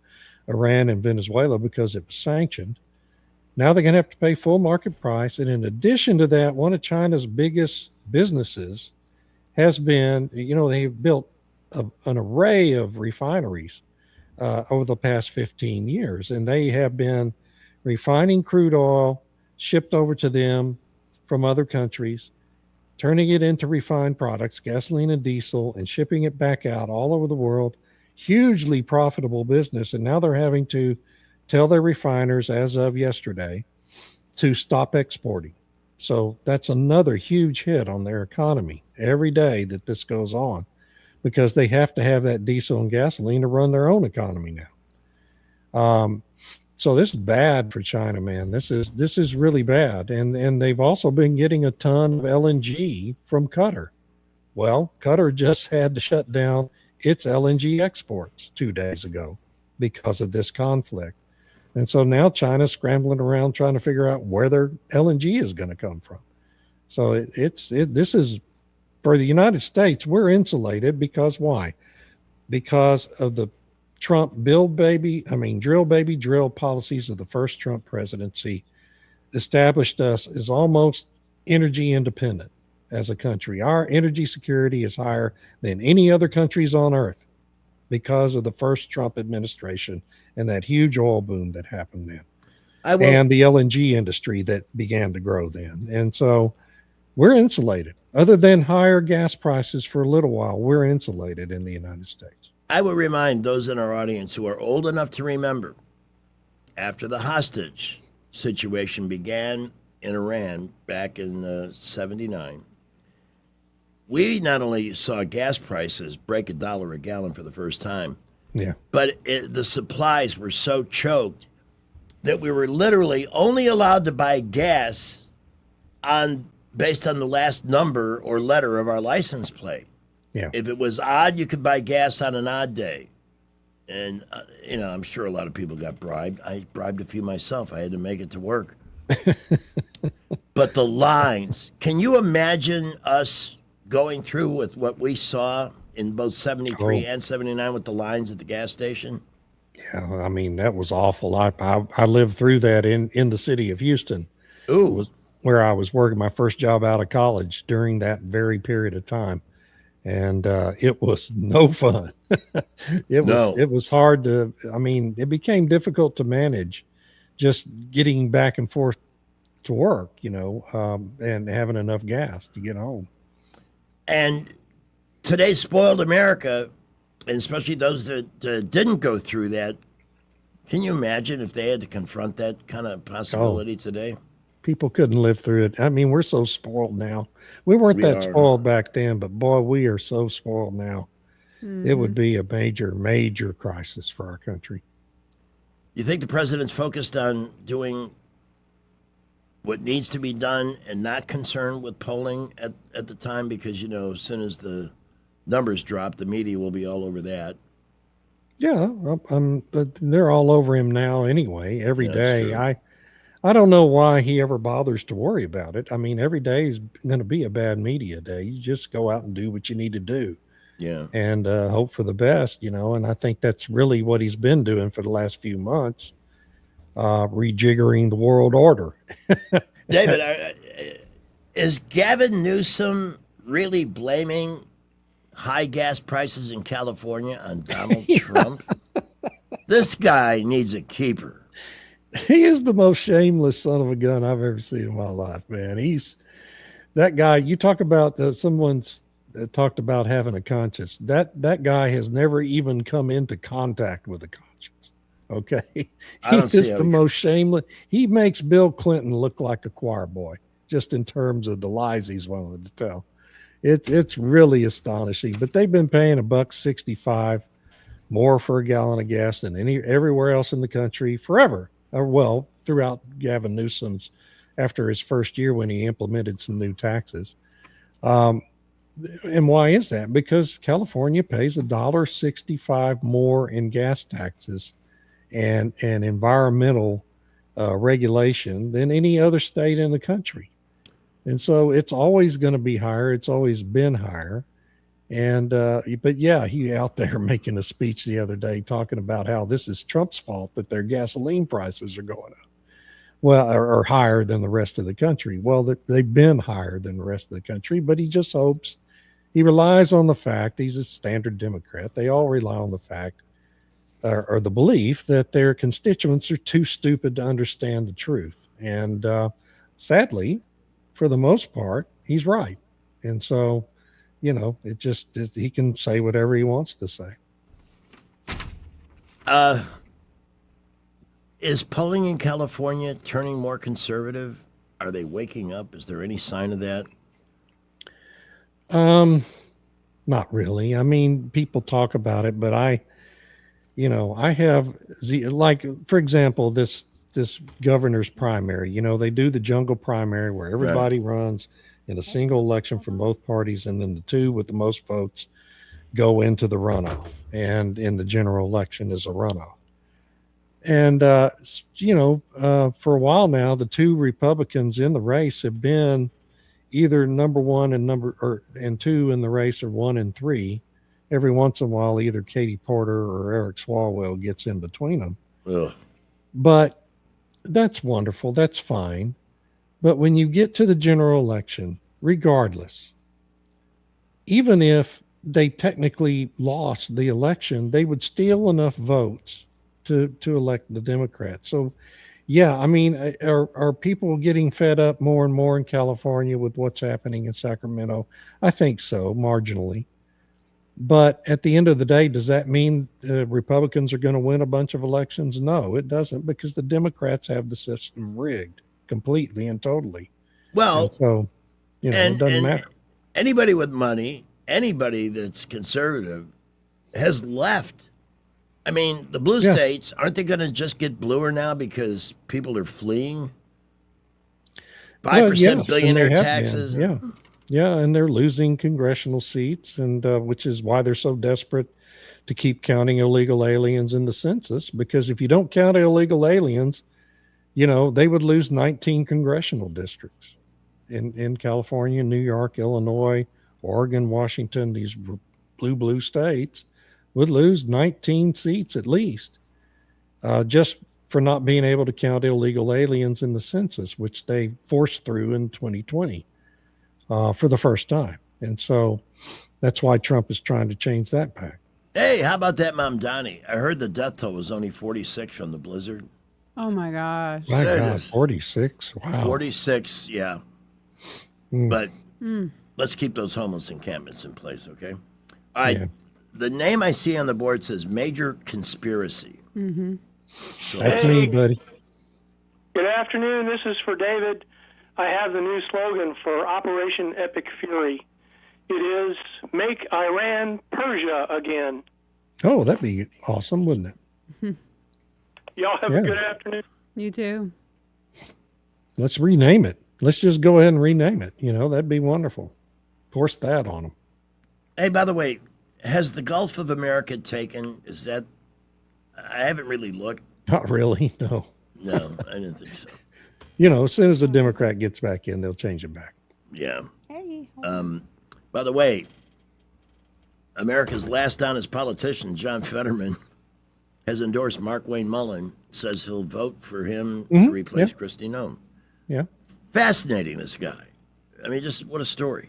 Speaker 20: Iran and Venezuela because it was sanctioned. Now they're going to have to pay full market price. And in addition to that, one of China's biggest businesses has been, they've built an array of refineries over the past 15 years. And they have been refining crude oil shipped over to them from other countries, turning it into refined products, gasoline and diesel, and shipping it back out all over the world. Hugely profitable business. And now they're having to tell their refiners, as of yesterday, to stop exporting. So that's another huge hit on their economy every day that this goes on, because they have to have that diesel and gasoline to run their own economy now. So this is bad for China, man. This is really bad. And they've also been getting a ton of LNG from Qatar. Well, Qatar just had to shut down its LNG exports 2 days ago because of this conflict. And so now China's scrambling around trying to figure out where their LNG is going to come from. So this is, for the United States, we're insulated because why? Because of the Trump drill baby drill policies of the first Trump presidency established us as almost energy independent as a country. Our energy security is higher than any other countries on earth because of the first Trump administration and that huge oil boom that happened then. And the LNG industry that began to grow then. And so we're insulated. Other than higher gas prices for a little while, we're insulated in the United States.
Speaker 9: I will remind those in our audience who are old enough to remember, after the hostage situation began in Iran back in 79, we not only saw gas prices break $1 a gallon for the first time, but the supplies were so choked that we were literally only allowed to buy gas based on the last number or letter of our license plate.
Speaker 20: Yeah.
Speaker 9: If it was odd, you could buy gas on an odd day. And, I'm sure a lot of people got bribed. I bribed a few myself. I had to make it to work. But the lines, can you imagine us going through with what we saw in both 73 and 79 with the lines at the gas station?
Speaker 20: Yeah, I mean, that was awful. I lived through that in the city of Houston.
Speaker 9: Ooh.
Speaker 20: It was where I was working my first job out of college during that very period of time. And it was no fun. It was hard it became difficult to manage just getting back and forth to work, and having enough gas to get home.
Speaker 9: And today's spoiled America, and especially those that didn't go through that, can you imagine if they had to confront that kind of possibility today?
Speaker 20: People couldn't live through it. I mean, we're so spoiled now. We weren't spoiled back then, but boy, we are so spoiled now. Mm-hmm. It would be a major, major crisis for our country.
Speaker 9: You think the president's focused on doing what needs to be done and not concerned with polling at the time? Because, as soon as the numbers drop, the media will be all over that.
Speaker 20: Yeah, but they're all over him now anyway, every day.
Speaker 9: True.
Speaker 20: I don't know why he ever bothers to worry about it. I mean, every day is going to be a bad media day. You just go out and do what you need to do.
Speaker 9: Yeah.
Speaker 20: And hope for the best, and I think that's really what he's been doing for the last few months, rejiggering the world order.
Speaker 9: David, Is Gavin Newsom really blaming high gas prices in California on Donald Trump? This guy needs a keeper.
Speaker 20: He is the most shameless son of a gun I've ever seen in my life, man. He's that guy. You talk about someone's talked about having a conscience. That guy has never even come into contact with a conscience. Okay, he is the most shameless. He makes Bill Clinton look like a choir boy, just in terms of the lies he's willing to tell. It's really astonishing. But they've been paying $1.65 more for a gallon of gas than everywhere else in the country forever. Throughout Gavin Newsom's, after his first year when he implemented some new taxes. And why is that? Because California pays $1.65 more in gas taxes and environmental regulation than any other state in the country. And so it's always going to be higher. It's always been higher. And, but yeah, he out there making a speech the other day talking about how this is Trump's fault that their gasoline prices are going up. Well, or higher than the rest of the country. Well, they've been higher than the rest of the country, but he just hopes, he relies on the fact, he's a standard Democrat. They all rely on the fact or the belief that their constituents are too stupid to understand the truth. And sadly, for the most part, he's right. And so, it just is, he can say whatever he wants to say.
Speaker 9: Is polling in California turning more conservative? Are they waking up? Is there any sign of that?
Speaker 20: Not really. I mean, people talk about it, but I have, like, for example, this governor's primary, they do the jungle primary where everybody runs in a single election from both parties, and then the two with the most votes go into the runoff, and in the general election is a runoff. And, for a while now, the two Republicans in the race have been either number one and two in the race, or 1 and 3. Every once in a while, either Katie Porter or Eric Swalwell gets in between them.
Speaker 9: Ugh.
Speaker 20: But that's wonderful. That's fine. But when you get to the general election, regardless, even if they technically lost the election, they would steal enough votes to elect the Democrats. So, yeah, I mean, are people getting fed up more and more in California with what's happening in Sacramento? I think so, marginally. But at the end of the day, does that mean Republicans are going to win a bunch of elections? No, it doesn't, because the Democrats have the system rigged completely and totally.
Speaker 9: Well,
Speaker 20: and so, it doesn't matter.
Speaker 9: Anybody with money, anybody that's conservative has left. I mean, the blue states, aren't they going to just get bluer now because people are fleeing? 5% billionaire taxes.
Speaker 20: Been. Yeah, and they're losing congressional seats, and which is why they're so desperate to keep counting illegal aliens in the census, because if you don't count illegal aliens, they would lose 19 congressional districts in California, New York, Illinois, Oregon, Washington. These blue states would lose 19 seats at least, just for not being able to count illegal aliens in the census, which they forced through in 2020 for the first time. And so that's why Trump is trying to change that back.
Speaker 9: Hey, how about that, Mamdani? I heard the death toll was only 46 from the blizzard.
Speaker 8: Oh, my gosh.
Speaker 20: My God, 46? Wow.
Speaker 9: 46, yeah. But let's keep those homeless encampments in place, okay? All right. Yeah. The name I see on the board says Major Conspiracy.
Speaker 8: Mm-hmm.
Speaker 9: So
Speaker 20: that's me, buddy.
Speaker 11: Good afternoon. This is for David. I have the new slogan for Operation Epic Fury. It is Make Iran Persia Again.
Speaker 20: Oh, that'd be awesome, wouldn't it?
Speaker 11: Y'all have a good afternoon.
Speaker 8: You too.
Speaker 20: Let's rename it. Let's just go ahead and rename it. That'd be wonderful. Force that on them.
Speaker 9: Hey, by the way, has the Gulf of America taken? Is that? I haven't really looked.
Speaker 20: Not really. No.
Speaker 9: No, I didn't think so.
Speaker 20: As soon as the Democrat gets back in, they'll change it back.
Speaker 9: Yeah. Hey. By the way, America's last honest politician, John Fetterman, has endorsed Mark Wayne Mullen. Says he'll vote for him to replace Kristi Noem.
Speaker 20: Yeah.
Speaker 9: Fascinating, this guy. I mean, just what a story.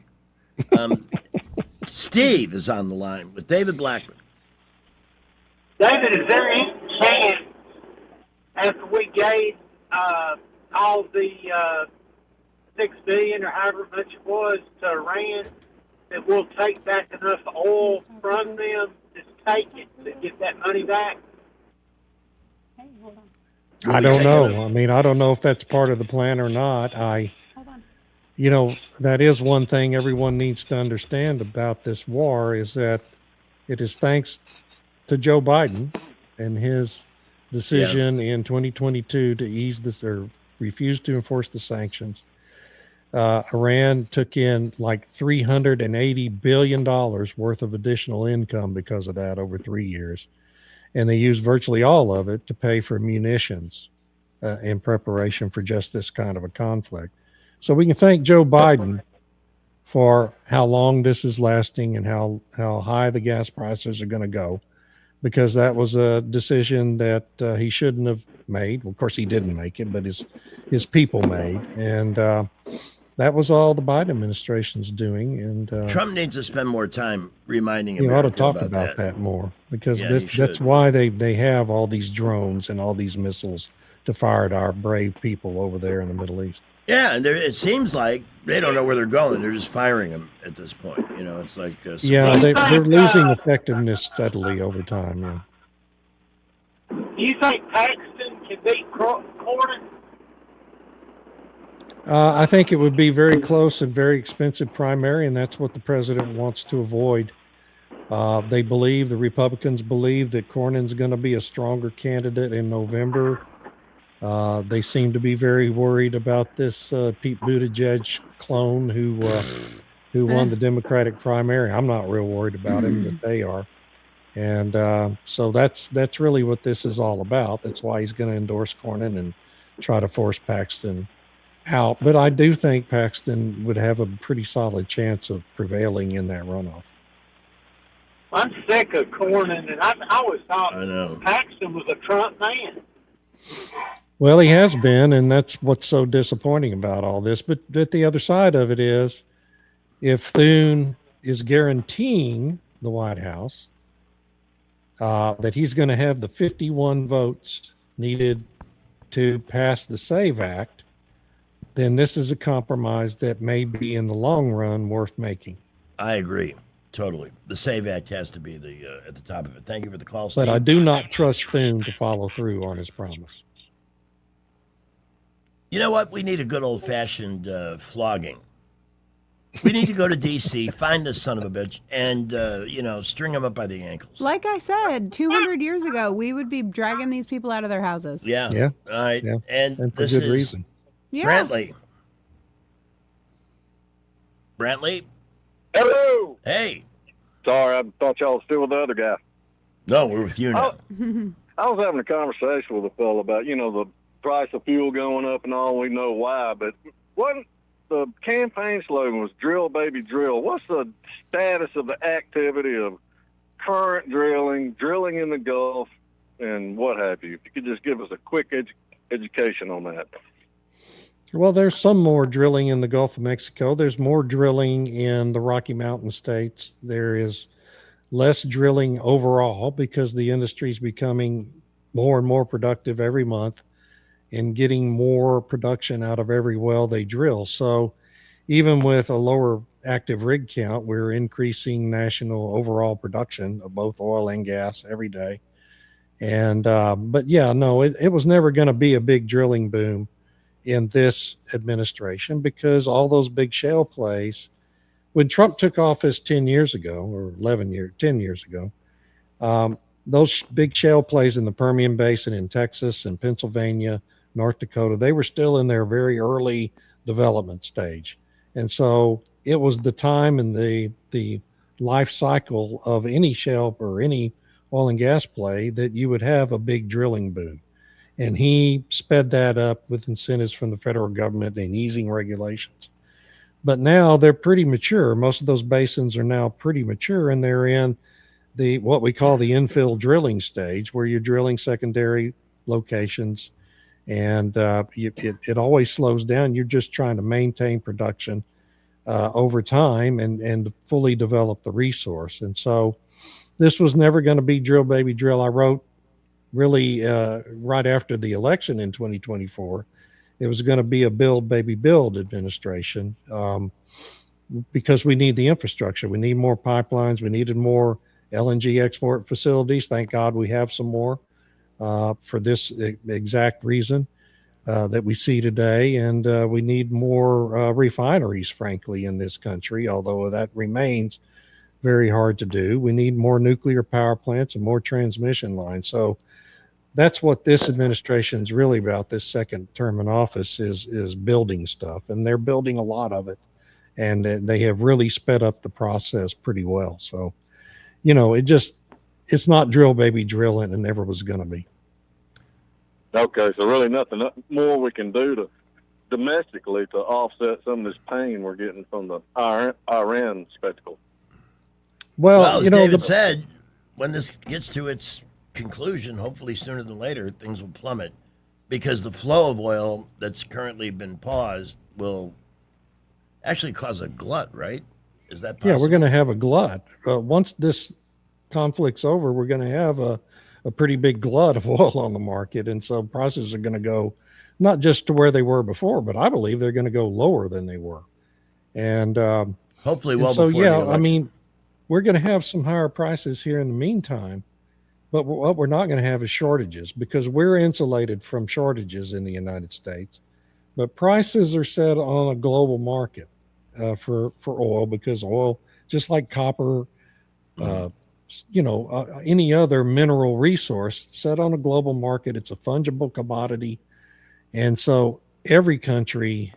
Speaker 9: Steve is on the line with David Blackman.
Speaker 12: David, is there any chance after we gave all the $6 billion or however much it was to Iran that we'll take back enough oil from them to take it to get that money back?
Speaker 20: I don't know. I mean, I don't know if that's part of the plan or not. You know, that is one thing everyone needs to understand about this war is that it is thanks to Joe Biden and his decision in 2022 to ease this or refuse to enforce the sanctions. Iran took in like $380 billion worth of additional income because of that over 3 years. And they used virtually all of it to pay for munitions in preparation for just this kind of a conflict. So we can thank Joe Biden for how long this is lasting and how high the gas prices are going to go, because that was a decision that he shouldn't have made. Well, of course, he didn't make it, but his people made. And that was all the Biden administration's doing. And
Speaker 9: Trump needs to spend more time reminding
Speaker 20: you
Speaker 9: America
Speaker 20: ought to talk about that more, because
Speaker 9: Yeah,
Speaker 20: that's why they have all these drones and all these missiles to fire at our brave people over there in the Middle East.
Speaker 9: Yeah, and it seems like they don't know where they're going. They're just firing them at this point. You know, it's like
Speaker 20: Yeah, they're losing effectiveness steadily over time. Yeah.
Speaker 12: Do you think Paxton can beat Cornyn?
Speaker 20: I think it would be very close and very expensive primary, and that's what the president wants to avoid. The Republicans believe that Cornyn's going to be a stronger candidate in November. They seem to be very worried about this Pete Buttigieg clone who won the Democratic primary. I'm not real worried about him, but they are. And so that's really what this is all about. That's why he's going to endorse Cornyn and try to force Paxton out. But I do think Paxton would have a pretty solid chance of prevailing in that runoff.
Speaker 12: I'm sick of Cornyn, and I always thought Paxton was a Trump man.
Speaker 20: Well, he has been, and that's what's so disappointing about all this. But the other side of it is, if Thune is guaranteeing the White House that he's going to have the 51 votes needed to pass the SAVE Act, then this is a compromise that may be in the long run worth making.
Speaker 9: I agree. Totally. The SAVE Act has to be at the top of it. Thank you for the call, Steve.
Speaker 20: But I do not trust Thune to follow through on his promise.
Speaker 9: You know what? We need a good old-fashioned flogging. We need to go to D.C., find this son of a bitch, and, string him up by the ankles.
Speaker 8: Like I said, 200 years ago, we would be dragging these people out of their houses.
Speaker 9: Yeah.
Speaker 20: Yeah.
Speaker 9: All right.
Speaker 20: Yeah.
Speaker 9: And
Speaker 20: for
Speaker 9: this
Speaker 20: good
Speaker 9: is
Speaker 20: reason.
Speaker 8: Yeah.
Speaker 9: Brantley. Brantley?
Speaker 13: Hello.
Speaker 9: Hey.
Speaker 13: Sorry, I thought y'all was still with the other guy.
Speaker 9: No, we're with you now.
Speaker 13: I was having a conversation with a fellow about, the price of fuel going up and all. We know why, but wasn't the campaign slogan was "Drill, baby, drill"? What's the status of the activity of current drilling in the Gulf, and what have you? If you could just give us a quick education on that.
Speaker 20: Well, there's some more drilling in the Gulf of Mexico. There's more drilling in the Rocky Mountain states. There is less drilling overall because the industry is becoming more and more productive every month and getting more production out of every well they drill. So even with a lower active rig count, we're increasing national overall production of both oil and gas every day. And but yeah, no, it was never going to be a big drilling boom in this administration, because all those big shale plays, when Trump took office 10 years ago, or 10 years ago, those big shale plays in the Permian Basin in Texas and Pennsylvania, North Dakota, they were still in their very early development stage. And so it was the time in the life cycle of any shale or any oil and gas play that you would have a big drilling boom. And he sped that up with incentives from the federal government and easing regulations. But now they're pretty mature. Most of those basins are now pretty mature, and they're in what we call the infill drilling stage, where you're drilling secondary locations, and it always slows down. You're just trying to maintain production over time and fully develop the resource. And so this was never going to be drill, baby, drill. I wrote really right after the election in 2024, it was going to be a build, baby, build administration because we need the infrastructure. We need more pipelines. We needed more LNG export facilities. Thank God we have some more for this exact reason that we see today. And we need more refineries, frankly, in this country, although that remains very hard to do. We need more nuclear power plants and more transmission lines. So that's what this administration is really about. This second term in office is building stuff, and they're building a lot of it. And they have really sped up the process pretty well. So, you know, it's not drill, baby, drill, and it never was going to be.
Speaker 13: Okay, so really nothing more we can do domestically to offset some of this pain we're getting from the Iran spectacle.
Speaker 9: Well, as David said, when this gets to its conclusion, hopefully sooner than later, things will plummet because the flow of oil that's currently been paused will actually cause a glut, right? Is that possible?
Speaker 20: Yeah, we're going to have a glut. Once this conflict's over, we're going to have a pretty big glut of oil on the market. And so prices are going to go not just to where they were before, but I believe they're going to go lower than they were. And
Speaker 9: hopefully before the election.
Speaker 20: I mean, we're going to have some higher prices here in the meantime, but what we're not going to have is shortages because we're insulated from shortages in the United States. But prices are set on a global market for oil because oil, just like copper, any other mineral resource, set on a global market. It's a fungible commodity. And so every country,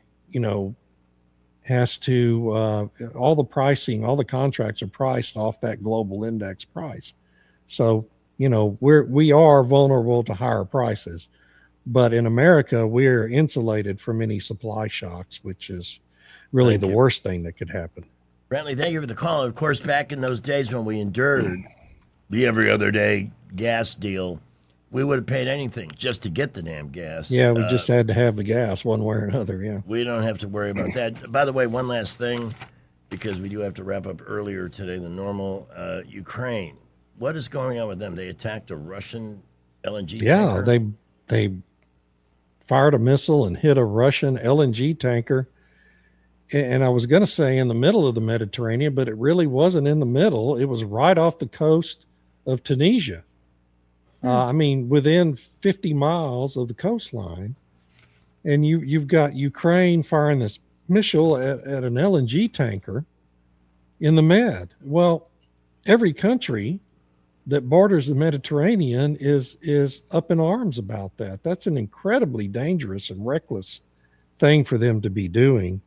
Speaker 20: has to, all the pricing, all the contracts are priced off that global index price. So, we are vulnerable to higher prices. But in America, we're insulated from any supply shocks, which is really the worst thing that could happen.
Speaker 9: Brantley, thank you for the call. Of course, back in those days when we endured the every other day gas deal, we would have paid anything just to get the damn gas.
Speaker 20: Yeah, we just had to have the gas one way or another, yeah.
Speaker 9: We don't have to worry about that. By the way, one last thing, because we do have to wrap up earlier today than normal. Ukraine, what is going on with them? They attacked a Russian LNG tanker?
Speaker 20: Yeah, they fired a missile and hit a Russian LNG tanker. And I was going to say in the middle of the Mediterranean, but it really wasn't in the middle. It was right off the coast of Tunisia. Within 50 miles of the coastline. And you've got Ukraine firing this missile at an LNG tanker in the Med. Well, every country that borders the Mediterranean is up in arms about that. That's an incredibly dangerous and reckless thing for them to be doing.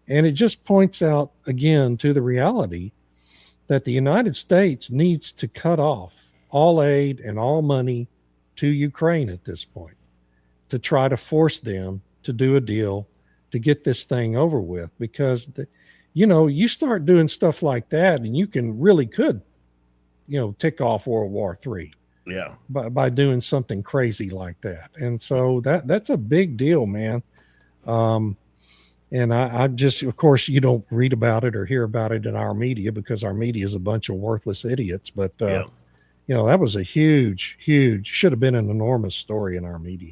Speaker 20: And it just points out again to the reality that the United States needs to cut off all aid and all money to Ukraine at this point to try to force them to do a deal to get this thing over with. Because, you start doing stuff like that and you could tick off World War III.
Speaker 9: Yeah.
Speaker 20: By doing something crazy like that. And so that's a big deal, man. And I just, of course, you don't read about it or hear about it in our media because our media is a bunch of worthless idiots. But, that was a huge, should have been an enormous story in our media.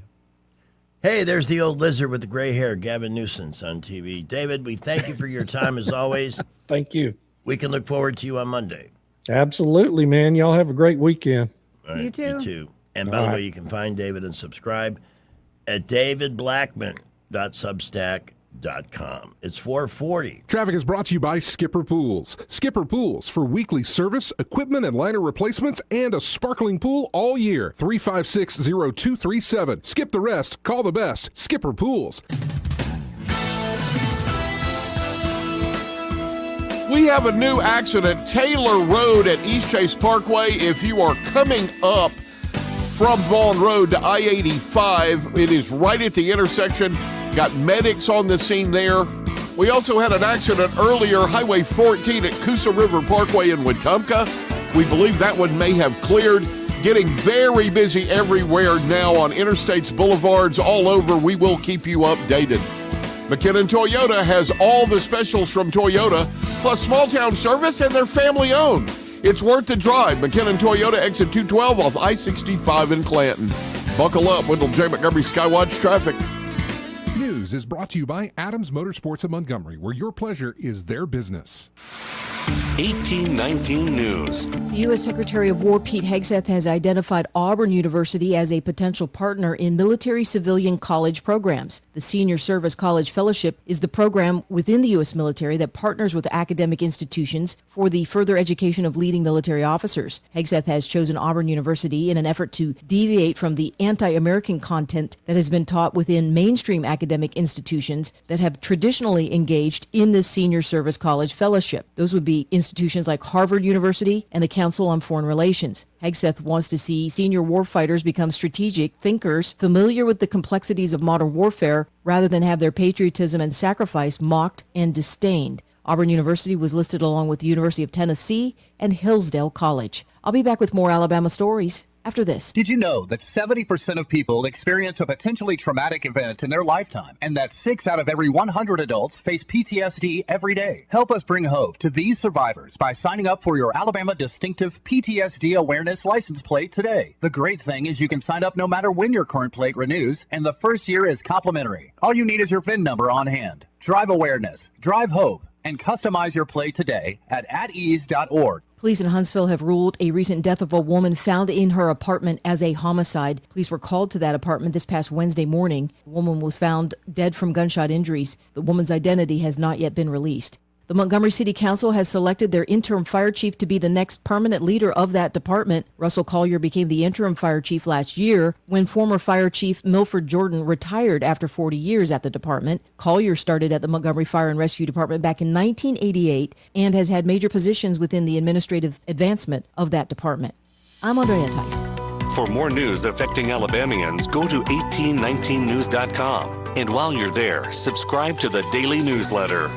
Speaker 9: Hey, there's the old lizard with the gray hair, Gavin Newsom on TV. David, we thank you for your time as always.
Speaker 20: Thank you.
Speaker 9: We can look forward to you on Monday.
Speaker 20: Absolutely, man. Y'all have a great weekend.
Speaker 9: All right,
Speaker 8: you too.
Speaker 9: You too. And by the way, you can find David and subscribe at davidblackman.substack.com. It's 440.
Speaker 3: Traffic is brought to you by Skipper Pools. Skipper Pools for weekly service, equipment and liner replacements, and a sparkling pool all year. 356-0237. Skip the rest. Call the best. Skipper Pools.
Speaker 14: We have a new accident, Taylor Road at East Chase Parkway. If you are coming up from Vaughn Road to I-85, it is right at the intersection. Got medics on the scene there. We also had an accident earlier, Highway 14 at Coosa River Parkway in Wetumpka. We believe that one may have cleared. Getting very busy everywhere now on interstates, boulevards, all over. We will keep you updated. McKinnon Toyota has all the specials from Toyota, plus small town service, and they're family owned. It's worth the drive. McKinnon Toyota, exit 212 off I-65 in Clanton. Buckle up, Wendell J. Montgomery Skywatch traffic.
Speaker 3: News is brought to you by Adams Motorsports of Montgomery, where your pleasure is their business.
Speaker 24: 1819 News.
Speaker 15: The U.S. Secretary of War Pete Hegseth has identified Auburn University as a potential partner in military-civilian college programs. The Senior Service College Fellowship is the program within the U.S. military that partners with academic institutions for the further education of leading military officers. Hegseth has chosen Auburn University in an effort to deviate from the anti-American content that has been taught within mainstream academic institutions that have traditionally engaged in the Senior Service College Fellowship. Those would be institutions like Harvard University and the Council on Foreign Relations. Hegseth wants to see senior warfighters become strategic thinkers, familiar with the complexities of modern warfare, rather than have their patriotism and sacrifice mocked and disdained. Auburn University was listed along with the University of Tennessee and Hillsdale College. I'll be back with more Alabama stories after this.
Speaker 16: Did you know that 70% of people experience a potentially traumatic event in their lifetime, and that 6 out of every 100 adults face PTSD every day? Help us bring hope to these survivors by signing up for your Alabama Distinctive PTSD Awareness License Plate today. The great thing is you can sign up no matter when your current plate renews, and the first year is complimentary. All you need is your VIN number on hand. Drive awareness, drive hope, and customize your plate today at atease.org.
Speaker 15: Police in Huntsville have ruled a recent death of a woman found in her apartment as a homicide. Police were called to that apartment this past Wednesday morning. The woman was found dead from gunshot injuries. The woman's identity has not yet been released. The Montgomery City Council has selected their interim fire chief to be the next permanent leader of that department. Russell Collier became the interim fire chief last year when former fire chief Milford Jordan retired after 40 years at the department. Collier started at the Montgomery Fire and Rescue Department back in 1988 and has had major positions within the administrative advancement of that department. I'm Andrea Tice.
Speaker 24: For more news affecting Alabamians, go to 1819news.com. And while you're there, subscribe to the daily newsletter.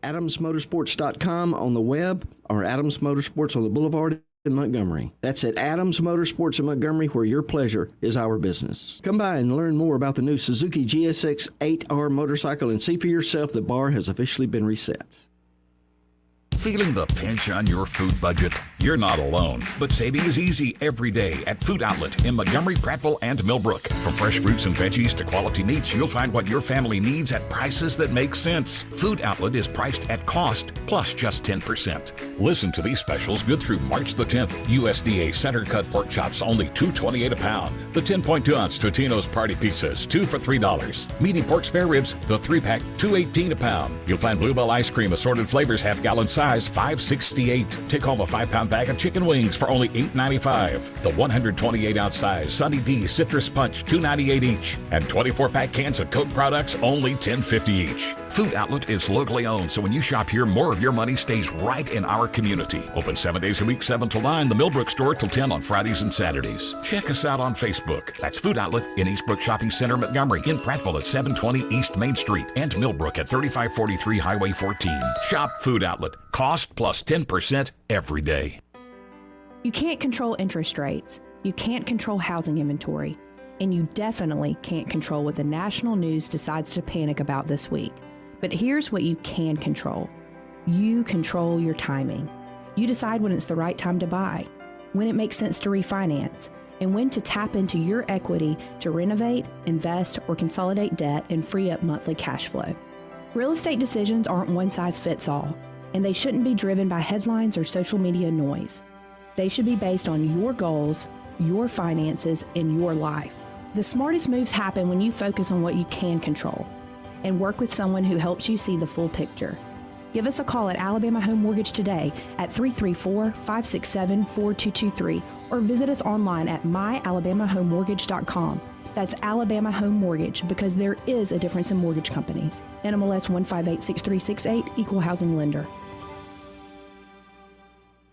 Speaker 17: AdamsMotorsports.com on the web, or Adams Motorsports on the Boulevard in Montgomery. That's at Adams Motorsports in Montgomery, where your pleasure is our business. Come by and learn more about the new Suzuki GSX 8R motorcycle and see for yourself the bar has officially been reset.
Speaker 18: Feeling the pinch on your food budget? You're not alone, but saving is easy every day at Food Outlet in Montgomery, Prattville, and Millbrook. From fresh fruits and veggies to quality meats, you'll find what your family needs at prices that make sense. Food Outlet is priced at cost plus just 10%. Listen to these specials good through March the 10th. USDA center cut pork chops only $2.28 a pound. The 10.2 ounce Totino's party pizzas 2 for $3. Meaty pork spare ribs, the 3-pack $2.18 a pound. You'll find Bluebell ice cream assorted flavors half-gallon size $5.68. Take home a 5-pound bag of chicken wings for only $8.95. The 128-ounce size Sunny D citrus punch $2.98 each, and 24-pack cans of Coke products only $10.50 each. Food Outlet is locally owned, so when you shop here, more of your money stays right in our community. Open 7 days a week, 7 till 9. The Millbrook store till 10 on Fridays and Saturdays. Check us out on Facebook. That's Food Outlet in Eastbrook Shopping Center, Montgomery, in Prattville at 720 East Main Street, and Millbrook at 3543 Highway 14. Shop Food Outlet. Cost plus 10% every day.
Speaker 19: You can't control interest rates. You can't control housing inventory. And you definitely can't control what the national news decides to panic about this week. But here's what you can control. You control your timing. You decide when it's the right time to buy, when it makes sense to refinance, and when to tap into your equity to renovate, invest, or consolidate debt and free up monthly cash flow. Real estate decisions aren't one size fits all, and they shouldn't be driven by headlines or social media noise. They should be based on your goals, your finances, and your life. The smartest moves happen when you focus on what you can control and work with someone who helps you see the full picture. Give us a call at Alabama Home Mortgage today at 334-567-4223 or visit us online at myalabamahomemortgage.com. That's Alabama Home Mortgage, because there is a difference in mortgage companies. NMLS 1586368, Equal Housing Lender.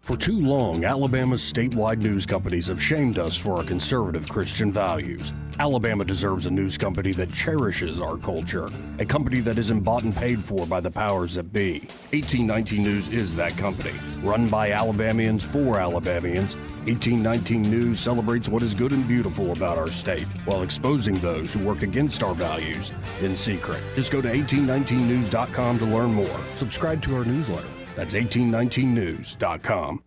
Speaker 5: For too long, Alabama's statewide news companies have shamed us for our conservative Christian values. Alabama deserves a news company that cherishes our culture, a company that isn't bought and paid for by the powers that be. 1819 News is that company. Run by Alabamians for Alabamians, 1819 News celebrates what is good and beautiful about our state, while exposing those who work against our values in secret. Just go to 1819news.com to learn more. Subscribe to our newsletter. That's 1819news.com.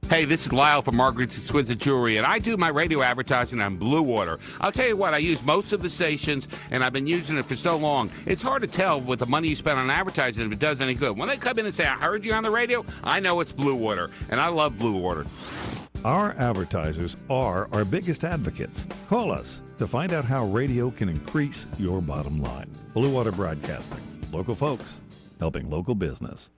Speaker 21: Hey, this is Lyle from Margaret's Exquisite Jewelry, and I do my radio advertising on Blue Water. I'll tell you what, I use most of the stations, and I've been using it for so long. It's hard to tell with the money you spend on advertising if it does any good. When they come in and say, I heard you on the radio, I know it's Blue Water, and I love Blue Water.
Speaker 22: Our advertisers are our biggest advocates. Call us to find out how radio can increase your bottom line. Blue Water Broadcasting. Local folks helping local business.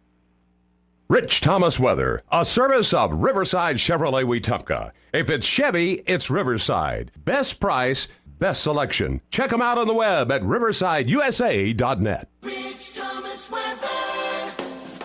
Speaker 23: Rich Thomas Weather, a service of Riverside Chevrolet Wetumpka. If it's Chevy, it's Riverside. Best price, best selection. Check them out on the web at riversideusa.net.
Speaker 4: Rich Thomas Weather.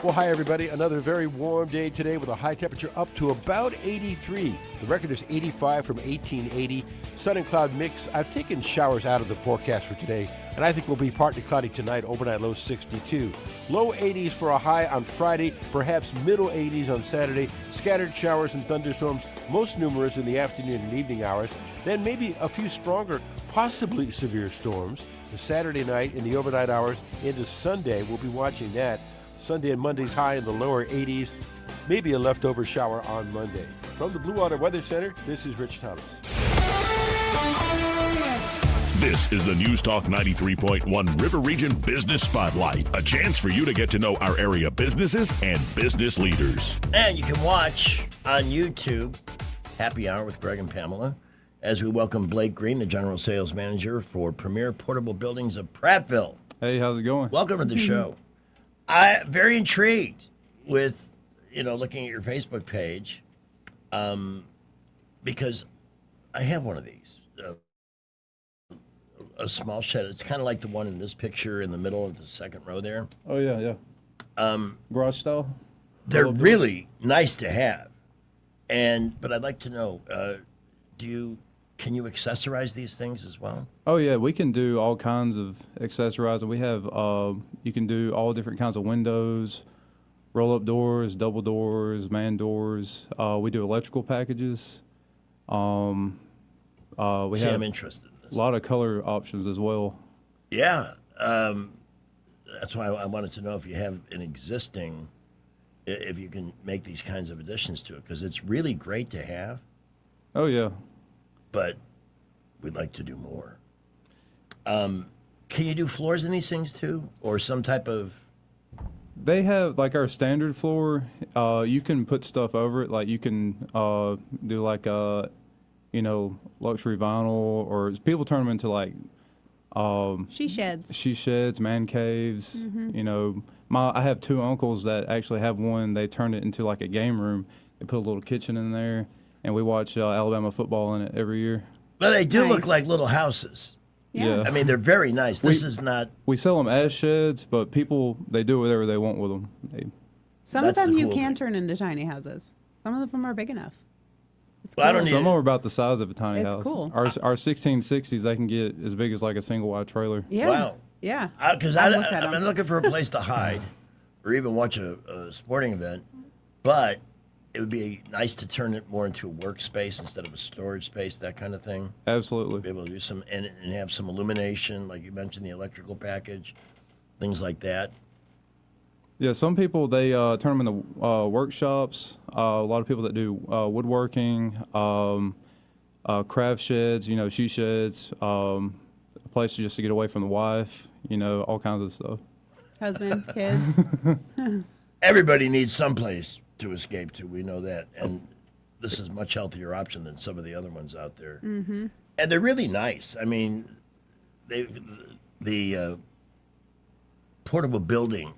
Speaker 25: Well, hi, everybody. Another very warm day today with a high temperature up to about 83. The record is 85 from 1880. Sun and cloud mix. I've taken showers out of the forecast for today, and I think we'll be partly cloudy tonight, overnight low 62. Low 80s for a high on Friday, perhaps middle 80s on Saturday. Scattered showers and thunderstorms, most numerous in the afternoon and evening hours. Then maybe a few stronger, possibly severe storms. The Saturday night in the overnight hours into Sunday, we'll be watching that. Sunday and Monday's high in the lower 80s. Maybe a leftover shower on Monday. From the Blue Water Weather Center, this is Rich Thomas.
Speaker 6: This is the News Talk 93.1 River Region Business Spotlight, a chance for you to get to know our area businesses and business leaders.
Speaker 9: And you can watch on YouTube Happy Hour with Greg and Pamela as we welcome Blake Green, the General Sales Manager for Premier Portable Buildings of Prattville.
Speaker 26: Hey, how's it going?
Speaker 9: Welcome to the show. I'm very intrigued with, looking at your Facebook page, because I have one of these. A small shed. It's kind of like the one in this picture in the middle of the second row there.
Speaker 26: Oh, yeah. Garage style?
Speaker 9: They're really nice to have. But I'd like to know, can you accessorize these things as well?
Speaker 26: Oh, yeah. We can do all kinds of accessorizing. We have, you can do all different kinds of windows, roll-up doors, double doors, man doors. We do electrical packages. I'm
Speaker 9: interested.
Speaker 26: A lot of color options as well.
Speaker 9: Yeah. That's why I wanted to know if you have an existing, if you can make these kinds of additions to it, because it's really great to have.
Speaker 26: Oh, yeah.
Speaker 9: But we'd like to do more. Can you do floors in these things too? Or some type of...
Speaker 26: They have, like our standard floor, you can put stuff over it. Like you can do like a... luxury vinyl, or people turn them into like
Speaker 8: she sheds,
Speaker 26: man caves. I have two uncles that actually have one. They turned it into like a game room. They put a little kitchen in there, and we watch Alabama football in it every year.
Speaker 9: But they do look like little houses.
Speaker 26: Yeah.
Speaker 9: I mean, they're very nice. This is not...
Speaker 26: We sell them as sheds, but people, they do whatever they want with them.
Speaker 8: Some of them you can turn into tiny houses. Some of them are big enough.
Speaker 26: Well, cool. Some are about the size of a tiny house.
Speaker 8: It's cool.
Speaker 26: Our 1660s, they can get as big as like a single wide trailer.
Speaker 8: Yeah.
Speaker 9: Wow.
Speaker 8: Yeah.
Speaker 9: Because I'm looking for a place to hide or even watch a sporting event, but it would be nice to turn it more into a workspace instead of a storage space, that kind of thing.
Speaker 26: Absolutely.
Speaker 9: Be able to do some and have some illumination, like you mentioned, the electrical package, things like that.
Speaker 26: Yeah, some people, they turn them into workshops. A lot of people that do woodworking, craft sheds, she sheds, a place just to get away from the wife, all kinds of stuff.
Speaker 8: Husband, kids.
Speaker 9: Everybody needs some place to escape to. We know that. And this is a much healthier option than some of the other ones out there.
Speaker 8: Mm-hmm.
Speaker 9: And they're really nice. I mean, the portable building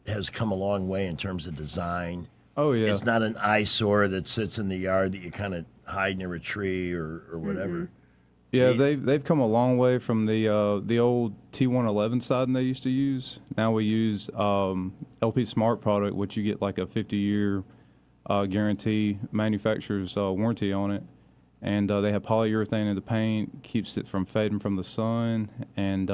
Speaker 9: has come a long way in terms of design.
Speaker 26: Oh, yeah.
Speaker 9: It's not an eyesore that sits in the yard that you kind of hide near a tree or whatever.
Speaker 26: Mm-hmm. Yeah, they've come a long way from the old T111 siding they used to use. Now we use LP Smart product, which you get like a 50-year guarantee manufacturer's warranty on it. And they have polyurethane in the paint, keeps it from fading from the sun. And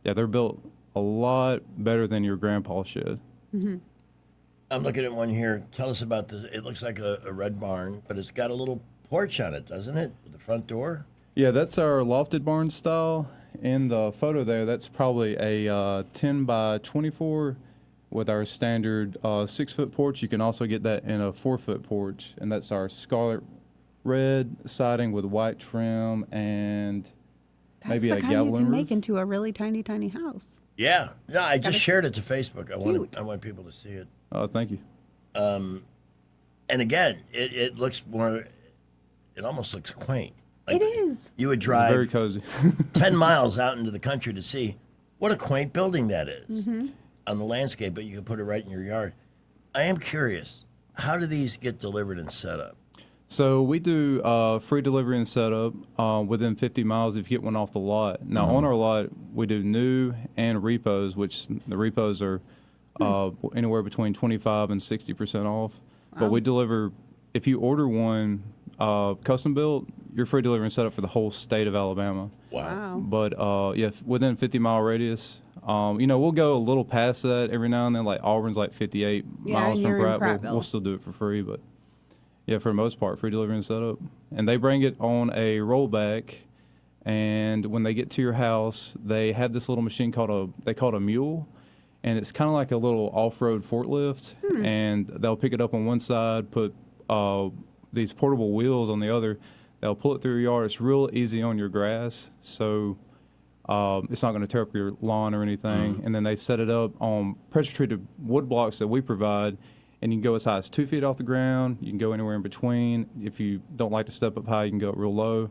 Speaker 26: yeah, they're built a lot better than your grandpa's shed.
Speaker 8: Mm-hmm.
Speaker 9: I'm looking at one here. Tell us about this. It looks like a red barn, but it's got a little porch on it, doesn't it? With the front door?
Speaker 26: Yeah, that's our lofted barn style. In the photo there, that's probably a 10 by 24 with our standard 6-foot porch. You can also get that in a 4-foot porch, and that's our scarlet red siding with white trim and maybe a
Speaker 8: That's the kind you
Speaker 26: gavel
Speaker 8: can
Speaker 26: roof.
Speaker 8: make into a really tiny, tiny house.
Speaker 9: Yeah. No, I just shared it to Facebook. I want people to see it.
Speaker 26: Oh, thank you.
Speaker 9: And again, it looks more. It almost looks quaint. Like
Speaker 8: it is.
Speaker 9: You would
Speaker 26: It's
Speaker 9: drive
Speaker 26: very cozy.
Speaker 9: 10 miles out into the country to see what a quaint building that is
Speaker 8: Mm-hmm.
Speaker 9: on the landscape, but you can put it right in your yard. I am curious, how do these get delivered and set up?
Speaker 26: So we do free delivery and setup within 50 miles if you get one off the lot. Now on our lot, we do new and repos, which the repos are anywhere between 25 and 60% off. But we deliver, if you order one custom built, you're free delivery and setup for the whole state of Alabama.
Speaker 8: Wow.
Speaker 26: But yeah, within 50-mile radius. You know, we'll go a little past that every now and then. Like Auburn's like 58 miles from
Speaker 8: you're in
Speaker 26: Prattville. We'll still do it for free, but yeah, for the most part, free delivery and setup. And they bring it on a rollback, and when they get to your house, they have this little machine they call it a mule, and it's kind of like a little off-road forklift, and they'll pick it up on one side, put these portable wheels on the other. They'll pull it through your yard. It's real easy on your grass, so it's not going to tear up your lawn or anything. And then they set it up on pressure-treated wood blocks that we provide, and you can go as high as 2 feet off the ground. You can go anywhere in between. If you don't like to step up high, you can go up real low.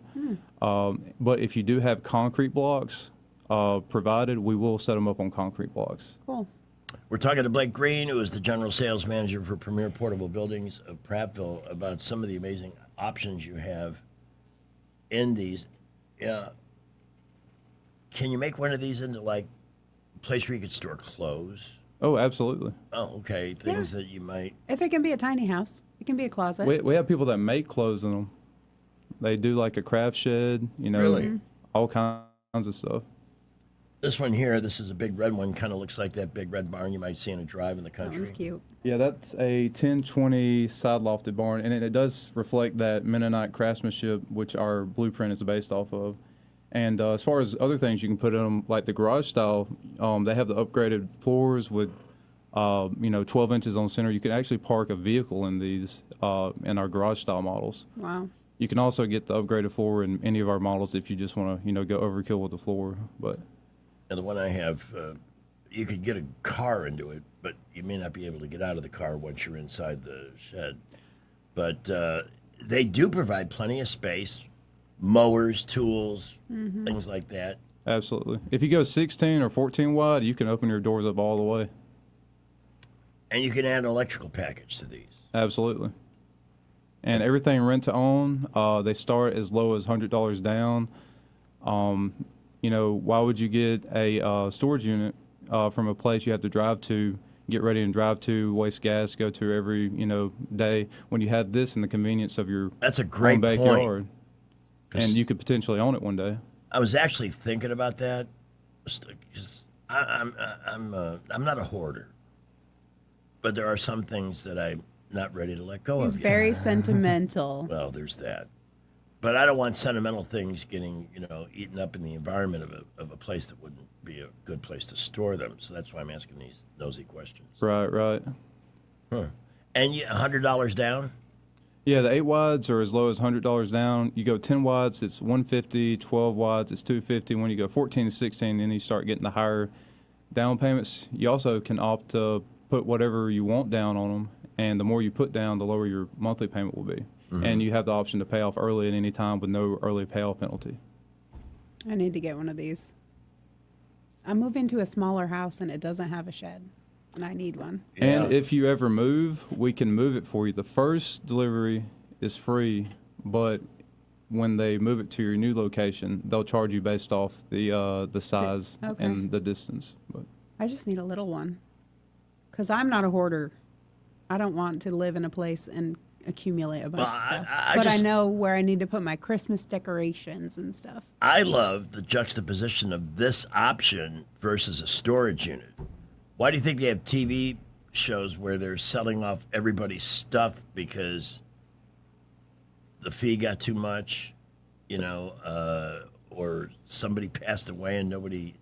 Speaker 26: But if you do have concrete blocks provided, we will set them up on concrete blocks.
Speaker 8: Cool.
Speaker 9: We're talking to Blake Green, who is the general sales manager for Premier Portable Buildings of Prattville, about some of the amazing options you have in these. Can you make one of these into like a place where you could store clothes?
Speaker 26: Oh, absolutely.
Speaker 9: Oh, okay. Things that you might.
Speaker 8: If it can be a tiny house, it can be a closet.
Speaker 26: We have people that make clothes in them. They do like a craft shed, you know,
Speaker 9: Really?
Speaker 26: all kinds of stuff.
Speaker 9: This one here, this is a big red one, kind of looks like that big red barn you might see in a drive in the
Speaker 8: That
Speaker 9: country.
Speaker 8: one's cute.
Speaker 26: Yeah, that's a 1020 side lofted barn, and it does reflect that Mennonite craftsmanship, which our blueprint is based off of. And as far as other things you can put in them, like the garage style, they have the upgraded floors with, 12 inches on center. You can actually park a vehicle in these in our garage style models.
Speaker 8: Wow.
Speaker 26: You can also get the upgraded floor in any of our models if you just want to, go overkill with the floor. But
Speaker 9: And the one I have, you could get a car into it, but you may not be able to get out of the car once you're inside the shed. But they do provide plenty of space, mowers, tools, things like that.
Speaker 26: absolutely, if you go 16 or 14 wide, you can open your doors up all the way.
Speaker 9: And you can add an electrical package to these.
Speaker 26: Absolutely. And everything rent to own, they start as low as $100 down. Why would you get a storage unit from a place you have to drive to, get ready and drive to, waste gas, go to every, day, when you have this in the convenience of your
Speaker 9: That's a great
Speaker 26: own
Speaker 9: point.
Speaker 26: backyard? And you could potentially own it one day.
Speaker 9: I was actually thinking about that. 'Cause I'm not a hoarder, but there are some things that I'm not ready to let go
Speaker 8: He's
Speaker 9: of.
Speaker 8: very sentimental.
Speaker 9: Well, there's that. But I don't want sentimental things getting, eaten up in the environment of a place that wouldn't be a good place to store them. So that's why I'm asking these nosy questions.
Speaker 26: Right.
Speaker 9: Huh. And $100 down?
Speaker 26: Yeah, the 8 wides are as low as $100 down. You go 10 wides, it's $150. 12 wides, it's $250. When you go 14 to 16, then you start getting the higher down payments. You also can opt to put whatever you want down on them, and the more you put down, the lower your monthly payment will be. And you have the option to pay off early at any time with no early payoff penalty.
Speaker 8: I need to get one of these. I'm moving to a smaller house and it doesn't have a shed, and I need one.
Speaker 26: And if you ever move, we can move it for you. The first delivery is free, but when they move it to your new location, they'll charge you based off the size
Speaker 8: Okay.
Speaker 26: and the distance. But
Speaker 8: I just need a little one, because I'm not a hoarder. I don't want to live in a place and accumulate a bunch
Speaker 9: Well,
Speaker 8: of stuff.
Speaker 9: I
Speaker 8: But I
Speaker 9: just-
Speaker 8: know where I need to put my Christmas decorations and stuff.
Speaker 9: I love the juxtaposition of this option versus a storage unit. Why do you think they have TV shows where they're selling off everybody's stuff because the fee got too much, or somebody passed away and nobody?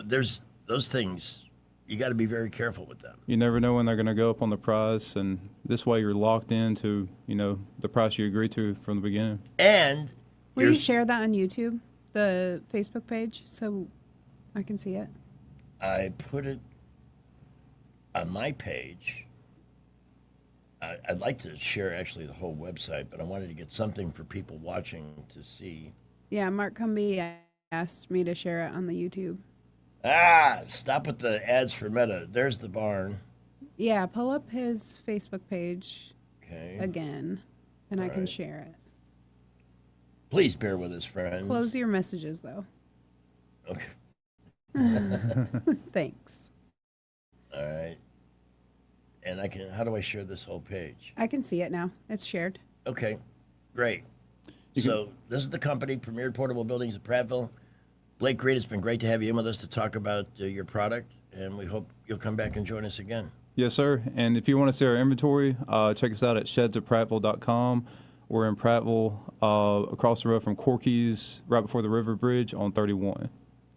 Speaker 9: There's those things. You got to be very careful with them.
Speaker 26: You never know when they're going to go up on the price, and this way you're locked into, the price you agreed to from the beginning.
Speaker 9: And
Speaker 8: Will you share that on YouTube, the Facebook page, so I can see it?
Speaker 9: I put it on my page. I'd like to share actually the whole website, but I wanted to get something for people watching to see.
Speaker 8: Yeah, Mark Cumby asked me to share it on the YouTube.
Speaker 9: Stop with the ads for Meta. There's the barn.
Speaker 8: Yeah, pull up his Facebook page
Speaker 9: Okay.
Speaker 8: again, and I can
Speaker 9: Alright.
Speaker 8: share it.
Speaker 9: Please bear with us, friends.
Speaker 8: Close your messages, though.
Speaker 9: Okay.
Speaker 8: Thanks.
Speaker 9: All right. And how do I share this whole page?
Speaker 8: I can see it now. It's shared.
Speaker 9: Okay, great. So this is the company, Premier Portable Buildings in Prattville. Blake Reed, it's been great to have you in with us to talk about your product, and we hope you'll come back and join us again.
Speaker 26: Yes, sir. And if you want to see our inventory, check us out at shedsofprattville.com. We're in Prattville, across the road from Corky's, right before the River Bridge on 31.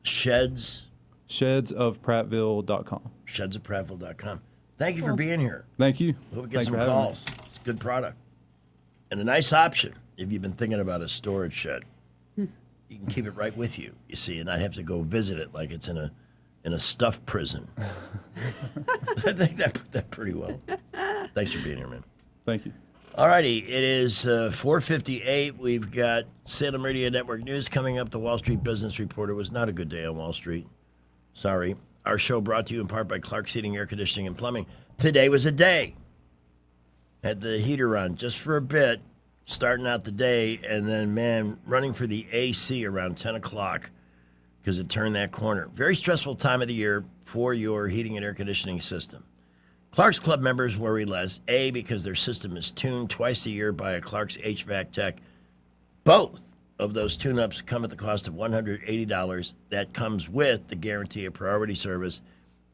Speaker 26: Shedsofprattville.com.
Speaker 9: Shedsofprattville.com. Thank you for being here.
Speaker 26: Thank you.
Speaker 9: Hope we get
Speaker 26: Thanks
Speaker 9: some
Speaker 26: for having me.
Speaker 9: calls. It's a good product. And a nice option if you've been thinking about a storage shed. You can keep it right with you, you see, and not have to go visit it like it's in a stuffed prison. I think that put that pretty well. Thanks for being here, man.
Speaker 26: Thank you.
Speaker 9: All righty, it is 4:58. We've got Salem Radio Network News coming up. The Wall Street Business Report. It was not a good day on Wall Street. Sorry. Our show brought to you in part by Clark's Heating, Air Conditioning, and Plumbing. Today was a day. Had the heater on just for a bit, starting out the day, and then, man, running for the AC around 10 o'clock because it turned that corner. Very stressful time of the year for your heating and air conditioning system. Clark's Club members worry less, A, because their system is tuned twice a year by a Clark's HVAC tech. Both of those tune-ups come at the cost of $180. That comes with the guarantee of priority service.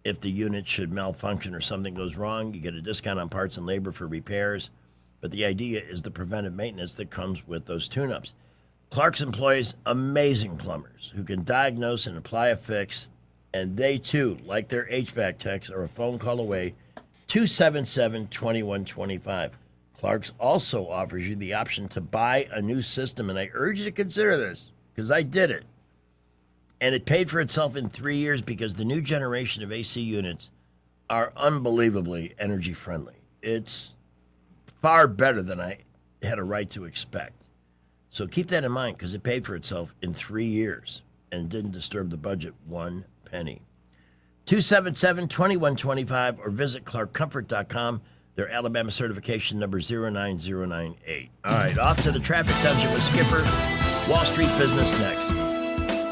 Speaker 9: If the unit should malfunction or something goes wrong, you get a discount on parts and labor for repairs. But the idea is the preventive maintenance that comes with those tune-ups. Clark's employs amazing plumbers who can diagnose and apply a fix, and they too, like their HVAC techs, are a phone call away, 277-2125. Clark's also offers you the option to buy a new system, and I urge you to consider this because I did it. And it paid for itself in 3 years because the new generation of AC units are unbelievably energy friendly. It's far better than I had a right to expect. So keep that in mind because it paid for itself in 3 years and didn't disturb the budget one penny. 277-2125 or visit clarkcomfort.com. Their Alabama certification number 09098. All right, off to the traffic dungeon with Skipper. Wall Street Business next.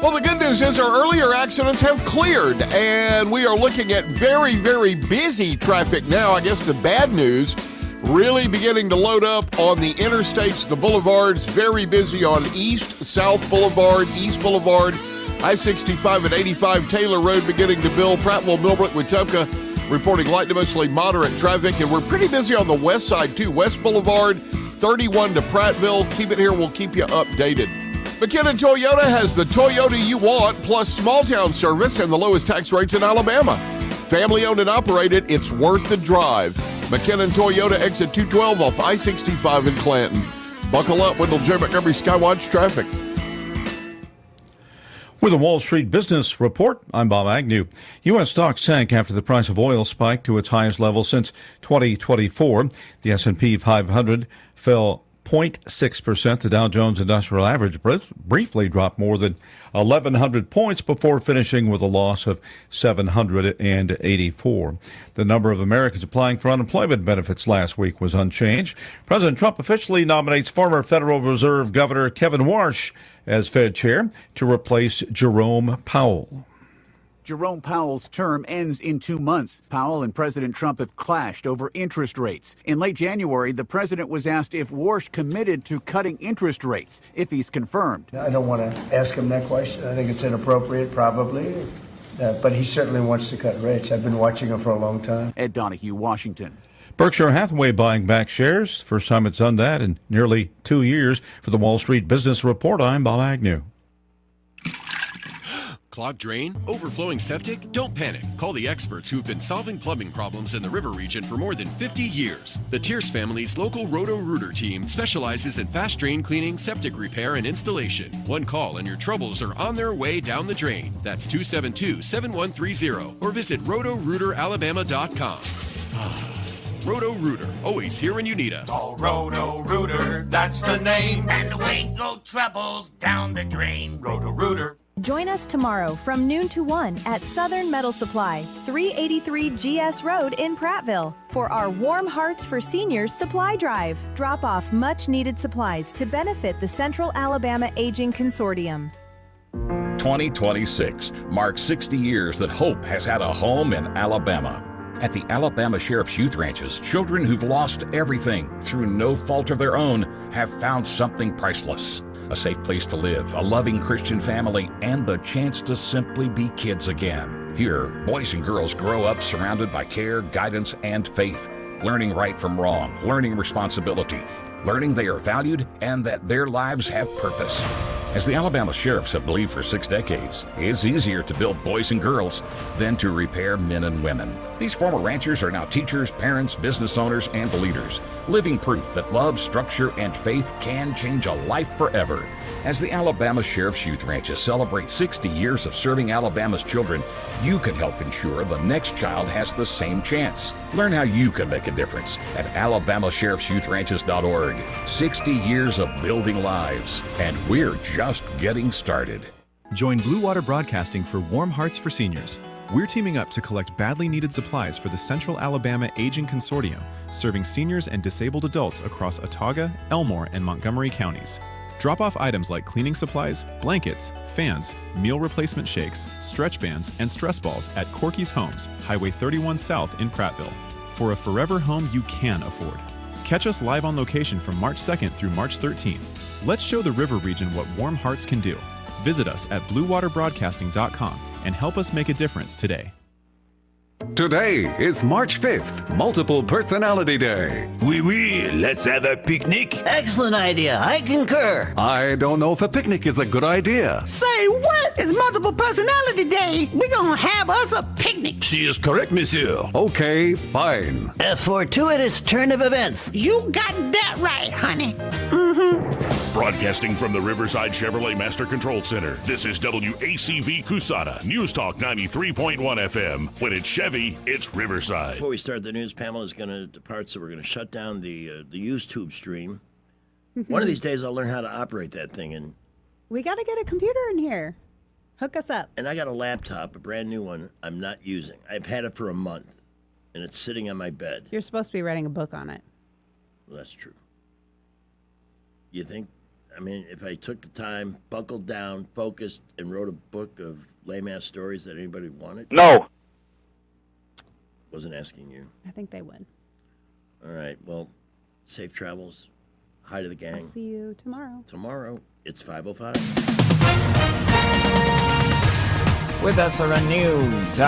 Speaker 14: Well, the good news is our earlier accidents have cleared, and we are looking at very, very busy traffic now. I guess the bad news, really beginning to load up on the interstates, the boulevards, very busy on East, South Boulevard, East Boulevard, I-65 and 85 Taylor Road beginning to build. Prattville, Millbrook, Wetumpka reporting light to mostly moderate traffic, and we're pretty busy on the west side, too. West Boulevard, 31 to Prattville. Keep it here. We'll keep you updated. McKinnon Toyota has the Toyota you want, plus small town service and the lowest tax rates in Alabama. Family owned and operated, it's worth the drive. McKinnon Toyota, exit 212 off I-65 in Clanton. Buckle up, Wendell J. Montgomery Skywatch Traffic.
Speaker 1: With a Wall Street Business Report, I'm Bob Agnew. U.S. stocks sank after the price of oil spiked to its highest level since 2024. The S&P 500 fell 0.6%. The Dow Jones Industrial Average briefly dropped more than 1,100 points before finishing with a loss of 784. The number of Americans applying for unemployment benefits last week was unchanged. President Trump officially nominates former Federal Reserve Governor Kevin Warsh as Fed Chair to replace Jerome Powell.
Speaker 2: Jerome Powell's term ends in 2 months. Powell and President Trump have clashed over interest rates. In late January, the president was asked if Warsh committed to cutting interest rates. If he's confirmed.
Speaker 7: I don't want to ask him that question. I think it's inappropriate, probably. But he certainly wants to cut rates. I've been watching him for a long time.
Speaker 2: Ed Donahue, Washington.
Speaker 1: Berkshire Hathaway buying back shares. First time it's done that in nearly 2 years. For the Wall Street Business Report, I'm Bob Agnew.
Speaker 10: Clogged drain? Overflowing septic? Don't panic. Call the experts who've been solving plumbing problems in the river region for more than 50 years. The Tierce family's local Roto-Rooter team specializes in fast drain cleaning, septic repair, and installation. One call and your troubles are on their way down the drain. That's 272-7130 or visit rotorooteralabama.com. Roto-Rooter, always here when you need us.
Speaker 4: Oh, Roto-Rooter, that's the name. And away go troubles down the drain. Roto-Rooter.
Speaker 11: Join us tomorrow from noon to 1 at Southern Metal Supply, 383 GS Road in Prattville, for our Warm Hearts for Seniors supply drive. Drop off much needed supplies to benefit the Central Alabama Aging Consortium.
Speaker 18: 2026 marks 60 years that hope has had a home in Alabama. At the Alabama Sheriff's Youth Ranches, children who've lost everything through no fault of their own have found something priceless. A safe place to live, a loving Christian family, and the chance to simply be kids again. Here, boys and girls grow up surrounded by care, guidance, and faith, learning right from wrong, learning responsibility, learning they are valued and that their lives have purpose. As the Alabama Sheriffs have believed for 6 decades, it's easier to build boys and girls than to repair men and women. These former ranchers are now teachers, parents, business owners, and leaders, living proof that love, structure, and faith can change a life forever. As the Alabama Sheriff's Youth Ranches celebrate 60 years of serving Alabama's children, you can help ensure the next child has the same chance. Learn how you can make a difference at alabamasheriffsyouthranches.org. 60 years of building lives, and we're just getting started.
Speaker 12: Join Blue Water Broadcasting for Warm Hearts for Seniors. We're teaming up to collect badly needed supplies for the Central Alabama Aging Consortium, serving seniors and disabled adults across Autauga, Elmore, and Montgomery counties. Drop off items like cleaning supplies, blankets, fans, meal replacement shakes, stretch bands, and stress balls at Corky's Homes, Highway 31 South in Prattville, for a forever home you can afford. Catch us live on location from March 2nd through March 13th. Let's show the river region what warm hearts can do. Visit us at bluewaterbroadcasting.com and help us make a difference today.
Speaker 13: Today is March 5th, Multiple Personality Day.
Speaker 27: Oui, let's have a picnic.
Speaker 28: Excellent idea. I concur.
Speaker 13: I don't know if a picnic is a good idea.
Speaker 28: Say what? It's Multiple Personality Day. We're gonna have us a picnic.
Speaker 27: She is correct, monsieur.
Speaker 13: Okay, fine.
Speaker 28: A fortuitous turn of events. You got that right, honey.
Speaker 6: Broadcasting from the Riverside Chevrolet Master Control Center, this is WACV Cusana, News Talk 93.1 FM. When it's Chevy, it's Riverside.
Speaker 9: Before we start the news, Pamela is going to depart, so we're going to shut down the YouTube stream. One of these days, I'll learn how to operate that thing. And
Speaker 8: we got to get a computer in here. Hook us up.
Speaker 9: And I got a laptop, a brand new one, I'm not using. I've had it for a month, and it's sitting on my bed.
Speaker 8: You're supposed to be writing a book on it.
Speaker 9: Well, that's true. You think? I mean, if I took the time, buckled down, focused, and wrote a book of lame-ass stories that anybody wanted?
Speaker 29: No.
Speaker 9: Wasn't asking you.
Speaker 8: I think they would.
Speaker 9: All right. Well, safe travels. Hi to the gang.
Speaker 8: I'll see you tomorrow.
Speaker 9: Tomorrow, it's 5:05.
Speaker 30: With SRN News,